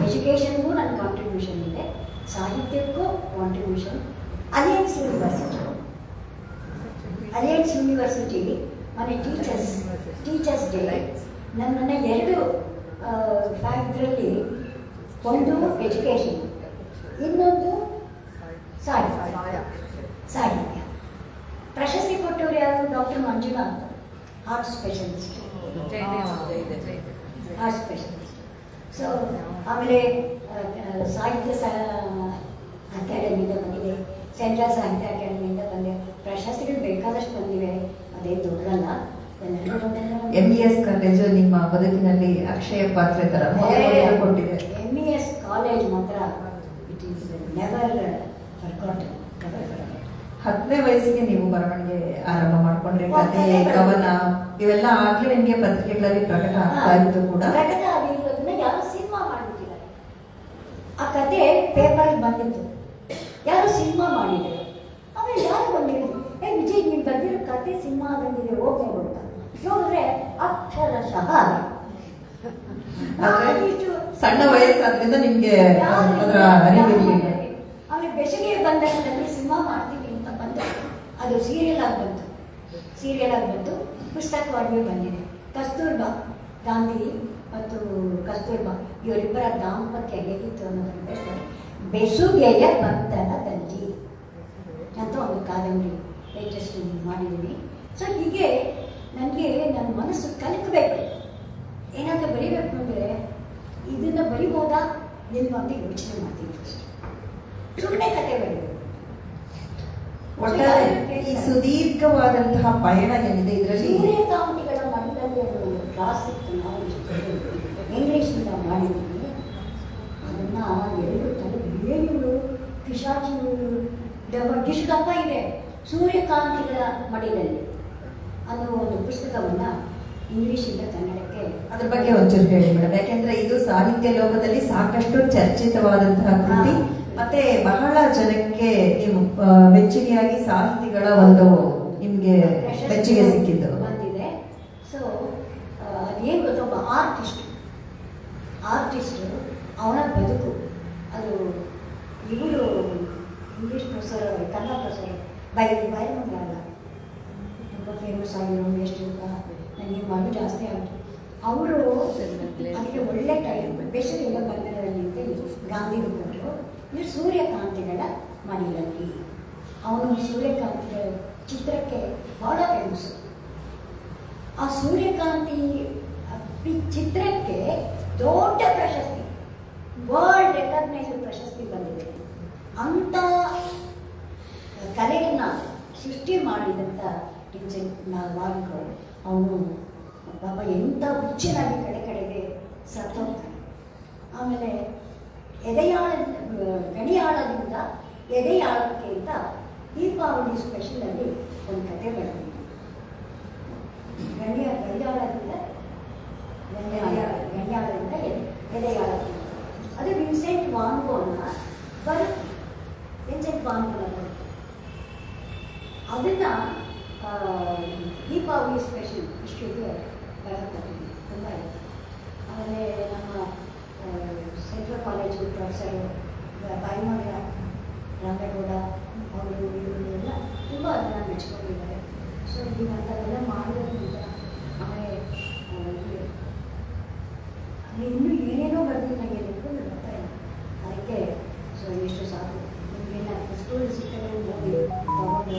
ಎಜುಕೇಷನ್ಗೂ ನನ್ನ ಕಾಂಟ್ರಿಬ್ಯೂಷನ್ ಇದೆ, ಸಾಹಿತ್ಯಕ್ಕೂ ಕಾಂಟ್ರಿಬ್ಯೂಷನ್. ಅಲಿಯನ್ಸ್ ಯೂನಿವರ್ಸಿಟಿ ಮನೆ ಟೀಚರ್ಸ್ ಡೇ ನನ್ನನ್ನು 2 ಇದರಲ್ಲಿ, ಒಂದು ಎಜುಕೇಷನ್, ಇನ್ನೊಂದು ಸಾಹಿತ್ಯ. ಪ್ರಶಸ್ತಿ ಕೊಟ್ಟವರು ಯಾರು? Doctor Manjunath, heart specialist. So ಆಮೇಲೆ ಸಾಹಿತ್ಯ ಅಕಾಡೆಮಿಯಿಂದ ಬಂದಿದೆ, ಸೆಂಟ್ರಲ್ ಸಾಹಿತ್ಯ ಅಕಾಡೆಮಿಯಿಂದ ಬಂದೆ. ಪ್ರಶಸ್ತಿಗಳು ಬೇಕಾದಷ್ಟು ಬಂದಿವೆ, ಅದೇ ದೊಡ್ಡಲ್ಲ. MBS ಕಾಲೇಜು ನಿಮ್ಮ ಬದುಕಿನಲ್ಲಿ ಅಕ್ಷಯ ಪಾತ್ರೆ ತರ ಕೊಟ್ಟಿದೆ. MBS ಕಾಲೇಜ್ ಮಾತ್ರ ಇಟ್ ಈಸ್ ನೆವರ್ ಫರ್ಗಾಟನ್. 10ನೇ ವಯಸ್ಸಿಗೆ ನೀವು ಬರವಣಿಗೆ ಆರಂಭ ಮಾಡ್ಕೊಂಡ್ರೆ, ಕಥೆ, ಕವನ ಇವೆಲ್ಲ ಆಗ್ಲೇ ನಿಮಗೆ ಪತ್ರಿಕೆಗಳಲ್ಲಿ ಪ್ರಕಟ ಆಗ್ತಾ ಇತ್ತು ಕೂಡ. ಪ್ರಕಟ ಆಗಿರೋದನ್ನ ಯಾರು ಸಿನಿಮಾ ಮಾಡ್ಬಿಟ್ಟಿದ್ದಾರೆ. ಆ ಕತೆ ಪೇಪರ್ ಬಂದಿತ್ತು, ಯಾರು ಸಿನಿಮಾ ಮಾಡಿದ್ದಾರೆ. ಆಮೇಲೆ ಯಾರು ಬಂದಿರೋದು, ವಿಜಯ್ ನೀವು ಬಂದಿರೋ ಕತೆ ಸಿನಿಮಾ ಬಂದಿದೆ, ಹೋಗಿ ನೋಡುತ್ತಾ ನೋಡಿದ್ರೆ ಅಕ್ಷರಶಃ ಸಣ್ಣ ವಯಸ್ಸಾದ್ರಿಂದ ನಿಮ್ಗೆ ಅದರ ಅರಿವಿರಲಿಲ್ಲ. ಆಮೇಲೆ ಬೆಸಗೆ ಬಂದಲ್ಲಿ ಸಿನಿಮಾ ಮಾಡ್ತೀವಿ ಅಂತ ಬಂತು, ಅದು ಸೀರಿಯಲ್ ಆಗಿ ಬಂತು, ಪುಸ್ತಕವಾಗಿ ಬಂದಿದೆ. ಕಸ್ತೂರ್ಬಾ ಗಾಂಧಿ ಮತ್ತು ಕಸ್ತೂರ್ಬಾ ಇವರಿಬ್ಬರ ದಾಂಪತ್ಯ ಹೇಗಿತ್ತು ಅನ್ನೋದನ್ನು ಹೇಳ್ತಾರೆ. ಬೆಸುಗೆಯ ಬಂಧನದಲ್ಲಿ ಅಂತ ಒಂದು ಕಾದಂಬರಿ ಲೇಟೆಸ್ಟ್ ಮಾಡಿದ್ದೀನಿ. ಸೊ ಹೀಗೆ ನನಗೆ ನನ್ನ ಮನಸ್ಸು ಕಲಿಕಬೇಕು, ಏನಾದರೂ ಬರೀಬೇಕು ಅಂದರೆ ಇದನ್ನು ಬರಿಬೋದಾ ಎನ್ನುವ ಅಂತ ಯೋಚನೆ ಮಾಡ್ತೀನಿ. ಸುಮ್ಮನೆ ಕತೆ ಬರೀಬೇಕು. ಒಟ್ಟಾರೆ ಈ ಸುದೀರ್ಘವಾದಂತಹ ಪಯಣ ಏನಿದೆ ಇದರಲ್ಲಿ ಸೂರ್ಯಕಾಂತಿಗಳ ಮಠದಲ್ಲಿ ಕ್ಲಾಸ್ ಇತ್ತು, ನಾವು ಇಂಗ್ಲೀಷಿಂದ ಮಾಡಿದ್ದೀವಿ. ಅದನ್ನು 2 ಏನುಗಳು ಪಿಶಾಚಿಗಳು ಡಿಸ್ಕಪ್ಪ ಇದೆ. ಸೂರ್ಯಕಾಂತಿಗಳ ಮಡಿಲಲ್ಲಿ ಅನ್ನೋ ಒಂದು ಪುಸ್ತಕವನ್ನು ಇಂಗ್ಲೀಷಿಂದ ಕನ್ನಡಕ್ಕೆ, ಅದ್ರ ಬಗ್ಗೆ ಒಂಚೂರು ಹೇಳಿ ಮೇಡಮ್. ಯಾಕೆಂದ್ರೆ ಇದು ಸಾಹಿತ್ಯ ಲೋಕದಲ್ಲಿ ಸಾಕಷ್ಟು ಚರ್ಚಿತವಾದಂತಹ ಕೃತಿ, ಮತ್ತೆ ಬಹಳ ಜನಕ್ಕೆ ಮೆಚ್ಚುಗೆಯಾಗಿ ಸಾಹಿತಿಗಳ ಒಂದು ನಿಮ್ಗೆ ಮೆಚ್ಚುಗೆ ಸಿಕ್ಕಿದ್ದು ಬಂದಿದೆ. ಸೊ ಅದೇನು ಗೊತ್ತೊಬ್ಬ ಆರ್ಟಿಸ್ಟು ಅವನ ಬದುಕು, ಅದು ಇವರು English professor, Kannada professor Byramangala ತುಂಬ ಫೇಮಸ್ ಆಗಿರೋ ಎಷ್ಟು ನನಗೆ ಮಗು ಜಾಸ್ತಿ ಆಯಿತು. ಅವರು ಅದಕ್ಕೆ ಒಳ್ಳೆ ಟೈಮ್ ಬೇಸಿಗೆಲ್ಲ ಬಂದಿರಲ್ಲಿ ಅಂತ ಗಾಂಧಿ ಕೊಟ್ಟರು. ಇದು ಸೂರ್ಯಕಾಂತಿಗಳ ಮಡಿಲಲ್ಲಿ, ಅವನು ಸೂರ್ಯಕಾಂತಿಗಳ ಚಿತ್ರಕ್ಕೆ ಬಹಳ ಫೇಮಸ್ಸು. ಆ ಸೂರ್ಯಕಾಂತಿ ಚಿತ್ರಕ್ಕೆ ದೊಡ್ಡ ಪ್ರಶಸ್ತಿ, ವರ್ಲ್ಡ್ ರೆಕಗ್ನೈಸ್ಡ್ ಪ್ರಶಸ್ತಿ ಬಂದಿದೆ. ಅಂಥ ಕಲೆಯನ್ನು ಸೃಷ್ಟಿ ಮಾಡಿದಂಥ ವಾಲ್ಮೀಕಿ ಅವನು ಪಾಪ ಎಂಥ ಹುಚ್ಚನಾಗಿ ಕಡೆಗೆ ಸತ್ತೋಗ್ತಾನೆ. ಆಮೇಲೆ ಗಡಿಯಾಳದಿಂದ ಎದೆಯಾಳಕ್ಕೆ ಅಂತ ದೀಪಾವಳಿ ಸ್ಪೆಷಲಲ್ಲಿ ಒಂದು ಕತೆ ಬರ್ತದೆ. ಗಡಿಯಾಳದಿಂದ ಎದೆಯಾಳಕ್ಕೆ ಅದು ವಿನ್ಸೆಂಟ್ ವಾನ್ ಗೋಲ್ನ ಬರುತ್ತೆ. ವಿನ್ಸೆಂಟ್ ವಾನ್ ಗೋಲ್ ಅದನ್ನು ದೀಪಾವಳಿ ಸ್ಪೆಷಲ್ ಇಷ್ಟೊಂದು ಬರುತ್ತೆ, ತುಂಬ ಇದೆ. ಆಮೇಲೆ ನಮ್ಮ ಸೆಂಟ್ರಲ್ ಕಾಲೇಜು ಪ್ರೊಫೆಸರು ಬಾಯಿಮಗ ರಾಮೇಗೌಡ ಅವರು ಇವರೆಲ್ಲ ತುಂಬ ಅದನ್ನು ಮೆಚ್ಕೊಂಡಿದ್ದಾರೆ. ಸೊ ಈಗ ಅಂಥವೆಲ್ಲ ಮಾಡೋದ್ರಿಂದ ಆಮೇಲೆ ಇನ್ನೂ ಏನೇನೋ ಬರ್ತೀನಿ ನನಗೆ ನೆನಪು ಬರ್ತಾ ಇಲ್ಲ. ಅದಕ್ಕೆ ಸೊ ಎಷ್ಟು ಸಾಕು ನಿಮಗೆ ನಾನು ಸ್ಕೂಲ್ ಸಿಕ್ಕರೆ ಹೋಗಿ ತಗೊಂಡು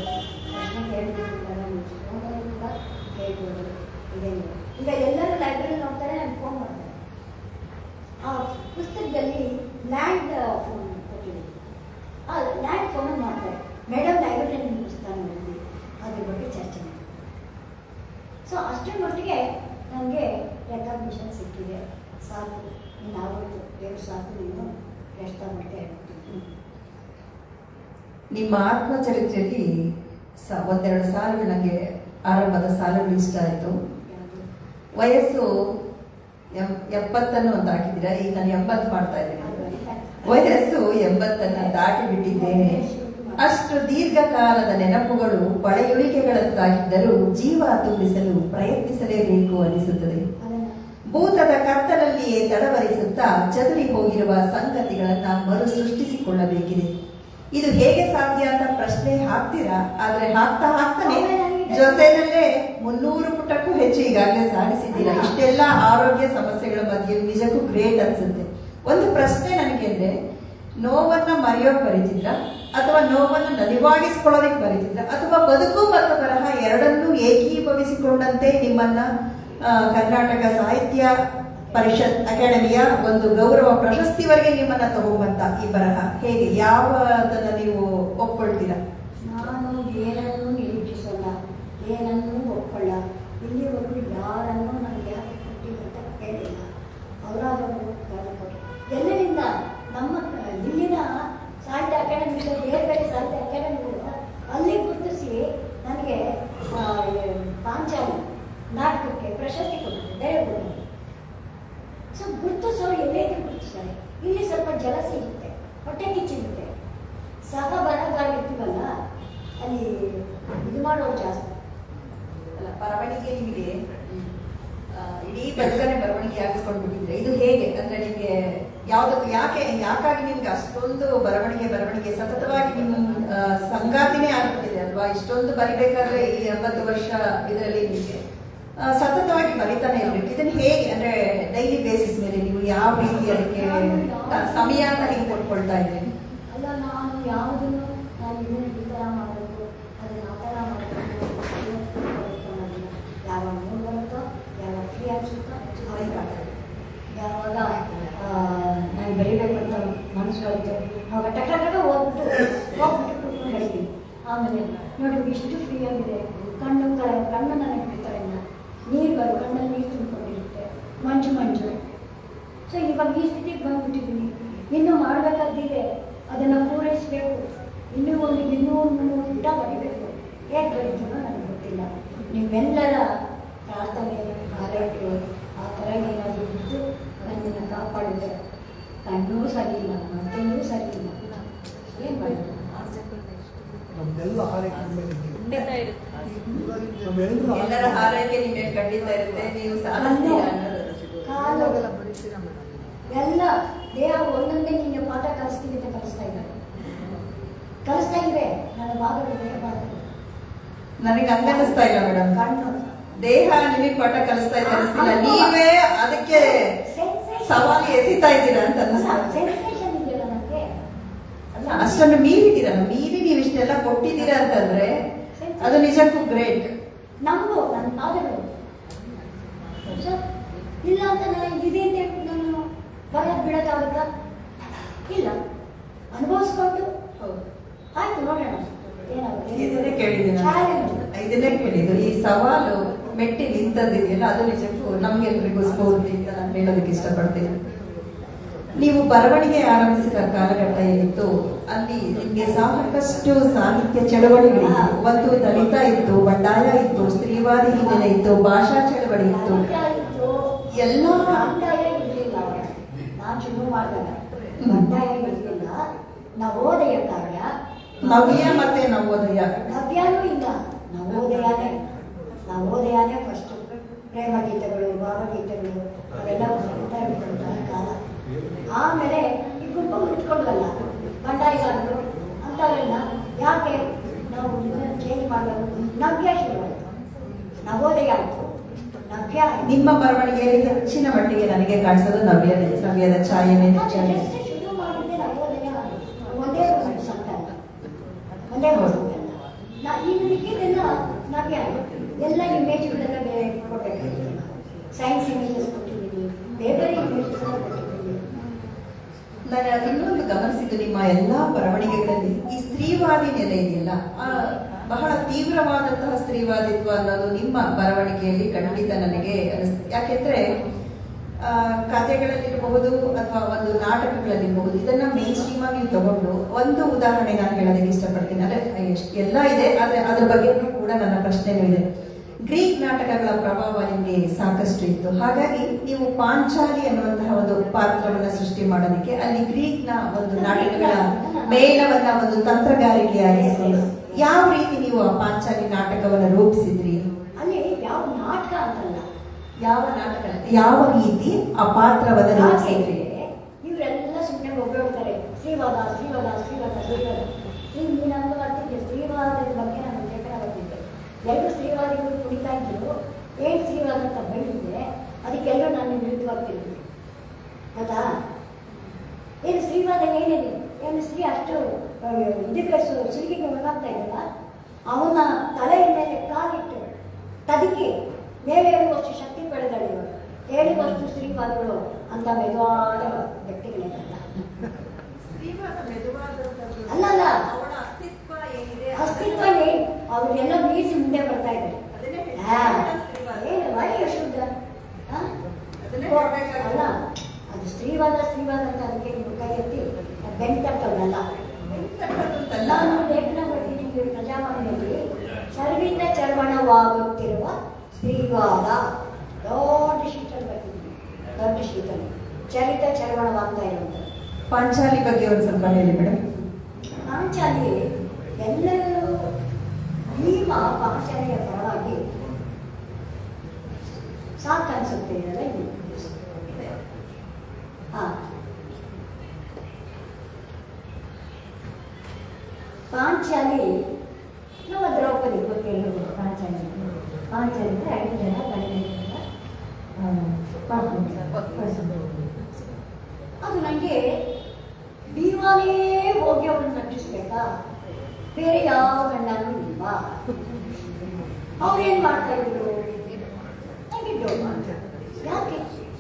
ಪ್ರಶ್ನೆ ಕೇಳ್ತಿದ್ದಾರೆ, ಫೋನಲ್ಲಿ ಕೂಡ ಕೇಳ್ಬೋದು. ಇದೇನು ಈಗ ಎಲ್ಲರೂ ಲೈಬ್ರರಿಲಿ ಹೋಗ್ತಾರೆ, ನಾನು ಫೋನ್ ಮಾಡ್ತಾರೆ. ಆ ಪುಸ್ತಕದಲ್ಲಿ ಲ್ಯಾಂಡ್ ಫೋನ್ ಕೊಟ್ಟಿದೆ, ಆ ಲ್ಯಾಂಡ್ ಫೋನ್ ಮಾಡ್ತಾರೆ, ಮೇಡಮ್ ಲೈಬ್ರರಿಯಲ್ಲಿ ನಿಮ್ಮ ಪುಸ್ತಕ ನೋಡಿದ್ವಿ, ಅದ್ರ ಬಗ್ಗೆ ಚರ್ಚೆ ಮಾಡಿ. ಸೊ ಅಷ್ಟರ ಮಟ್ಟಿಗೆ ನನಗೆ ರೆಕಗ್ನಿಷನ್ ಸಿಕ್ಕಿದೆ, ಸಾಕು. ನೀನು ರೆಸ್ಟ್ ತಗೊಂಡೆ ಹೇಳ್ತೀನಿ. ನಿಮ್ಮ ಆತ್ಮಚರಿತ್ರೆಯಲ್ಲಿ ಒಂದೆರಡು ಸಾಲುಗಳು ನನಗೆ ಆರಂಭದ ಸಾಲುಗಳು ಇಷ್ಟ ಆಯಿತು. ವಯಸ್ಸು 70 ಅಂತ ಹಾಕಿದ್ದೀರಾ, ಈಗ ನಾನು 80 ಮಾಡ್ತಾ ಇದ್ದೀನಿ. ವಯಸ್ಸು 80 ದಾಟಿ ಬಿಟ್ಟಿದ್ದೇನೆ. ಅಷ್ಟು ದೀರ್ಘಕಾಲದ ನೆನಪುಗಳು ಪಳೆಯುಳಿಕೆಗಳಂತಾಗಿದ್ದರೂ ಜೀವ ತುಂಬಿಸಲು ಪ್ರಯತ್ನಿಸಲೇಬೇಕು ಅನಿಸುತ್ತದೆ. ಭೂತದ ಕತ್ತಲಲ್ಲಿಯೇ ತಡವರಿಸುತ್ತಾ ಚದುರಿ ಹೋಗಿರುವ ಸಂಗತಿಗಳನ್ನ ಮರು ಸೃಷ್ಟಿಸಿಕೊಳ್ಳಬೇಕಿದೆ. ಇದು ಹೇಗೆ ಸಾಧ್ಯ ಅಂತ ಪ್ರಶ್ನೆ ಹಾಕ್ತೀರಾ, ಆದ್ರೆ ಹಾಕ್ತಾ ಹಾಕ್ತಾನೆ ಜೊತೆನಲ್ಲೇ 300 ಪುಟಕ್ಕೂ ಹೆಚ್ಚು ಈಗಾಗಲೇ ಸಾಧಿಸಿದ್ದೀರಾ. ಇಷ್ಟೆಲ್ಲ ಆರೋಗ್ಯ ಸಮಸ್ಯೆಗಳ ಮಧ್ಯೆ ನಿಜಕ್ಕೂ ಗ್ರೇಟ್ ಅನ್ಸುತ್ತೆ. ಒಂದು ಪ್ರಶ್ನೆ ನನಗೆ ಅಂದ್ರೆ, ನೋವನ್ನ ಮರೆಯೋಕ್ ಬರೀತಿದ್ರ ಅಥವಾ ನೋವನ್ನ ನಲಿವಾಗಿಸ್ಕೊಳ್ಳೋದಕ್ಕೆ ಬರೀತಿದ್ರ ಅಥವಾ ಬದುಕು ಮತ್ತು ಬರಹ ಎರಡನ್ನೂ ಏಕೀಭವಿಸಿಕೊಂಡಂತೆ ನಿಮ್ಮನ್ನ ಕರ್ನಾಟಕ ಸಾಹಿತ್ಯ ಪರಿಷತ್ ಅಕಾಡೆಮಿಯ ಒಂದು ಗೌರವ ಪ್ರಶಸ್ತಿವರೆಗೆ ನಿಮ್ಮನ್ನ ತಗೊಂಬಂತ ಈ ಬರಹ ಹೇಗೆ, ಯಾವದನ್ನ ನೀವು ಒಪ್ಕೊಳ್ತೀರಾ? ನಾನು ಏನನ್ನೂ ನಿರೀಕ್ಷಿಸಲ್ಲ, ಏನನ್ನೂ ಒಪ್ಪಲ್ಲ. ಇಲ್ಲಿವರೆಗೂ ಯಾರನ್ನೂ ನನಗೆ ಯಾಕೆ ಕೊಟ್ಟಿಲ್ಲ ಅಂತ ಹೇಳಿಲ್ಲ. ಅವರಾದವರು ಕೊಟ್ಟರು. ಎಲ್ಲರಿಂದ ನಮ್ಮ ಇಲ್ಲಿನ ಸಾಹಿತ್ಯ ಅಕಾಡೆಮಿಗಳು, ಬೇರೆ ಬೇರೆ ಸಾಹಿತ್ಯ ಅಕಾಡೆಮಿಗಳು ಅಲ್ಲಿ ಗುರುತಿಸಿ ನನಗೆ ಪಾಂಚಾಲಿ ನಾಟಕಕ್ಕೆ ಪ್ರಶಸ್ತಿ ಕೊಟ್ಟಿದೆ ದೇವಗುರು. ಸೊ ಗುರುತಿಸೋರು ಎಲ್ಲೇಕೆ ಗುರುತಿಸ್ತಾರೆ? ಇಲ್ಲಿ ಸ್ವಲ್ಪ ಜಲ ಸಿಗುತ್ತೆ, ಹೊಟ್ಟೆ ಕಿಚ್ಚಿರುತ್ತೆ. ಸಹ ಬರಗಾಲಿರ್ತೀವಲ್ಲ ಅಲ್ಲಿ ಇದು ಮಾಡೋರು ಜಾಸ್ತಿ ಅಲ್ಲ, ಬರವಣಿಗೆ ನಿಮಗೆ ಇಡೀ ಬದುಕನೆ ಬರವಣಿಗೆ ಆಗಿಸ್ಕೊಂಡ್ಬಿಟ್ಟಿದ್ರೆ ಇದು ಹೇಗೆ ಅಂದ್ರೆ ನಿಮ್ಗೆ ಯಾವ್ದಕ್ಕೂ ಯಾಕಾಗಿ ನಿಮ್ಗೆ ಅಷ್ಟೊಂದು ಬರವಣಿಗೆ ಸತತವಾಗಿ ನಿಮ್ಮ ಸಂಗಾತಿನೇ ಆಗ್ಬಿಟ್ಟಿದೆ ಅಲ್ವಾ? ಇಷ್ಟೊಂದು ಬರಿಬೇಕಾದ್ರೆ ಈ 80 ವರ್ಷ ಇದರಲ್ಲಿ ನಿಮಗೆ ಸತತವಾಗಿ ಬರಿತಾನೆ ಇರ್ಬೇಕು. ಇದನ್ನ ಹೇಗೆ ಅಂದ್ರೆ ಡೈಲಿ ಬೇಸಿಸ್ ಮೇಲೆ ನೀವು ಯಾವ ರೀತಿ ಅದಕ್ಕೆ ಸಮಯ ಅಂತ ಹಿಂಗೆ ಕೊಟ್ಕೊಳ್ತಾ ಇದ್ದೀರಿ? ಅಲ್ಲ, ನಾನು ಯಾವುದನ್ನು ನಾನು ಇದನ್ನು ಈ ಥರ ಮಾಡಬೇಕು, ಅದನ್ನು ಆ ಥರ ಮಾಡಬೇಕು, ಯಾವಾಗ ಮೂರು ಬರುತ್ತೋ, ಯಾವಾಗ ಫ್ರೀ ಅನಿಸುತ್ತೋ ಯಾವಾಗ ನಾನು ಬರೀಬೇಕು ಅಂತ ಮನಸ್ಸು ಆಯಿತು ಆವಾಗ ಟಕ ಹೋಗ್ಬಿಟ್ಟು ಹೇಳ್ತೀನಿ. ಆಮೇಲೆ ನೋಡಿ ಇಷ್ಟು ಫ್ರೀ ಆಗಿದೆ, ಕಣ್ಣು ನನಗೆ ಬಿಡ್ತಾರೆ, ನೀರು ಬರು ಕಣ್ಣಲ್ಲಿ ನೀರು ತುಂಬಿಕೊಂಡಿರುತ್ತೆ, ಮಂಜು. ಸೊ ಇವಾಗ ಈ ಸ್ಥಿತಿಗೆ ಬಂದ್ಬಿಟ್ಟಿದ್ದೀನಿ. ಇನ್ನೂ ಮಾಡಬೇಕಾದಿದೆ, ಅದನ್ನು ಪೂರೈಸಬೇಕು. ಇನ್ನೂ 200-300 ಪುಟ ಬರೀಬೇಕು. ಹೇಗೆ ಬರೀತೀನೋ ನನಗೆ ಗೊತ್ತಿಲ್ಲ. ನೀವೆಲ್ಲರ ಪ್ರಾರ್ಥನೆ, ಆರೈಕೆ ಆ ಥರ ಏನಾದರೂ ಇದ್ದು ನನ್ನನ್ನು ಕಾಪಾಡಿದೆ. ಕಣ್ಣೂ ಸರಿ ಇಲ್ಲ, ಮತ್ತೆಯೂ ಸರಿ ಇಲ್ಲ, ಏನು ಮಾಡೋದು? ನಮ್ದೆಲ್ಲ ಆರೈಕೆ ಎಲ್ಲರ ಹಾರೈಕೆ ನಿಮಗೆ ಖಂಡಿತ ಇರುತ್ತೆ. ನೀವು ಸಾಧಿಸ್ತೀರಾ ಕಾಲು ಎಲ್ಲ ದೇಹ ಒಂದೊಂದೇ ನಿಮಗೆ ಪಾಠ ಕಲಿಸ್ತೀವಿ ಅಂತ ಕಲಿಸ್ತಾ ಇವೆ ನನ್ನ ಭಾಗಗಳು, ದೇಹ ಭಾಗಗಳು. ನನಗೆ ಹಂಗನ್ನಿಸ್ತಾ ಇಲ್ಲ ಮೇಡಮ್. ಕಣ್ಣು ದೇಹ ನಿಮಗೆ ಪಾಠ ಕಲಿಸ್ತಾ ಇದೆ ಅನಿಸ್ತಿಲ್ಲ, ನೀವೇ ಅದಕ್ಕೆ ಸವಾಲು ಎಸಿತಾ ಇದ್ದೀರಾ ಅಂತ ಅನಿಸ್ತಾ. ಸೆನ್ಸೇಷನ್ ಇದೆಯಲ್ಲ ನನಗೆ, ಅಲ್ಲ ಅಷ್ಟನ್ನು ಮೀರಿ ನೀವು ಇಷ್ಟೆಲ್ಲ ಕೊಟ್ಟಿದ್ದೀರಾ ಅಂತಂದ್ರೆ ಅದು ನಿಜಕ್ಕೂ ಗ್ರೇಟ್. ನಮಗೂ ನನ್ನ ಪಾದಗಳು ಇಲ್ಲ ಅಂತ ನಾನು ಇದೆ ಅಂತ ಹೇಳ್ಬಿಟ್ಟು ನಾನು ಬರೋದು ಬಿಡೋಕ್ಕಾಗುತ್ತಾ? ಇಲ್ಲ, ಅನುಭವಿಸ್ಕೊಂಡು ಆಯ್ತು ನೋಡೋಣ ಇದನ್ನೇ ಕೇಳಿದ್ದು. ಈ ಸವಾಲು ಮೆಟ್ಟಿ ನಿಂತದ್ದಿದೆಯಲ್ಲ ಅದು ನಿಜಕ್ಕೂ ನಮ್ಗೆಲ್ರಿಗೂ ಸ್ಫೂರ್ತಿ ಅಂತ ನಾನು ಹೇಳೋದಕ್ಕೆ ಇಷ್ಟಪಡ್ತೀನಿ. ನೀವು ಬರವಣಿಗೆ ಆರಂಭಿಸಿದ ಕಾಲಘಟ್ಟ ಏನಿತ್ತು ಅಲ್ಲಿ ನಿಮ್ಗೆ ಸಾಕಷ್ಟು ಸಾಹಿತ್ಯ ಚಳವಳಿಗಳಿತ್ತು. ಒಂದು ದಲಿತ ಇತ್ತು, ಬಂಡಾಯ ಇತ್ತು, ಸ್ತ್ರೀವಾದಿ ಹಿನ್ನೆಲೆ ಇತ್ತು, ಭಾಷಾ ಚಳವಳಿ ಇತ್ತು, ಎಲ್ಲ ಬಂಡಾಯ ಇರಲಿಲ್ಲ. ನಾನು ಶುರು ಮಾಡಿದಾಗ ಬಂಡಾಯ ಇರಲಿಲ್ಲ. ನವೋದಯ ಕಾರ್ಯ, ನವ್ಯ ಮತ್ತೆ ನವೋದಯ. ನವ್ಯಾನೂ ಇಲ್ಲ, ನವೋದಯನೇ ಫಸ್ಟು. ಪ್ರೇಮ ಗೀತೆಗಳು, ಭಾವಗೀತೆಗಳು ಅವೆಲ್ಲ ಬರ್ತಾ ಇರ್ತಾರೆ ಕಾಲ. ಆಮೇಲೆ ಈ ಗುಂಪು ಇಟ್ಕೊಂಡಲ್ಲ ಬಂಡಾಯಿಗಾರರು ಅಂಥವೆಲ್ಲ ಯಾಕೆ ನಾವು ಚೇಂಜ್ ಮಾಡಬೇಕು? ನವ್ಯ ಶುರುವಾಯಿತು, ನವೋದಯ ಆಯಿತು, ನವ್ಯ. ನಿಮ್ಮ ಬರವಣಿಗೆಯಲ್ಲಿ ಹೆಚ್ಚಿನ ಮಟ್ಟಿಗೆ ನನಗೆ ಕಾಣಿಸೋದು ನವ್ಯದ ಛಾಯೆನೇ. ಶುರು ಮಾಡಿದ್ದೆ ನವೋದಯ ಒಂದೇ ಇನ್ನು ಮಿಕ್ಕಿದೆಲ್ಲ ನವ್ಯ. ಎಲ್ಲ ಇಮೇಜ್ಗಳೆಲ್ಲ ಬೇರೆ ಕೊಡಬೇಕಾಗಿತ್ತು. ಸೈನ್ಸ್ ಇಮೇಜಸ್ ಕೊಟ್ಟಿದ್ದೀನಿ, ಬೇರೆ ಇಮೇಜಸ್ ಕೊಟ್ಟಿದ್ದೀನಿ. ನಾನು ಇನ್ನೊಂದು ಗಮನಿಸಿದ್ದು ನಿಮ್ಮ ಎಲ್ಲಾ ಬರವಣಿಗೆಗಳಲ್ಲಿ ಈ ಸ್ತ್ರೀವಾದಿ ನೆಲೆ ಇದೆಯಲ್ಲ, ಬಹಳ ತೀವ್ರವಾದಂತಹ ಸ್ತ್ರೀವಾದಿತ್ವ ಅನ್ನೋದು ನಿಮ್ಮ ಬರವಣಿಗೆಯಲ್ಲಿ ಖಂಡಿತ ನನಗೆ ಅನಿಸ್ತದೆ. ಯಾಕೆಂದ್ರೆ ಕಥೆಗಳಲ್ಲಿರಬಹುದು ಅಥವಾ ಒಂದು ನಾಟಕಗಳಲ್ಲಿರಬಹುದು, ಇದನ್ನ ಮೇನ್ ಸ್ಟ್ರೀಮ್ ಆಗಿ ತಗೊಂಡು ಒಂದು ಉದಾಹರಣೆ ನಾನು ಹೇಳೋದಕ್ಕೆ ಇಷ್ಟಪಡ್ತೀನಿ. ಅಂದ್ರೆ ಎಲ್ಲ ಇದೆ, ಆದ್ರೆ ಅದ್ರ ಬಗ್ಗೆನೂ ಕೂಡ ನನ್ನ ಪ್ರಶ್ನೆನೂ ಇದೆ. ಗ್ರೀಕ್ ನಾಟಕಗಳ ಪ್ರಭಾವ ನಿಮಗೆ ಸಾಕಷ್ಟು ಇತ್ತು, ಹಾಗಾಗಿ ನೀವು ಪಾಂಚಾಲಿ ಅನ್ನುವಂತಹ ಒಂದು ಪಾತ್ರವನ್ನ ಸೃಷ್ಟಿ ಮಾಡೋದಕ್ಕೆ ಅಲ್ಲಿ ಗ್ರೀಕ್ನ ಒಂದು ನಾಟಕಗಳ ಮೇಳವನ್ನ ಒಂದು ತಂತ್ರಗಾರಿಕೆಯಾಗಿಸಿಕೊಂಡು ಯಾವ ರೀತಿ ನೀವು ಆ ಪಾಂಚಾಲಿ ನಾಟಕವನ್ನ ರೂಪಿಸಿದ್ರಿ? ಅಲ್ಲಿ ಯಾವ ನಾಟಕ ಅಂತಲ್ಲ, ಯಾವ ರೀತಿ ಆ ಪಾತ್ರವನ್ನ ರೂಪಿಸಿದ್ರಿ? ಇವರೆಲ್ಲ ಸುಮ್ಮನೆ ಒಬ್ಬರು ಶ್ರೀವಾದ ಶ್ರೀವಾದ ಶ್ರೀವಾದ ಶ್ರೀವಾದ. ಈಗ ನಾನು ಬರ್ತಿದ್ದೆ ಶ್ರೀವಾದದ ಬಗ್ಗೆ ನಾನು ಲೇಖನ ಬರ್ತಿದ್ದೆ. ಎಲ್ಲರೂ ಶ್ರೀವಾದಿಗಳು ಕುಡಿತಾ ಇದ್ರು, ಏನು ಶ್ರೀವಾದ ಅಂತ ಬೈದಿದ್ದೆ, ಅದಕ್ಕೆಲ್ಲರೂ ನಾನು ವಿರುದ್ಧವಾಗ್ತಿದ್ದೆ. ಗೊತ್ತಾ? ಏನು ಶ್ರೀವಾದ ಏನೇನು ಏನು ಶ್ರೀ ಅಷ್ಟು ಇದಕ್ಕೆ ಸಿರಿಗೆಗೆ ಒಳಗಾಗ್ತಾ ಇದ್ದಲ್ಲ, ಅವನ ತಲೆಯ ಮೇಲೆ ಕಾಲಿಟ್ಟು ತದಕಿ ಮೇಲೆ ಹೇಳುವಷ್ಟು ಶಕ್ತಿ ಪಡೆದಳು ಇವರು. ಹೇಳುವಷ್ಟು ಶ್ರೀವಾದಗಳು ಅಂತ ಮೆದುವಾದ ವ್ಯಕ್ತಿಗಳೇನಲ್ಲ. ಅಲ್ಲಲ್ಲ, ಅಸ್ತಿತ್ವ ಅವ್ರಿಗೆಲ್ಲ ಮೀರಿಸಿ ಮುಂದೆ ಬರ್ತಾ ಇದ್ದಾರೆ. ಏನು ವಾಯು ಶುದ್ಧ ಅಲ್ಲ, ಅದು ಶ್ರೀವಾದ ಶ್ರೀವಾದ ಅಂತ ಅದಕ್ಕೆ ನೀವು ಕೈ ಎತ್ತಿ ಬೆಂಟಲ್ಲ. ನಾನು ಲೇಖನ ಬರ್ತೀನಿ ಪ್ರಜಾವಾಣಿಯಲ್ಲಿ, ಚರ್ವಿಂದ ಚರ್ವಣವಾಗುತ್ತಿರುವ ಶ್ರೀವಾದ. ದೊಡ್ಡ ಶೀತಲ್ ಬರ್ತಿದ್ದೀನಿ, ದೊಡ್ಡ ಶೀತಲ್ ಚರಿತ ಚರ್ವಣವಾಗ್ತಾ ಇರುವಂಥದ್ದು. ಪಾಂಚಾಲಿ ಬಗ್ಗೆ ಒಂದು ಸ್ವಲ್ಪ ಹೇಳಿ ಮೇಡಮ್. ಪಾಂಚಾಲಿ ಎಲ್ಲರೂ ಭೀಮ ಪಾಂಚಾಲಿಯ ಪರವಾಗಿ ಸಾಕನ್ಸುತ್ತೆ ಇದೆಲ್ಲ. ಪಾಂಚಾಲಿ ನಮ್ಮ ದ್ರೌಪದಿ ಗೊತ್ತಿಲ್ಲ. ಪಾಂಚಾಲಿ ಅಂದರೆ 5 ಜನ ಮನೆಯಿಂದ ಅದು ನನಗೆ ಭೀಮಾನೇ ಹೋಗಿ ಅವ್ರನ್ನ ರಕ್ಷಿಸ್ಬೇಕಾ, ಬೇರೆ ಯಾವ ಗಂಡನೂ ಇಲ್ವಾ? ಅವ್ರೇನ್ ಮಾಡ್ತಾ ಇದ್ರು ನನಗೆ ಯಾಕೆ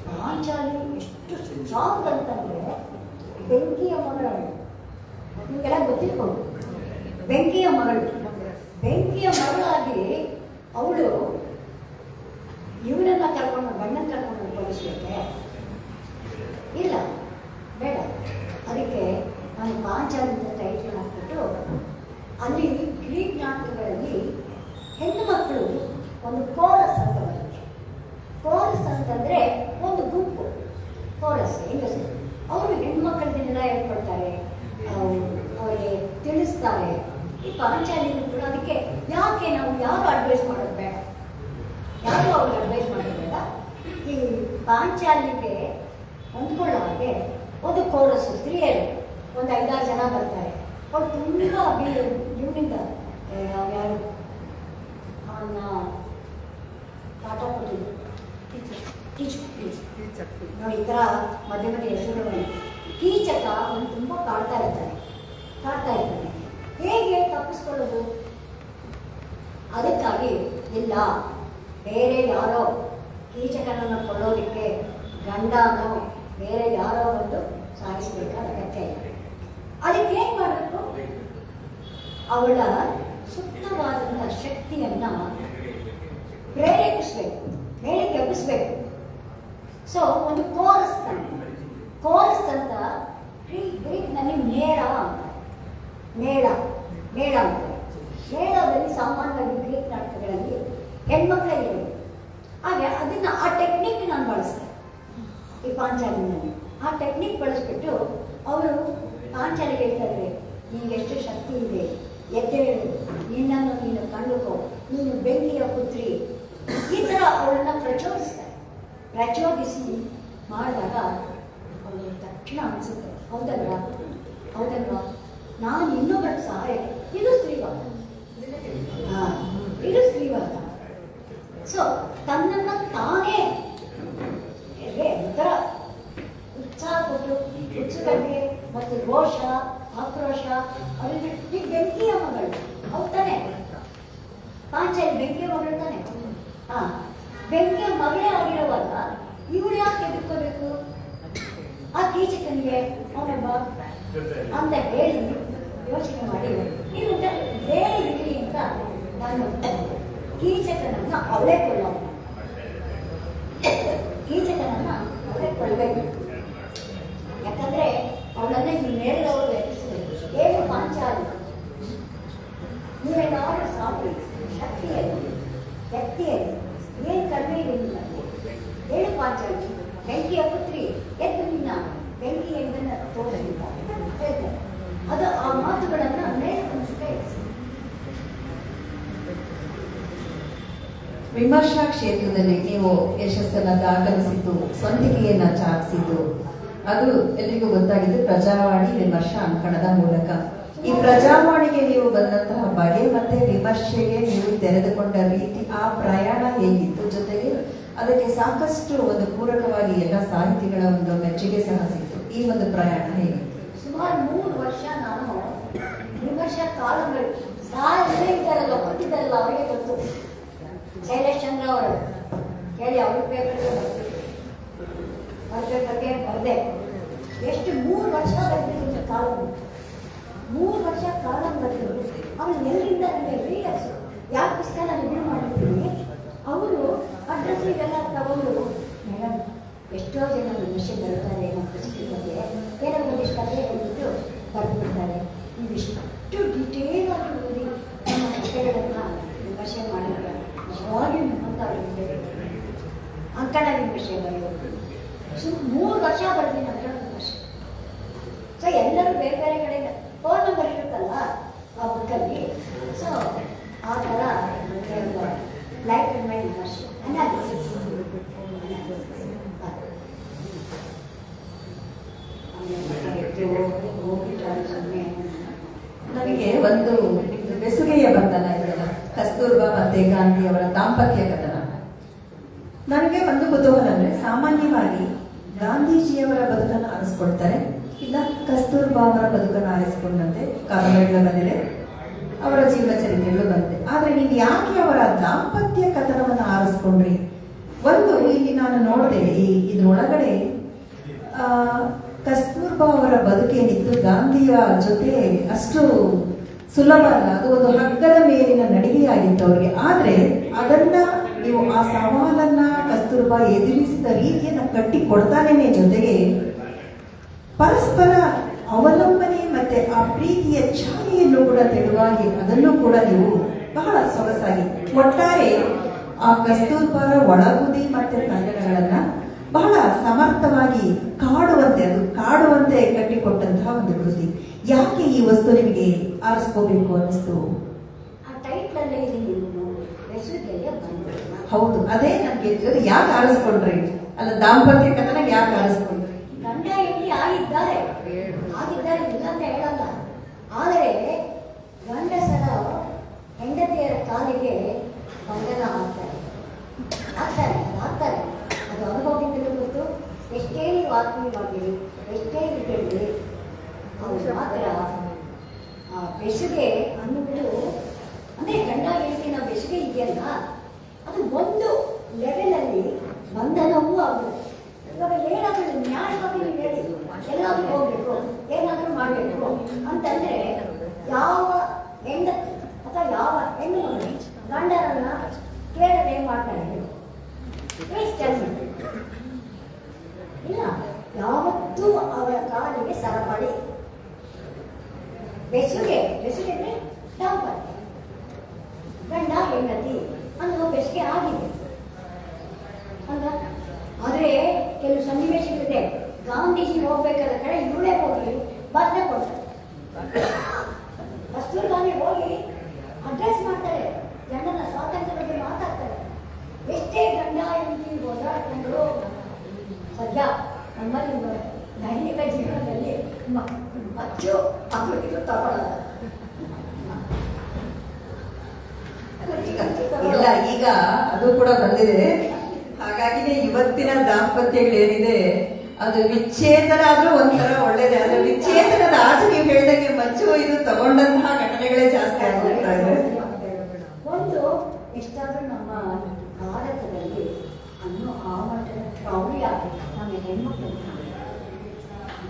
ಪಾಂಚಾಲಿ ಎಷ್ಟು ಸ್ಟ್ರಾಂಗ್ ಅಂತಂದ್ರೆ, ಬೆಂಕಿಯ ಮಗಳು ನಿಮಗೆಲ್ಲ ಗೊತ್ತಿರ್ಬೋದು. ಬೆಂಕಿಯ ಮಗಳಾಗಿ ಅವಳು ಇವನನ್ನ ಕರ್ಕೊಂಡು ಗಂಡನ ಕರ್ಕೊಂಡು ಕಳಿಸ್ಬೇಕೆ? ಇಲ್ಲ, ಬೇಡ. ಅದಕ್ಕೆ ನಾನು ಪಾಂಚಾಲಿ ಅಂತ ಟೈಟಲ್ ಹಾಕ್ಬಿಟ್ಟು, ಅಲ್ಲಿ ಗ್ರೀಕ್ ನಾಟಕಗಳಲ್ಲಿ ಹೆಣ್ಣು ಮಕ್ಕಳು ಒಂದು ಕೋರಸ್ ಅಂತ ಬರುತ್ತೆ. ಕೋರಸ್ ಅಂತಂದ್ರೆ ಒಂದು ಗುಂಪು, ಕೋರಸ್ ಹೆಂಗಸರು. ಅವರು ಹೆಣ್ಮಕ್ಕಳನ್ನೆಲ್ಲ ಹೇಳ್ಕೊಡ್ತಾರೆ, ಅವರಿಗೆ ತಿಳಿಸ್ತಾರೆ. ಈ ಪಾಂಚಾಲಿನೂ ಕೂಡ ಅದಕ್ಕೆ ಯಾಕೆ ನಾವು ಯಾರು ಅಡ್ವೈಸ್ ಮಾಡೋದು ಬೇಡ, ಯಾರು ಅವ್ರಿಗೆ ಅಡ್ವೈಸ್ ಮಾಡೋದು ಬೇಡ. ಈ ಪಾಂಚಾಲಿಗೆ ಹೊಂದ್ಕೊಳ್ಳೋ ಹಾಗೆ ಒಂದು ಕೋರಸ್ ಸ್ತ್ರೀಯರು ಒಂದು 5-6 ಜನ ಬರ್ತಾರೆ. ಅವ್ರು ತುಂಬ ಇವನಿಂದ ಯಾರು ಅವನ್ನ ಪಾಠ ಕೊಟ್ಟಿದ್ರು, ನೋಡಿ ಈ ಥರ ಮಧ್ಯ ಹೆಸರುಗಳು. ಕೀಚಕ ಅವನು ತುಂಬ ಕಾಡ್ತಾ ಇರ್ತಾನೆ. ಹೇಗೆ ತಪ್ಪಿಸ್ಕೊಳ್ಳೋದು? ಅದಕ್ಕಾಗಿ ಇಲ್ಲ, ಬೇರೆ ಯಾರೋ ಕೀಚಕನನ್ನು ಕೊಳ್ಳೋದಕ್ಕೆ ಗಂಡನೋ ಬೇರೆ ಯಾರೋ ಒಂದು ಸಾಗಿಸ್ಬೇಕಾದ ಅಗತ್ಯ ಇಲ್ಲ. ಅದಕ್ಕೆ ಏನ್ ಮಾಡಬೇಕು? ಅವಳ ಸುಪ್ತವಾದಂತಹ ಶಕ್ತಿಯನ್ನ ಪ್ರೇರೇಪಿಸ್ಬೇಕು, ಮೇಲೆ ಕೆಪ್ಪಿಸ್ಬೇಕು. ಸೊ ಒಂದು ಕೋರಸ್ ಅಂತ ಗ್ರೀಕ್ನಲ್ಲಿ ಮೇಳ ಅಂತ. ಮೇಳದಲ್ಲಿ ಸಾಮಾನ್ಯವಾಗಿ ಗ್ರೀಕ್ ನಾಟಕಗಳಲ್ಲಿ ಹೆಣ್ಮಕ್ಳೇ ಇರೋದು. ಹಾಗೆ ಅದನ್ನ ಆ ಟೆಕ್ನಿಕ್ ನಾನು ಬಳಸ್ತೆ ಈ ಪಾಂಚಾಲಿನಲ್ಲಿ. ಆ ಟೆಕ್ನಿಕ್ ಬಳಸ್ಬಿಟ್ಟು ಅವರು ಪಾಂಚಾಲಿಗೆ ಹೇಳ್ತಾರೆ, ನಿನಗೆ ಎಷ್ಟು ಶಕ್ತಿ ಇದೆ, ಎದ್ದೇಳು, ನಿನ್ನನ್ನು ನೀನು ಕಂಡುಕೋ, ನೀನು ಬೆಂಕಿಯ ಪುತ್ರಿ. ಈ ಥರ ಅವಳನ್ನ ಪ್ರಚೋದಿಸಿ ಮಾಡಿದಾಗ ಅವಳು ತಕ್ಷಣ ಅನಿಸುತ್ತೆ, ಹೌದಲ್ವಾ ನಾನು ಇನ್ನೊಬ್ಬರ ಸಹಾಯ. ಇದು ಸ್ತ್ರೀವಾದ. ಸೊ ತನ್ನನ್ನು ತಾನೇ ಒಂಥರ ಉತ್ಸಾಹ ಕೊಟ್ಟು ಉತ್ಸುಕತೆ ಮತ್ತು ರೋಷ ಆಕ್ರೋಶ ಅವರಿಗೆ ಈ ಬೆಂಕಿಯ ಮಗಳು. ಹೌದು ತಾನೆ? ಪಾಂಚಾಲಿ ಬೆಂಕಿಯ ಮಗಳು ತಾನೆ? ಬೆಂಕಿಯ ಮಗಳೇ ಆಗಿರುವಾಗ ಇವಳು ಯಾಕೆ ಎದುರ್ಕೋಬೇಕು? ಆ ಕೀಚಕನಿಗೆ ಅವನೊಬ್ಬ ಅಂತ ಹೇಳಿ ಯೋಚನೆ ಮಾಡಿ ಇದು ಬೇರೆ ಇರಲಿ ಅಂತ ನಾನು ಕೀಚಕನನ್ನ ಅವಳೇ ಕೊಳ್ಳೋಣ. ಕೊಡಬೇಕು. ಯಾಕಂದ್ರೆ ಅವಳನ್ನ ಈ ಮೇಲಿನವರು ಎದುರಿಸಿದ್ರು. ಏನು ಪಾಂಚಾಲಿ ನೀವೆಲ್ಲಾರು ಸಾಕು ಶಕ್ತಿಯಲ್ಲಿ ವ್ಯಕ್ತಿಯಲ್ಲಿ ಏನು ಕಡಿಮೆ ಇರಲಿಲ್ಲ. ಏನು ಪಾಂಚಾಲಿ ಬೆಂಕಿಯ ಪುತ್ರಿ ಎದ್ದು ನಿನ್ನ ಬೆಂಕಿ ಎಂಬನ್ನ ತೋರಿಸಿಲ್ಲ ಹೇಳ್ತಾರೆ. ಅದು ಆ ಮಾತುಗಳನ್ನು ಮೇಲೆ ವಿಮರ್ಶಾ ಕ್ಷೇತ್ರದಲ್ಲಿ ನೀವು ಯಶಸ್ಸನ್ನ ದಾಖಲಿಸಿದ್ದು, ಸ್ವಂತಿಕೆಯನ್ನ ಚಾಲಿಸಿದ್ದು, ಅದು ಎಲ್ರಿಗೂ ಗೊತ್ತಾಗಿದ್ದು ಪ್ರಜಾವಾಣಿ ವಿಮರ್ಶಾ ಅಂಕಣದ ಮೂಲಕ. ಈ ಪ್ರಜಾವಾಣಿಗೆ ನೀವು ಬಂದಂತಹ ಬಗೆ ಮತ್ತೆ ವಿಮರ್ಶೆಗೆ ನೀವು ತೆರೆದುಕೊಂಡ ರೀತಿ, ಆ ಪ್ರಯಾಣ ಹೇಗಿತ್ತು? ಜೊತೆಗೆ ಅದಕ್ಕೆ ಸಾಕಷ್ಟು ಒಂದು ಪೂರಕವಾಗಿ ಎಲ್ಲ ಸಾಹಿತಿಗಳ ಒಂದು ಮೆಚ್ಚುಗೆ ಸಹ ಸಿಕ್ತು. ಈ ಒಂದು ಪ್ರಯಾಣ ಹೇಗಿತ್ತು? ಸುಮಾರು 3 ವರ್ಷ ನಾನು ವಿಮರ್ಶಾ ಕಾಲಗಳು ಸಾಹಿತ್ಯ ಇದ್ದಾರಲ್ಲ ಕೊಟ್ಟಿದ್ದಾರಲ್ಲ ಅವರಿಗೆ ಗೊತ್ತು. ಶೈಲೇಶ್ ಚಂದ್ರ ಅವರು ಕೇಳಿ ಅವ್ರ ಪೇಪರ್ಗೆ ಬರದೆ ಎಷ್ಟು 3 ವರ್ಷ ಬರೆದಿದ್ದು ಕಾಲಂ. 3 ವರ್ಷ ಕಾಲಂ ಬರೆದು ಅವಳು ಎಲ್ಲಿಂದ ನನಗೆ ರೀಡರ್ಸ್ ಯಾವ ಪುಸ್ತಕ ನಾನು ಇದು ಮಾಡಿದ್ದೀನಿ ಅವರು ಅಡ್ರೆಸ್ ಇದೆಲ್ಲ ತಗೊಂಡು ಮೇಡಮ್ ಎಷ್ಟೋ ಜನ ವಿಮರ್ಶೆ ಬರ್ತಾರೆ ನಮ್ಮ ಪುಸ್ತಕದ ಬಗ್ಗೆ ಏನೋ ಒಂದಿಷ್ಟು ಕಥೆ ಹೇಳ್ಬಿಟ್ಟು ಬರೆದ್ಬಿಡ್ತಾರೆ. ಇವಿಷ್ಟು ಡಿಟೇಲ್ ಆಗಿ ಓದಿ ನಮ್ಮ ಕಥೆಗಳನ್ನು ವಿಮರ್ಶೆ ಮಾಡಿದ್ದಾರೆ. ನಿಜವಾಗಿ ಅಂಕಣ ವಿಮರ್ಶೆ ಬರೆಯೋದು 3 ವರ್ಷ ಬರ್ತೀನಿ ಅಂಕಣ ವಿಮರ್ಶೆ. ಸೊ ಎಲ್ಲರೂ ಬೇರೆ ಬೇರೆ ಕಡೆಯಿಂದ ಫೋನ್ ನಂಬರ್ ಇರುತ್ತಲ್ಲ ಆ ಬುಕ್ಕಲ್ಲಿ. ಸೊ ಆ ಥರ ಲೈಫ್ ಅಂಡ್ ಮೈ ವಿಮರ್ಶೆ ಅನಾಲಿಸಿಸ್ ನನಗೆ ಒಂದು ಬೆಸುಗೆಯ ಬಂಧನ ಇದೆಯಲ್ಲ, ಕಸ್ತೂರ್ಬಾ ಮತ್ತೆ ಗಾಂಧಿ ಅವರ ದಾಂಪತ್ಯ ಕಥನ. ನನಗೆ ಒಂದು ಕುತೂಹಲ ಅಂದ್ರೆ, ಸಾಮಾನ್ಯವಾಗಿ ಗಾಂಧೀಜಿಯವರ ಬದುಕನ್ನು ಆರಿಸ್ಕೊಳ್ತಾರೆ, ಇಲ್ಲ ಕಸ್ತೂರ್ಬಾ ಅವರ ಬದುಕನ್ನು ಆರಿಸಿಕೊಂಡಂತೆ ಕಾದಂಬರಿಗಳು ಬಂದಿದೆ, ಅವರ ಜೀವನ ಚರಿತ್ರೆಗಳು ಬಂದಿದೆ. ಆದ್ರೆ ನೀವು ಯಾಕೆ ಅವರ ದಾಂಪತ್ಯ ಕಥನವನ್ನು ಆರಿಸ್ಕೊಂಡ್ರಿ? ಒಂದು ಇಲ್ಲಿ ನಾನು ನೋಡಿದೆ, ಇದ್ರೊಳಗಡೆ ಕಸ್ತೂರ್ಬಾ ಅವರ ಬದುಕೇನಿತ್ತು ಗಾಂಧಿಯ ಜೊತೆ ಅಷ್ಟು ಸುಲಭ ಅಲ್ಲ. ಅದು ಒಂದು ಹಗ್ಗದ ಮೇಲಿನ ನಡಿಗೆಯಾಗಿತ್ತು ಅವರಿಗೆ. ಆದ್ರೆ ಅದನ್ನ ನೀವು ಆ ಸವಾಲನ್ನ ಕಸ್ತೂರ್ಬಾ ಎದುರಿಸಿದ ರೀತಿಯನ್ನ ಕಟ್ಟಿ ಕೊಡ್ತಾನೇನೆ, ಜೊತೆಗೆ ಪರಸ್ಪರ ಅವಲಂಬನೆ ಮತ್ತೆ ಆ ಪ್ರೀತಿಯ ಛಾಯೆಯನ್ನು ಕೂಡ ತೆಳುವಾಗಿ ಅದನ್ನು ಕೂಡ ನೀವು ಬಹಳ ಸೊಗಸಾಗಿ, ಒಟ್ಟಾರೆ ಆ ಕಸ್ತೂರ್ಬಾರ ಒಳಗುದಿ ಮತ್ತೆ ತಂಡಗಳನ್ನ ಬಹಳ ಸಮರ್ಥವಾಗಿ ಕಾಡುವಂತೆ ಕಟ್ಟಿಕೊಟ್ಟಂತಹ ಒಂದು ಕೃತಿ. ಯಾಕೆ ಈ ವಸ್ತು ನಿಮಗೆ ಆರಿಸ್ಕೋಬೇಕು ಅನ್ನಿಸ್ತು? ಹೌದು, ಅದೇ ನಮ್ಗೆ ಯಾಕೆ ಆರಿಸ್ಕೊಂಡ್ರಿ? ಅಲ್ಲ, ದಾಂಪತ್ಯ ಕಥನ ಯಾಕೆ ಆರಿಸ್ಕೊಂಡ್ರಿ? ಗಂಡ ಹೆಂಡತಿ ಆಗಿದ್ದಾರೆ ಇಲ್ಲ ಅಂತ ಹೇಳಲ್ಲ. ಆದರೆ ಗಂಡಸರ ಹೆಂಡತಿಯರ ಕಾಲಿಗೆ ಬಂಧನ ಆಗ್ತಾರೆ. ಅದು ಅನುಭವದಿಂದ ಗೊತ್ತು. ಎಷ್ಟೇ ನೀವು ಆತ್ಮೀಯವಾಗಿರಿ, ಎಷ್ಟೇ ಕೇಳಿ, ಅವರು ಮಾತ್ರ ಆ ಬೆಸುಗೆ ಅಂದ್ಬಿಟ್ಟು, ಅಂದರೆ ಗಂಡ ಹೆಂಡತಿನ ಬೆಸುಗೆ ಇದೆಯಲ್ಲ, ಅದು ಒಂದು ಲೆವೆಲಲ್ಲಿ ಬಂಧನವೂ ಆಗುತ್ತೆ. ಇವಾಗ ಏನಾದರೂ ನ್ಯಾಯವಾಗಿ ನೀವು ಹೇಳಿ ಎಲ್ಲಾದ್ರೂ ಹೋಗ್ಬೇಕು, ಏನಾದರೂ ಮಾಡಬೇಕು ಅಂತಂದ್ರೆ ಯಾವ ಹೆಂಡತಿ ಅಥವಾ ಯಾವ ಹೆಣ್ಣು ಗಂಡರನ್ನ ಕೇಳದೆ ಮಾಡ್ತಾರೆ ಇಲ್ಲ. ಯಾವತ್ತೂ ಅವರ ಕಾಲಿಗೆ ಸರಪಳಿ, ಬೆಸುಗೆ ದಾಂಪತ್ಯ, ಗಂಡ ಹೆಂಡತಿ ಅನ್ನೋ ಬೆಸುಗೆ ಆಗಿದೆ ಅಲ್ವಾ? ಆದ್ರೆ ಕೆಲವು ಸನ್ನಿವೇಶಗಳಿದೆ. ಗಾಂಧೀಜಿ ಹೋಗ್ಬೇಕಾದ ಕಡೆ ಇವಳೇ ಹೋಗಿ ಬದನೆ ಕೊಡ್ತಾರೆ. ಕಸ್ತೂರ್ಬಾಗೆ ಹೋಗಿ ಅಡ್ರೆಸ್ ಮಾಡ್ತಾರೆ, ಗಂಡನ ಸ್ವಾತಂತ್ರ್ಯ ಬಗ್ಗೆ ಮಾತಾಡ್ತಾರೆ. ಎಷ್ಟೇ ಗಂಡ ಹೆಂಡತಿ ಹೋರಾಟಗಳು ಸದ್ಯ ನಮ್ಮಲ್ಲಿ ದೈನಿಕ ಜೀವನದಲ್ಲಿ ಅಚ್ಚು ಅದು ಇದು ತಗೊಳ್ಳಲ್ಲ. ಇಲ್ಲ, ಈಗ ಅದು ಕೂಡ ಬಂದಿದೆ. ಹಾಗಾಗಿನೇ ಇವತ್ತಿನ ದಾಂಪತ್ಯಗಳೇನಿದೆ ಅದು ವಿಚ್ಛೇದನ ಆದ್ರೂ ಒಂಥರ ಒಳ್ಳೇದೇ. ಆದ್ರೆ ವಿಚ್ಛೇದನದ ಆಚೆ ನೀವು ಹೇಳ್ದಂಗೆ ಮಚ್ಚು ಇದು ತಗೊಂಡಂತಹ ಘಟನೆಗಳೇ ಜಾಸ್ತಿ ಆಗ್ತಾ ಇದೆ. ಒಂದು ಎಷ್ಟಾದ್ರೂ ನಮ್ಮ ಭಾರತದಲ್ಲಿ ಅನ್ನೋ ಆ ಮಟ್ಟದ ಪ್ರೌಢಿ ಆಗಿದೆ. ನಮ್ಮ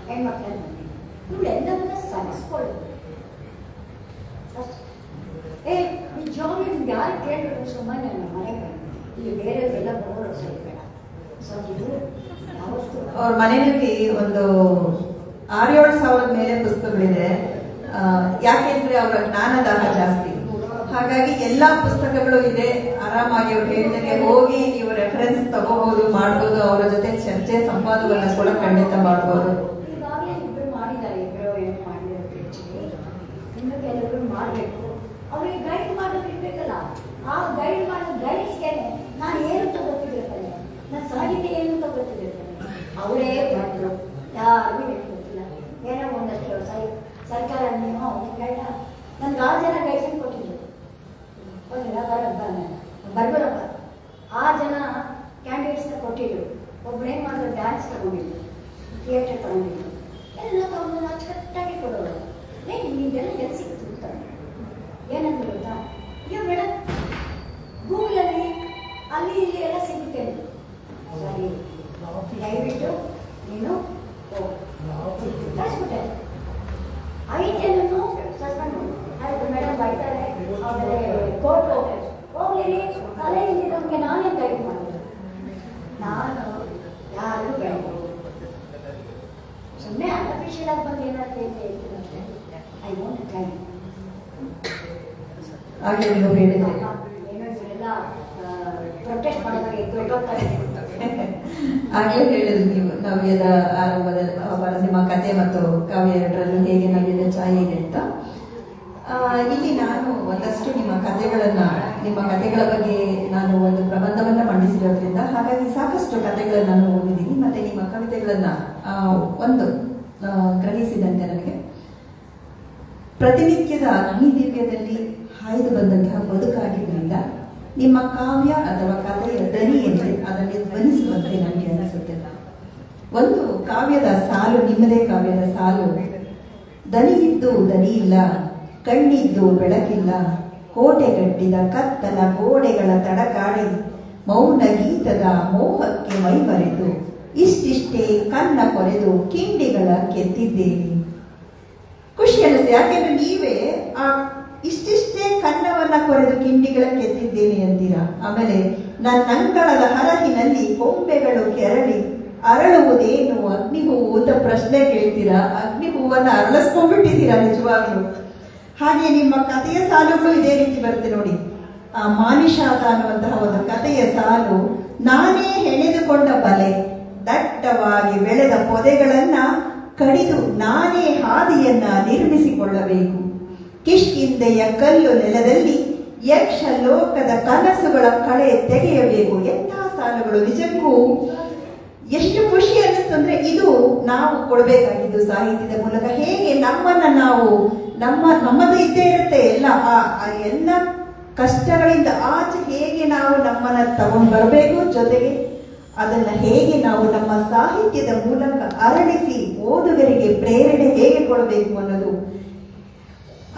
ಹೆಣ್ಮಕ್ಳನ್ನು ಇವಳೆಲ್ಲವನ್ನ ಸಹಿಸ್ಕೊಳ್ಳೋದು ನಿಜವಾಗ್ಲೂ ನಿಮ್ಗೆ ಯಾರು ಕೇಳಬೇಕು? ಸುಮ್ಮನೆ ನನ್ನ ಮನೆ ಇಲ್ಲಿ ಬೇರೆಯವರೆಲ್ಲ ಬರೋರು ಸರಿ ಬೇಡ. ಸೊ ಇದು ಅವ್ರ ಮನೆಯಲ್ಲಿ ಒಂದು 6-7 ಸಾವಿರದ ಮೇಲೆ ಪುಸ್ತಕಗಳಿದೆ. ಯಾಕೆಂದ್ರೆ ಅವರ ಜ್ಞಾನದಾಹ ಜಾಸ್ತಿ. ಹಾಗಾಗಿ ಎಲ್ಲಾ ಪುಸ್ತಕಗಳು ಇದೆ. ಆರಾಮಾಗಿ ಅವ್ರು ಹೇಳಿದಂಗೆ ಹೋಗಿ ನೀವು ರೆಫರೆನ್ಸ್ ತಗೋಬಹುದು, ಮಾಡ್ಬೋದು. ಅವರ ಜೊತೆ ಚರ್ಚೆ ಸಂವಾದವನ್ನ ಕೂಡ ಖಂಡಿತ ಮಾಡ್ಬೋದು. ಈಗಾಗಲೇ ಇಬ್ಬರು ಮಾಡಿದ್ದಾರೆ, ಇಬ್ಬರು ಏನು ಮಾಡಿದ್ದಾರೆ. ಇನ್ನು ಕೆಲವರು ಮಾಡಬೇಕು. ಅವ್ರಿಗೆ ಗೈಡ್ ಮಾಡೋದು ಇರ್ಬೇಕಲ್ಲ. ಆ ಗೈಡ್ ಮಾಡೋ ಗೈಡ್ಸ್ಗೆ ನಾನು ಏನು ತಗೋತಿರ್ತಾನೆ, ನನ್ನ ಸಾಹಿತ್ಯ ಏನು ತಗೋತಿರ್ತಾನೆ, ಅವರೇ ಭಟ್ರು, ಯಾರಿಗೂ ಹೇಳ್ಕೊತಿಲ್ಲ. ಏನೋ ಒಂದಷ್ಟು ಸರ್ಕಾರ ನೀವು ಗೈಡ ನನ್ಗೆ 6 ಜನ ಗೈಡ್ಸನ್ನು ಕೊಟ್ಟಿದ್ರು. ಬರ್ಬರಪ್ಪ 6 ಜನ ಕ್ಯಾಂಡಿಡೇಟ್ಸ್ನ ಕೊಟ್ಟಿದ್ರು. ಒಬ್ಬನೇನು ಮಾಡಿದ್ರು, ಡ್ಯಾನ್ಸ್ ತಗೊಂಡಿದ್ರು, ಥಿಯೇಟರ್ ತಗೊಂಡಿದ್ರು, ಎಲ್ಲ ತಗೊಂಡು ಅಚ್ಚುಕಟ್ಟಾಗಿ ಕೊಡೋರು. ನಿಮಗೆಲ್ಲ ಎಲ್ಲಿ ಸಿಗ್ತಿರ್ತಾರೆ ಏನಂತ ಗೊತ್ತಾ? ಅಯ್ಯೋ ಮೇಡಮ್, ಗೂಗಲಲ್ಲಿ ಅಲ್ಲಿ ಇಲ್ಲಿ ಎಲ್ಲ ಸಿಗುತ್ತೆ. ಸರಿ, ದಯವಿಟ್ಟು ನೀನು ಕಳಿಸ್ಬಿಟ್ಟೆ. 5 ಜನನು ಸಸ್ಪೆಂಡ್ ಆಯ್ತು. ಮೇಡಮ್ ಬೈತಾರೆ, ಆಮೇಲೆ ಕೋರ್ಟ್ ಹೋಗ್ಲಿ, ತಲೆ ಇಲ್ಲಿರೋಕ್ಕೆ ನಾನೇ ಗೈಡ್ ಮಾಡಿದೆ. ನಾನು ಯಾರು ಗೈಡ್ ಸುಮ್ಮನೆ ಅಫಿಷಿಯಲ್ ಆಗಿ ಬಂದು ಏನಾದ್ರು ಐ ವಾಂಟ್ ಗೈಡ್. ಹಾಗೆ ನೀವು ಹೇಳಿದ್ರೆ ಏನೋ ಇವರೆಲ್ಲ ಪ್ರೊಟೆಸ್ಟ್ ಮಾಡೋದಕ್ಕೆ ದೊಡ್ಡೋಗ್ತಾರೆ. ಆಗ್ಲೇ ಹೇಳಿದ್ರು ನೀವು ನವ್ಯದ ಆರಂಭದಲ್ಲಿ ಅವರ ನಿಮ್ಮ ಕತೆ ಮತ್ತು ಕಾವ್ಯ ಎರಡರಲ್ಲೂ ಹೇಗೆ ನವ್ಯದ ಛಾಯೆ ಇದೆ ಅಂತ. ಇಲ್ಲಿ ನಾನು ಒಂದಷ್ಟು ನಿಮ್ಮ ಕಥೆಗಳ ಬಗ್ಗೆ ನಾನು ಒಂದು ಪ್ರಬಂಧವನ್ನ ಮಂಡಿಸಿರೋದ್ರಿಂದ ಹಾಗಾಗಿ ಸಾಕಷ್ಟು ಕಥೆಗಳನ್ನು ನಾನು ಓದಿದ್ದೀನಿ. ಮತ್ತೆ ನಿಮ್ಮ ಕವಿತೆಗಳನ್ನ ಒಂದು ಗ್ರಹಿಸಿದಂತೆ ನನಗೆ ಪ್ರತಿನಿತ್ಯದ ನೈದಿವ್ಯದಲ್ಲಿ ಹಾಯ್ದು ಬಂದಂತಹ ಬದುಕಾಗಿದ್ದರಿಂದ ನಿಮ್ಮ ಕಾವ್ಯ ಅಥವಾ ಕಥೆಯ ದನಿ ಎಂದರೆ ಅದನ್ನು ಧ್ವನಿಸುವಂತೆ ನನಗೆ ಅನಿಸುತ್ತೆ. ಒಂದು ಕಾವ್ಯದ ಸಾಲು, ನಿಮ್ಮದೇ ಕಾವ್ಯದ ಸಾಲು: ದನಿಯಿದ್ದು ದನಿ ಇಲ್ಲ, ಕಣ್ಣಿದ್ದು ಬೆಳಕಿಲ್ಲ, ಕೋಟೆ ಕಟ್ಟಿದ ಕತ್ತಲ ಗೋಡೆಗಳ ತಡಕಾಡಿ, ಮೌನ ಗೀತದ ಮೋಹಕ್ಕೆ ಮೈಮರೆತು, ಇಷ್ಟಿಷ್ಟೇ ಕನ್ನ ಕೊರೆದು ಕಿಂಡಿಗಳ ಕೆತ್ತಿದ್ದೇನೆ. ಖುಷಿ ಅನಿಸ್ತು, ಯಾಕೆಂದ್ರೆ ನೀವೇ ಆ ಇಷ್ಟಿಷ್ಟೇ ಕನ್ನವನ್ನ ಕೊರೆದು ಕಿಂಡಿಗಳ ಕೆತ್ತಿದ್ದೇನೆ ಅಂತೀರಾ. ಆಮೇಲೆ ನನ್ನಂಗಳದ ಹರಹಿನಲ್ಲಿ ಕೊಂಬೆಗಳು ಕೆರಳಿ ಅರಳುವುದೇನು ಅಗ್ನಿಹೂವು ಅಂತ ಪ್ರಶ್ನೆ ಕೇಳ್ತೀರಾ. ಅಗ್ನಿಹೂವನ್ನ ಅರಳಿಸ್ಕೊಂಡ್ಬಿಟ್ಟಿದ್ದೀರಾ ನಿಜವಾಗ್ಲು. ಹಾಗೆ ನಿಮ್ಮ ಕಥೆಯ ಸಾಲುಗಳು ಇದೇ ರೀತಿ ಬರುತ್ತೆ ನೋಡಿ. ಆ ಮಾನಿಷಾದ ಅನ್ನುವಂತಹ ಒಂದು ಕಥೆಯ ಸಾಲು: ನಾನೇ ಹೆಣೆದುಕೊಂಡ ಬಲೆ, ದಟ್ಟವಾಗಿ ಬೆಳೆದ ಪೊದೆಗಳನ್ನ ಕಡಿದು ನಾನೇ ಹಾದಿಯನ್ನ ನಿರ್ಮಿಸಿಕೊಳ್ಳಬೇಕು. ಕಿಷ್ಕಿಂದೆಯ ಕಲ್ಲು ನೆಲದಲ್ಲಿ ಯಕ್ಷ ಲೋಕದ ಕನಸುಗಳ ಕಳೆ ತೆಗೆಯಬೇಕು. ಎಂಥ ಸಾಲುಗಳು! ನಿಜಕ್ಕೂ ಎಷ್ಟು ಖುಷಿ ಅನ್ನಿಸ್ತು ಅಂದ್ರೆ ಇದು ನಾವು ಕೊಡಬೇಕಾಗಿದ್ದು ಸಾಹಿತ್ಯದ ಮೂಲಕ. ಹೇಗೆ ನಮ್ಮನ್ನ ನಾವು ನಮ್ಮದು ಇದ್ದೇ ಇರುತ್ತೆ ಎಲ್ಲ ಎಲ್ಲ ಕಷ್ಟಗಳಿಂದ ಆಚೆ ಹೇಗೆ ನಾವು ನಮ್ಮನ್ನ ತಗೊಂಡು ಬರಬೇಕು, ಜೊತೆಗೆ ಅದನ್ನ ಹೇಗೆ ನಾವು ನಮ್ಮ ಸಾಹಿತ್ಯದ ಮೂಲಕ ಅರಳಿಸಿ ಓದುಗರಿಗೆ ಪ್ರೇರಣೆ ಹೇಗೆ ಕೊಡಬೇಕು ಅನ್ನೋದು.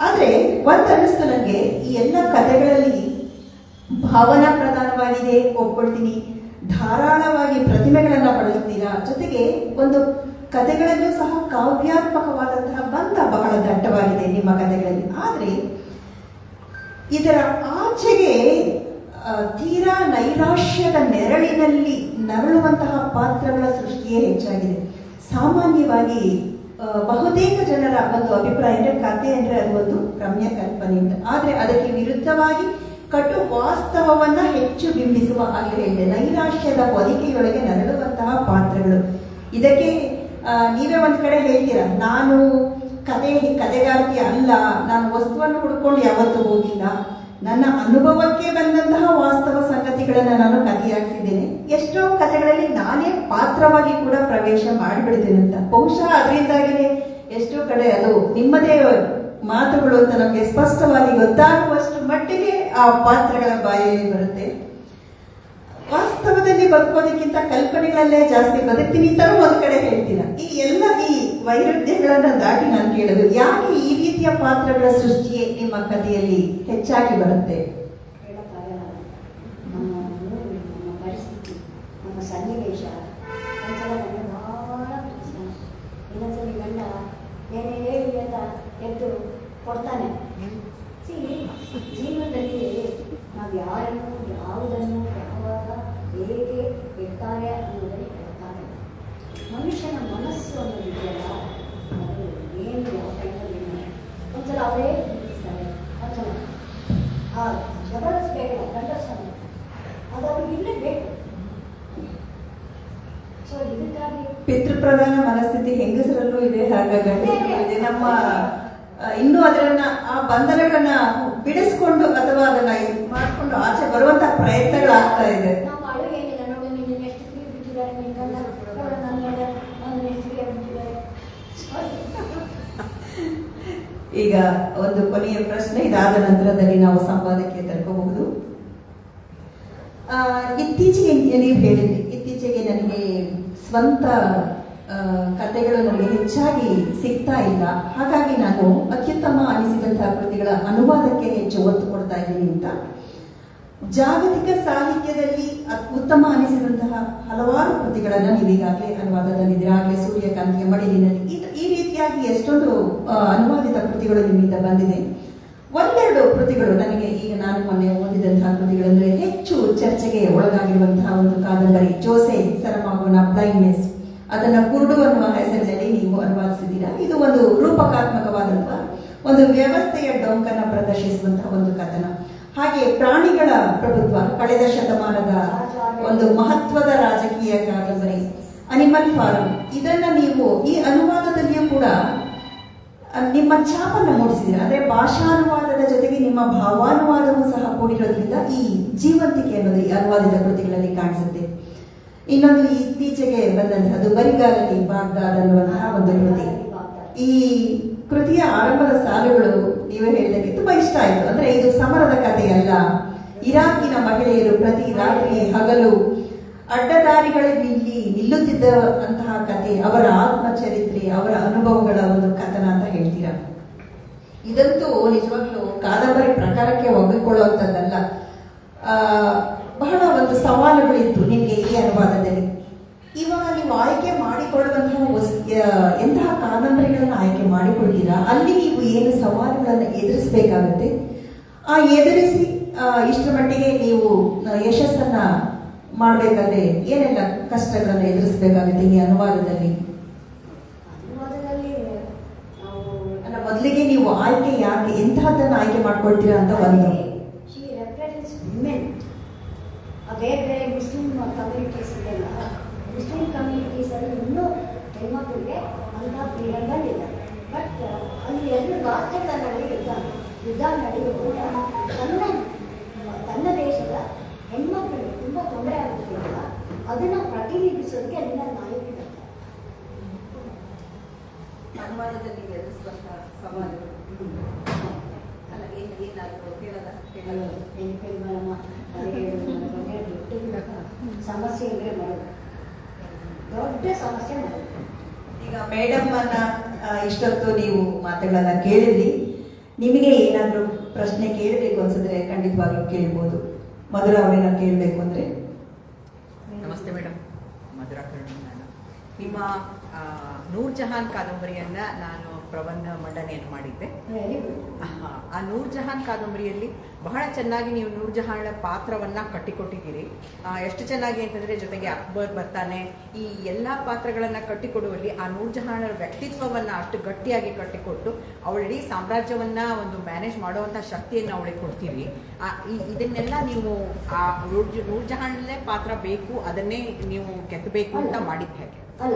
ಆದ್ರೆ ಒಂದ್ ಅನ್ನಿಸ್ತು ನನಗೆ, ಈ ಎಲ್ಲ ಕಥೆಗಳಲ್ಲಿ ಭಾವನಾ ಪ್ರಧಾನವಾಗಿದೆ, ಒಪ್ಕೊಳ್ತೀನಿ. ಧಾರಾಳವಾಗಿ ಪ್ರತಿಮೆಗಳನ್ನ ಬಳಸ್ತೀರಾ, ಜೊತೆಗೆ ಒಂದು ಕಥೆಗಳಲ್ಲೂ ಸಹ ಕಾವ್ಯಾತ್ಮಕವಾದಂತಹ ಬಂಧ ಬಹಳ ದಟ್ಟವಾಗಿದೆ ನಿಮ್ಮ ಕಥೆಗಳಲ್ಲಿ. ಆದ್ರೆ ಇದರ ಆಚೆಗೆ ತೀರಾ ನೈರಾಶ್ಯದ ನೆರಳಿನಲ್ಲಿ ನರಳುವಂತಹ ಪಾತ್ರಗಳ ಸೃಷ್ಟಿಯೇ ಹೆಚ್ಚಾಗಿದೆ. ಸಾಮಾನ್ಯವಾಗಿ ಬಹುತೇಕ ಜನರ ಒಂದು ಅಭಿಪ್ರಾಯ ಅಂದ್ರೆ ಕಥೆ ಅಂದ್ರೆ ಅದು ಒಂದು ರಮ್ಯ ಕಲ್ಪನೆ ಅಂತ. ಆದ್ರೆ ಅದಕ್ಕೆ ವಿರುದ್ಧವಾಗಿ ಕಟು ವಾಸ್ತವವನ್ನ ಹೆಚ್ಚು ಬಿಂಬಿಸುವ, ಆಗಲೇ ಹೇಳಿದೆ, ನೈರಾಶ್ಯದ ಹೊದಿಕೆಯೊಳಗೆ ನರಳುವಂತಹ ಪಾತ್ರಗಳು. ಇದಕ್ಕೆ ನೀವೇ ಒಂದ್ ಕಡೆ ಹೇಳ್ತೀರಾ, ನಾನು ಕಥೆಗಾರ್ತಿ ಅಲ್ಲ, ನಾನು ವಸ್ತುವನ್ನು ಹುಡ್ಕೊಂಡು ಯಾವತ್ತೂ ಹೋಗಿಲ್ಲ, ನನ್ನ ಅನುಭವಕ್ಕೆ ಬಂದಂತಹ ವಾಸ್ತವ ಸಂಗತಿಗಳನ್ನ ನಾನು ಕಥೆಯಾಗಿಸಿದ್ದೇನೆ. ಎಷ್ಟೋ ಕಥೆಗಳಲ್ಲಿ ನಾನೇ ಪಾತ್ರವಾಗಿ ಕೂಡ ಪ್ರವೇಶ ಮಾಡಿಬಿಡ್ತೇನೆ ಅಂತ. ಬಹುಶಃ ಅದರಿಂದಾಗಿನೇ ಎಷ್ಟೋ ಕಡೆ ಅದು ನಿಮ್ಮದೇ ಮಾತುಗಳು ಅಂತ ನಮಗೆ ಸ್ಪಷ್ಟವಾಗಿ ಗೊತ್ತಾಗುವಷ್ಟು ಮಟ್ಟಿಗೆ ಆ ಪಾತ್ರಗಳ ಬಾಯಲ್ಲಿ ಬರುತ್ತೆ. ವಾಸ್ತವದಲ್ಲಿ ಬದುಕೋದಕ್ಕಿಂತ ಕಲ್ಪನೆಗಳಲ್ಲೇ ಜಾಸ್ತಿ ಬದುಕ್ತೀನಿ ಅಂತ ಒಂದ್ ಕಡೆ ಹೇಳ್ತೀರಾ. ಈ ಎಲ್ಲ ಈ ವೈರುಧ್ಯಗಳನ್ನ ದಾಟಿ ನಾನು ಕೇಳೋದು, ಯಾಕೆ ಈ ರೀತಿಯ ಪಾತ್ರಗಳ ಸೃಷ್ಟಿಯೇ ನಿಮ್ಮ ಕಥೆಯಲ್ಲಿ ಹೆಚ್ಚಾಗಿ ಬರುತ್ತೆ? ನಮ್ಮ ಪರಿಸ್ಥಿತಿ, ನಮ್ಮ ಸನ್ನಿವೇಶ ಒಂದ್ಸಲ ನನ್ನ ಬಹಳ ಪ್ರೀತಿಸ್ತಾನೆ, ಇನ್ನೊಂದ್ಸಲ ಗಂಡ ಏನೇ ಹೇಳಿ ಅಂತ ಎದ್ದು ಕೊಡ್ತಾನೆ. ಜೀವನದಲ್ಲಿ ನಾವು ಯಾರನ್ನು ಯಾವುದನ್ನು ಯಾವಾಗ ಹೇಗೆ ಇರ್ತಾರೆ ಅನ್ನೋದನ್ನು ಕೊಡ್ತಾನೆ. ಮನುಷ್ಯನ ಮನಸ್ಸು ಅನ್ನೋದು ಇದೆಯಲ್ಲ, ಅದು ಏನು ಯಾವ ಟೈಮಲ್ಲಿ ಒಂದ್ಸಲ ಅವರೇ ನಿಲ್ಲಿಸ್ತಾರೆ, ಒಂದ್ಸಲ ಆ ಜಬರ್ದಸ್ಬೇಕಲ್ಲ ಕಂಡರ್ಸ್ತಾನೆ, ಅದು ಅವ್ರಿಗೆ ಇಲ್ಲೇ ಬೇಕು. ಸೊ ಇದಕ್ಕಾಗಿ ಪಿತೃಪ್ರಧಾನ ಮನಸ್ಥಿತಿ ಹೆಂಗಸರಲ್ಲೂ ಇದೆ, ಹಾಗಾಗಿ ಗಂಡಸರಲ್ಲೂ ಇದೆ. ನಮ್ಮ ಇನ್ನೂ ಅದನ್ನ ಆ ಬಂಧನಗಳನ್ನ ಬಿಡಿಸ್ಕೊಂಡು ಅಥವಾ ಅದನ್ನ ಮಾಡ್ಕೊಂಡು ಆಚೆ ಬರುವಂತ ಪ್ರಯತ್ನಗಳಾಗ್ತಾ ಇದೆ. ನಮ್ಮ ಅಳು ಏನಿಲ್ಲ ನೋಡಿ, ನೀನು ಎಷ್ಟು ಫ್ರೀ ಬಿಟ್ಟಿದ್ದಾರೆ, ನೀನೆಲ್ಲ ನನ್ನ ಎಷ್ಟು ಫ್ರೀ ಬಿಟ್ಟಿದ್ದಾರೆ. ಈಗ ಒಂದು ಕೊನೆಯ ಪ್ರಶ್ನೆ, ಇದಾದ ನಂತರದಲ್ಲಿ ನಾವು ಸಂವಾದಕ್ಕೆ ತಲುಪಬಹುದು. ಇತ್ತೀಚೆಗೆ ನೀವು ಹೇಳಿದ್ರಿ, ಇತ್ತೀಚೆಗೆ ನನಗೆ ಸ್ವಂತ ಕಥೆಗಳು ನನಗೆ ಹೆಚ್ಚಾಗಿ ಸಿಗ್ತಾ ಇಲ್ಲ, ಹಾಗಾಗಿ ನಾನು ಅತ್ಯುತ್ತಮ ಅನಿಸಿದಂತಹ ಕೃತಿಗಳ ಅನುವಾದಕ್ಕೆ ಹೆಚ್ಚು ಒತ್ತು ಕೊಡ್ತಾ ಇದ್ದೀನಿ ಅಂತ. ಜಾಗತಿಕ ಸಾಹಿತ್ಯದಲ್ಲಿ ಉತ್ತಮ ಅನಿಸಿದಂತಹ ಹಲವಾರು ಕೃತಿಗಳನ್ನ ನೀವು ಈಗಾಗಲೇ ಅನುವಾದದಲ್ಲಿದ್ದೀರಾ. ಆಗಲೇ ಸೂರ್ಯಕಾಂತಿಯ ಮಡಿಲಿನಲ್ಲಿ ಈ ರೀತಿಯಾಗಿ ಎಷ್ಟೊಂದು ಅನುವಾದಿತ ಕೃತಿಗಳು ನಿಮ್ಮಿಂದ ಬಂದಿದೆ. ಒಂದೆರಡು ಕೃತಿಗಳು ನನಗೆ, ಈಗ ನಾನು ಮೊನ್ನೆ ಓದಿದಂತಹ ಕೃತಿಗಳಂದ್ರೆ ಹೆಚ್ಚು ಚರ್ಚೆಗೆ ಒಳಗಾಗಿರುವಂತಹ ಒಂದು ಕಾದಂಬರಿ ಜೋಸೆ ಸರಮಾಗೋನ ಬ್ಲೈಂಡ್ನೆಸ್. ಅದನ್ನ ಕುರುಡು ಅನ್ನುವ ಹೆಸರಿನಲ್ಲಿ ನೀವು ಅನುವಾದಿಸಿದ್ದೀರಾ. ಇದು ಒಂದು ರೂಪಕಾತ್ಮಕವಾದಂತಹ ಒಂದು ವ್ಯವಸ್ಥೆಯ ಡೊಂಕನ್ನ ಪ್ರದರ್ಶಿಸುವಂತಹ ಒಂದು ಕಥನ. ಹಾಗೆ ಪ್ರಾಣಿಗಳ ಪ್ರಭುತ್ವ, ಕಳೆದ ಶತಮಾನದ ಒಂದು ಮಹತ್ವದ ರಾಜಕೀಯ ಕಾದಂಬರಿ ಅನಿಮಲ್ ಫಾರ್ಮ್. ಇದನ್ನ ನೀವು ಈ ಅನುವಾದದಲ್ಲಿಯೂ ಕೂಡ ನಿಮ್ಮ ಛಾಪನ್ನು ಮೂಡಿಸಿದ್ದೀರಾ. ಅಂದ್ರೆ ಭಾಷಾನುವಾದದ ಜೊತೆಗೆ ನಿಮ್ಮ ಭಾವಾನುವಾದವೂ ಸಹ ಕೂಡಿರೋದ್ರಿಂದ ಈ ಜೀವಂತಿಕೆ ಅನ್ನೋದು ಈ ಅನುವಾದಿತ ಕೃತಿಗಳಲ್ಲಿ ಕಾಣಿಸುತ್ತೆ. ಇನ್ನೊಂದು ಇತ್ತೀಚೆಗೆ ಬಂದಂತಹದ್ದು ಬರಿಗಾಲಲ್ಲಿ ಬಾಗ್ದಾದ್ ಅನ್ನುವಂತಹ ಒಂದು ಕೃತಿ. ಈ ಕೃತಿಯ ಆರಂಭದ ಸಾಲುಗಳು ನೀವೇ ಹೇಳಿದಂಗೆ ತುಂಬಾ ಇಷ್ಟ ಆಯ್ತು. ಅಂದ್ರೆ ಇದು ಸಮರದ ಕಥೆಯಲ್ಲ, ಇರಾಕಿನ ಮಹಿಳೆಯರು ಪ್ರತಿ ರಾತ್ರಿ ಹಗಲು ಅಡ್ಡದಾರಿಗಳಲ್ಲಿ ನಿಲ್ಲುತ್ತಿದ್ದ ಅಂತಹ ಕಥೆ, ಅವರ ಆತ್ಮಚರಿತ್ರೆ, ಅವರ ಅನುಭವಗಳ ಒಂದು ಕಥನ ಅಂತ ಹೇಳ್ತೀರಾ. ಇದಂತೂ ನಿಜವಾಗ್ಲೂ ಕಾದಂಬರಿ ಪ್ರಕಾರಕ್ಕೆ ಒಗ್ಗಿಕೊಳ್ಳುವಂಥದ್ದಲ್ಲ. ಬಹಳ ಒಂದು ಸವಾಲುಗಳಿತ್ತು ನಿಮಗೆ ಈ ಅನುವಾದದಲ್ಲಿ. ಇವಾಗ ನೀವು ಆಯ್ಕೆ ಮಾಡಿಕೊಳ್ಳುವಂತಹ ಎಂತಹ ಕಾದಂಬರಿಗಳನ್ನು ಆಯ್ಕೆ ಮಾಡಿಕೊಳ್ತೀರಾ, ಅಲ್ಲಿ ನೀವು ಏನು ಸವಾಲುಗಳನ್ನು ಎದುರಿಸಬೇಕಾಗುತ್ತೆ, ಆ ಎದುರಿಸಿ ಇಷ್ಟರ ಮಟ್ಟಿಗೆ ನೀವು ಯಶಸ್ಸನ್ನ ಮಾಡಬೇಕಾದ್ರೆ ಏನೆಲ್ಲ ಕಷ್ಟಗಳನ್ನು ಎದುರಿಸಬೇಕಾಗುತ್ತೆ ಈ ಅನುವಾದದಲ್ಲಿ? ಅಲ್ಲ, ಮೊದಲಿಗೆ ನೀವು ಆಯ್ಕೆ ಯಾಕೆ ಎಂತಹದ್ದನ್ನು ಆಯ್ಕೆ ಮಾಡ್ಕೊಳ್ತೀರಾ ಅಂತ ಒಂದು ಬೇರೆ ಬೇರೆ ಮುಸ್ಲಿಂ ಕಮ್ಯುನಿಟೀಸ್ ಇದೆಲ್ಲ, ಮುಸ್ಲಿಂ ಕಮ್ಯುನಿಟೀಸಲ್ಲಿ ಇನ್ನೂ ಹೆಣ್ಮಕ್ಳಿಗೆ ಅಂಥ ಫ್ರೀಡಮ್ಗಳಿಲ್ಲ. ಬಟ್ ಅಲ್ಲಿ ಎರಡು ರಾಷ್ಟ್ರಗಳ ನಡುವೆ ಯುದ್ಧ ನಡೆಯುವಾಗ ತನ್ನ ದೇಶದ ಹೆಣ್ಮಕ್ಳಿಗೆ ತುಂಬ ತೊಂದರೆ ಆಗುತ್ತಿಲ್ಲ, ಅದನ್ನು ಪ್ರತಿನಿಧಿಸೋದಕ್ಕೆ ಅಲ್ಲಿನ ನಾಯಕರು ಅನುವಾದದಲ್ಲಿ ಎದುರಿಸುವಂತಹ ಸವಾಲುಗಳು ಅಲ್ಲ, ಏನಾದರೂ ಸಮಸ್ಯೆ ಅಂದರೆ ಮಾಡೋದು ದೊಡ್ಡ ಸಮಸ್ಯೆ ಮಾಡೋದು. ಈಗ ಮೇಡಮ್ ಅನ್ನ ಇಷ್ಟೊತ್ತು ನೀವು ಮಾತುಗಳನ್ನ ಕೇಳಿದ್ರಿ. ನಿಮಗೆ ಏನಾದರೂ ಪ್ರಶ್ನೆ ಕೇಳಬೇಕು ಅನ್ಸಿದ್ರೆ ಖಂಡಿತವಾಗ್ಲೂ ಕೇಳ್ಬೋದು. ಮಧುರಾ ಅವರೇನ ಕೇಳಬೇಕು ಅಂದ್ರೆ? ನಮಸ್ತೆ ಮೇಡಮ್, ಮಧುರಾ ಕರ್ಣನ್ ನಾನು. ನಿಮ್ಮ ನೂರ್ ಜಹಾನ್ ಕಾದಂಬರಿಯನ್ನ ನಾನು ಪ್ರಬಂಧ ಮಂಡನೆಯನ್ನು ಮಾಡಿದ್ದೆ. ಆ ನೂರ್ ಜಹಾನ್ ಕಾದಂಬರಿಯಲ್ಲಿ ಬಹಳ ಚೆನ್ನಾಗಿ ನೀವು ನೂರ್ ಜಹಾನ್ ಪಾತ್ರವನ್ನ ಕಟ್ಟಿಕೊಟ್ಟಿದ್ದೀರಿ. ಎಷ್ಟು ಚೆನ್ನಾಗಿ ಅಂತಂದ್ರೆ, ಜೊತೆಗೆ ಅಕ್ಬರ್ ಬರ್ತಾನೆ, ಈ ಎಲ್ಲಾ ಪಾತ್ರಗಳನ್ನ ಕಟ್ಟಿಕೊಡುವಲ್ಲಿ ಆ ನೂರ್ ಜಹಾನ್ ವ್ಯಕ್ತಿತ್ವವನ್ನ ಅಷ್ಟು ಗಟ್ಟಿಯಾಗಿ ಕಟ್ಟಿಕೊಟ್ಟು ಅವಳಿ ಸಾಮ್ರಾಜ್ಯವನ್ನ ಒಂದು ಮ್ಯಾನೇಜ್ ಮಾಡುವಂತ ಶಕ್ತಿಯನ್ನು ಅವಳಿಗೆ ಕೊಡ್ತೀರಿ. ಇದನ್ನೆಲ್ಲ ನೀವು ಆ ನೂರ್ ಜಹಾನ್ಲೇ ಪಾತ್ರ ಬೇಕು, ಅದನ್ನೇ ನೀವು ಕೆತ್ತಬೇಕು ಅಂತ ಮಾಡಿದ್ದು ಹೇಗೆ? ಅಲ್ಲ,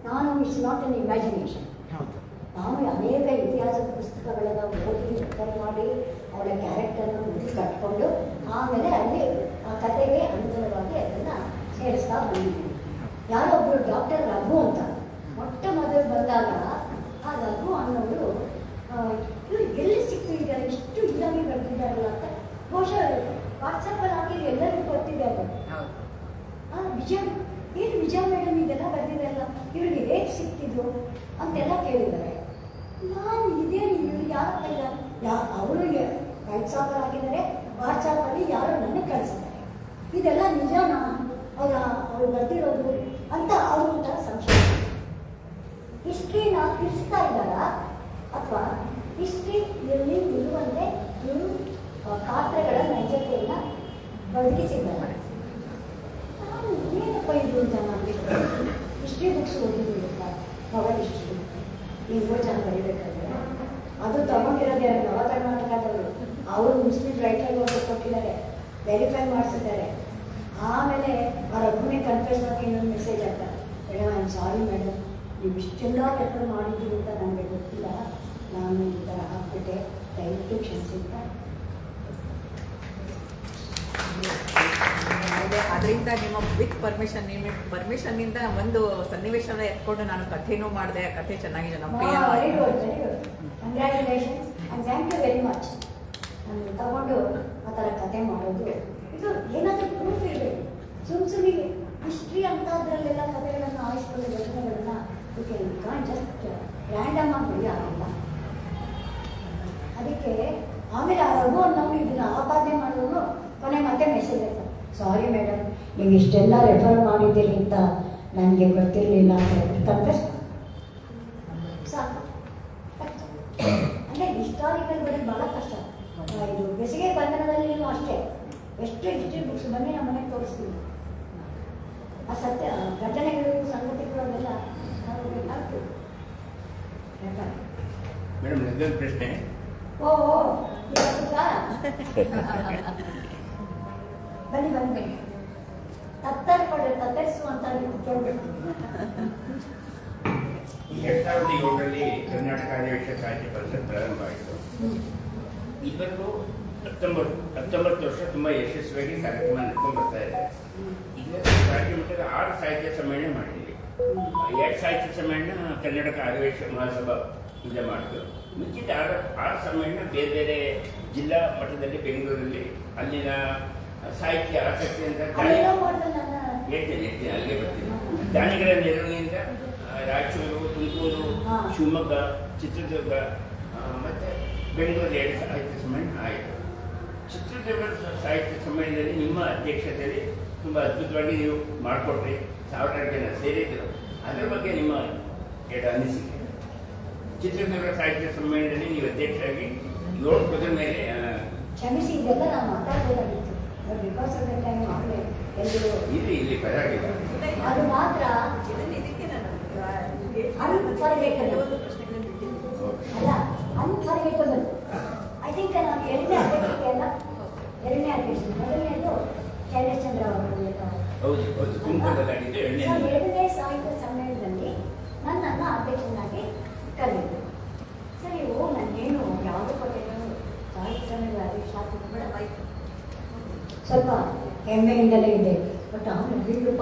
ನಾನು ಇಟ್ಸ್ ನಾಟ್ ಅನ್ ಇಮ್ಯಾಜಿನೇಷನ್. ಹೌದು, ನಾನು ಅನೇಕ ಇತಿಹಾಸದ ಪುಸ್ತಕಗಳನ್ನು ಓದಿ ರೆಫರ್ ಮಾಡಿ ಅವಳ ಕ್ಯಾರೆಕ್ಟರ್ನ ಮುಗಿ ಕಟ್ಕೊಂಡು ಆಮೇಲೆ ಅಲ್ಲಿ ಆ ಕಥೆಗೆ ಅನುಗುಣವಾಗಿ ಅದನ್ನು ಸೇರಿಸ್ತಾ ಬಂದಿದ್ದೀನಿ. ಯಾರೊಬ್ಬರು ಡಾಕ್ಟರ್ ರಘು ಅಂತ ಮೊಟ್ಟ ಮೊದಲು ಬಂದಾಗ ಆ ರಘು ಅನ್ನೋರು ಇವರು ಎಲ್ಲಿ ಸಿಕ್ತು, ಈಗ ಇಷ್ಟು ಇದಾಗಿ ಬರ್ತಿದ್ದಾರಲ್ಲ ಅಂತ ಬಹುಶಃ ವಾಟ್ಸಪ್ಪಲ್ಲಿ ಹಾಕಿ ಎಲ್ಲರಿಗೂ ಗೊತ್ತಿದೆ ಅದು. ವಿಜಯ ಏನು ವಿಜಯ ಮೇಡಮ್ ಇದೆಲ್ಲ ಬರ್ತಿದ್ದಾರಲ್ಲ, ಇವ್ರಿಗೆ ಹೇಗೆ ಸಿಕ್ತಿದ್ರು ಅಂತೆಲ್ಲ ಕೇಳಿದ್ದಾರೆ. ನಾನು ಇದೇನು ಇವರು ಯಾರ ಅವರು ವಾಟ್ಸಾಪಲ್ಲಿ ಹಾಕಿದ್ದಾರೆ, ವಾಟ್ಸಾಪಲ್ಲಿ ಯಾರೋ ನನಗೆ ಕಳಿಸಿದ್ದಾರೆ, ಇದೆಲ್ಲ ನಿಜನಾ ಅವ್ರು ಬರ್ತಿರೋದು ಅಂತ ಅವ್ರ ಒಂಥರ ಸಂಶಯ. ಹಿಸ್ಟ್ರಿನ ತಿಳಿಸ್ತಾ ಇದ್ದಾರಾ ಅಥವಾ ಹಿಸ್ಟ್ರಿಯಲ್ಲಿ ಇರುವಂತೆ ಇವರು ಪಾತ್ರಗಳ ನೈಜತೆಯನ್ನು ಬದುಕಿಸಿದ್ದಾರೆ? ನಾನು ಏನಪ್ಪ ಇದು ಅಂತ ಮಾಡ್ತಿದ್ದೆ. ಹಿಸ್ಟ್ರಿ ಬುಕ್ಸ್ ಓದಿದ್ದೀವಿ ಪವರ್ ಹಿಸ್ಟ್ರಿ ಈ 3 ಜನ ಬರೀಬೇಕಾದ್ರೆ ಅದು ತಗೊಂಡಿರೋದೇ ನವ ಕರ್ನಾಟಕದವರು. ಅವರು ಮುಸ್ಲಿಂ ರೈಟರ್ ಕೊಟ್ಟಿದ್ದಾರೆ, ವೆರಿಫೈ ಮಾಡಿಸಿದ್ದಾರೆ. ಆಮೇಲೆ ಅವ್ರ ಒಬ್ಬನೇ ಕನ್ಫ್ಯೂಸ್ ಬಗ್ಗೆ ಇನ್ನೊಂದು ಮೆಸೇಜ್ ಆಗ್ತಾರೆ, madam I am sorry madam, ನೀವು ಇಷ್ಟೆಲ್ಲ ರೆಫರ್ ಮಾಡಿದ್ದೀವಿ ಅಂತ ನನಗೆ ಗೊತ್ತಿಲ್ಲ, ನಾನು ಈ ಥರ ಹಾಕ್ಬಿಟ್ಟೆ, ದಯವಿಟ್ಟು ಕ್ಷಮಿಸಿ ಅಂತ. ಅದರಿಂದ ನಿಮ್ಮ ವಿತ್ ಪರ್ಮಿಷನ್, ನಿಮ್ಮ ಪರ್ಮಿಷನ್ನಿಂದ ಒಂದು ಸನ್ನಿವೇಶನ ಎತ್ಕೊಂಡು ನಾನು ಕಥೆನೂ ಮಾಡಿದೆ. ಕಥೆ ಚೆನ್ನಾಗಿದೆ, ನಮ್ಮ very good very good, congratulations and thank you very much. ನಾನು ತಗೊಂಡು ಆ ಥರ ಕತೆ ಮಾಡೋದು ಇದು ಏನಾದರೂ ಪ್ರೂಫ್ ಇರಬೇಕು. ಸುಮ್ಮನೆ ಹಿಸ್ಟ್ರಿ ಅಂಥದ್ರಲ್ಲೆಲ್ಲ ಕಥೆಗಳನ್ನು ಆರಿಸ್ಕೊಂಡು ಘಟನೆಗಳನ್ನ ಜಸ್ಟ್ ರ್ಯಾಂಡಮ್ ಆಗಿ ಬರೆಯೋಲ್ಲ. ಅದಕ್ಕೆ ಆಮೇಲೆ ಆ ರಘು ಅನ್ನೋನು ಇದನ್ನು ಆಪಾದನೆ ಮಾಡೋನು ಕೊನೆ ಮತ್ತೆ ಮೆಸೇಜ್ ಆಯ್ತು, ಸಾರಿ ಮೇಡಮ್ ನೀವು ಇಷ್ಟೆಲ್ಲ ರೆಫರ್ ಮಾಡಿದ್ದೀರಿ ಅಂತ ನನಗೆ ಗೊತ್ತಿರಲಿಲ್ಲ ಅಂತ ಕನ್ಫೆಸ್ ಸಾಕು. ಅಂದರೆ ಹಿಸ್ಟಾರಿಕಲ್ ಬರೀ ಭಾಳ ಕಷ್ಟ. ಇದು ಬೇಸಿಗೆ ಬಂಧನದಲ್ಲಿ ಅಷ್ಟೇ ಎಷ್ಟು ಹಿಸ್ಟ್ರಿ ಬುಕ್ಸ್ ಬನ್ನಿ ನಮ್ಮ ಮನೆಗೆ ತೋರಿಸ್ತೀವಿ. ಆ ಸತ್ಯ ಘಟನೆಗಳು ಸಂಗತಿಗಳು ಅವೆಲ್ಲ ನಾವು ಬೇಕಾಗ್ತೀವಿ. ಮೇಡಮ್ ನಂದೊಂದು ಪ್ರಶ್ನೆ. ಓ ಬನ್ನಿ ಬನ್ನಿ ಬನ್ನಿ, ತತ್ತರಿಸುವಂತ ಕೇಳಬೇಕು. 2007ರಲ್ಲಿ ಕರ್ನಾಟಕ ಆದಿವಾಸಿ ಸಾಹಿತ್ಯ ಪರಿಷತ್ ಪ್ರಾರಂಭ ಆಯಿತು. ಇವತ್ತು 19 ವರ್ಷ ತುಂಬ ಯಶಸ್ವಿಯಾಗಿ ಕಾರ್ಯಕ್ರಮ ನಡ್ಕೊಂಡು ಬರ್ತಾ ಇದೆ. ಇದರಲ್ಲಿ ರಾಜ್ಯ ಮಟ್ಟದ 6 ಸಾಹಿತ್ಯ ಸಮ್ಮೇಳನ ಮಾಡಿದ್ದೀವಿ. 2 ಸಾಹಿತ್ಯ ಸಮ್ಮೇಳನ ಕರ್ನಾಟಕ ಆದಿವಾಸಿ ಮಹಾಸಭಾ ಇಂದ ಮಾಡಿದ್ದು. ಮಿಕ್ಕಿದ 6 ಸಮ್ಮೇಳನ ಬೇರೆ ಬೇರೆ ಜಿಲ್ಲಾ ಮಟ್ಟದಲ್ಲಿ ಬೆಂಗಳೂರಲ್ಲಿ ಅಲ್ಲಿನ ಸಾಹಿತ್ಯ ಆಸಕ್ತಿ ಅಂತ ಹೇಳ್ತೇನೆ ಅಲ್ಲಿಗೆ ಬರ್ತೀನಿ. ದಾನಿಗಳ ನೆರವಿನಿಂದ ರಾಯಚೂರು, ತುಮಕೂರು, ಶಿವಮೊಗ್ಗ, ಚಿತ್ರದುರ್ಗ ಮತ್ತು ಬೆಂಗಳೂರು 2 ಸಾಹಿತ್ಯ ಸಮ್ಮೇಳನ ಆಯಿತು. ಚಿತ್ರದುರ್ಗ ಸಾಹಿತ್ಯ ಸಮ್ಮೇಳನದಲ್ಲಿ ನಿಮ್ಮ ಅಧ್ಯಕ್ಷತೆಯಲ್ಲಿ ತುಂಬ ಅದ್ಭುತವಾಗಿ ನೀವು ಮಾಡಿಕೊಟ್ರಿ. 1000 ಜನ ಸೇರಿದ್ರು. ಅದರ ಬಗ್ಗೆ ನಿಮ್ಮ ಅನಿಸಿಕೆ. ಚಿತ್ರದುರ್ಗ ಸಾಹಿತ್ಯ ಸಮ್ಮೇಳನದಲ್ಲಿ ನೀವು ಅಧ್ಯಕ್ಷರಾಗಿ 7 ಪದದ ಮೇಲೆ ಕ್ಷಮಿಸಿ, ಇದೆಲ್ಲ ನಾವು ಮಾತಾಡಬೇಕಾಗಿತ್ತು. ಬಿಕಾಸ್ ಆಫ್ ದ ಟೈಮ್ ಆಗಲೇ ಎಲ್ಲರೂ ಇಲ್ಲಿ ಪರವಾಗಿಲ್ಲ. ಅದು ಮಾತ್ರ ಅನ್ಫರ್ಗೆಟಬಲ್ ಅಲ್ಲ, ಅನ್ಫರ್ಗೆಟಬಲ್. ಐ ಥಿಂಕ್ ನಾವು 2ನೇ ಅಧ್ಯಕ್ಷತೆ ಅಲ್ಲ, 2ನೇ ಅಧ್ಯಕ್ಷತೆ. ಮೊದಲನೇದು ಚಂದ್ರ ಅವರು. ತುಮಕೂರಲ್ಲಾಗಿದ್ದು 2ನೇ ಸಾಹಿತ್ಯ ಸಮ್ಮೇಳನದಲ್ಲಿ ನನ್ನನ್ನು ಅಧ್ಯಕ್ಷನಾಗಿ ಕರೆದಿದ್ದು. ಸರಿ, ನಾನೇನು ಯಾವುದೋ ಕೊಟ್ಟಿದ್ದು ಸಾಹಿತ್ಯ ಸಮ್ಮೇಳನ ಅಧ್ಯಕ್ಷ ಆಗ್ತಿದ್ದು ಬೇಡ ಆಯಿತು, ಸ್ವಲ್ಪ ಹೆಮ್ಮೆಯಿಂದಲೇ ಇದೆ. ಬಟ್ ಅವನು ಬಿಡುಪ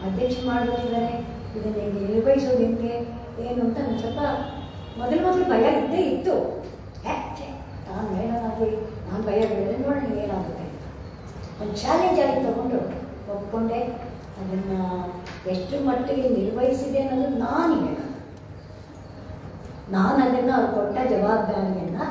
ಅಧ್ಯಕ್ಷ ಮಾಡೋದಿದ್ದಾರೆ, ಇದನ್ನು ಹೆಂಗೆ ನಿರ್ವಹಿಸೋದು ಹೆಂಗೆ ಏನು ಅಂತ ನನಗೆ ಸ್ವಲ್ಪ ಮೊದಲು ಭಯ ಇದ್ದೇ ಇತ್ತು. ನಾನು ಹೇಳೋದಾಗಿ ನಾನು ಭಯ ಬೀಳಿದ್ರೆ ನೋಡೋಣ ಏನಾಗುತ್ತೆ ಅಂತ ಒಂದು ಚಾಲೆಂಜ್ ಆಗಿ ತಗೊಂಡು ಒಪ್ಕೊಂಡೆ. ಅದನ್ನು ಎಷ್ಟು ಮಟ್ಟಿಗೆ ನಿರ್ವಹಿಸಿದೆ ಅನ್ನೋದು ನಾನು ಹೇಳೋದು. ನಾನು ಅದನ್ನು ಕೊಟ್ಟ ಜವಾಬ್ದಾರಿಯನ್ನು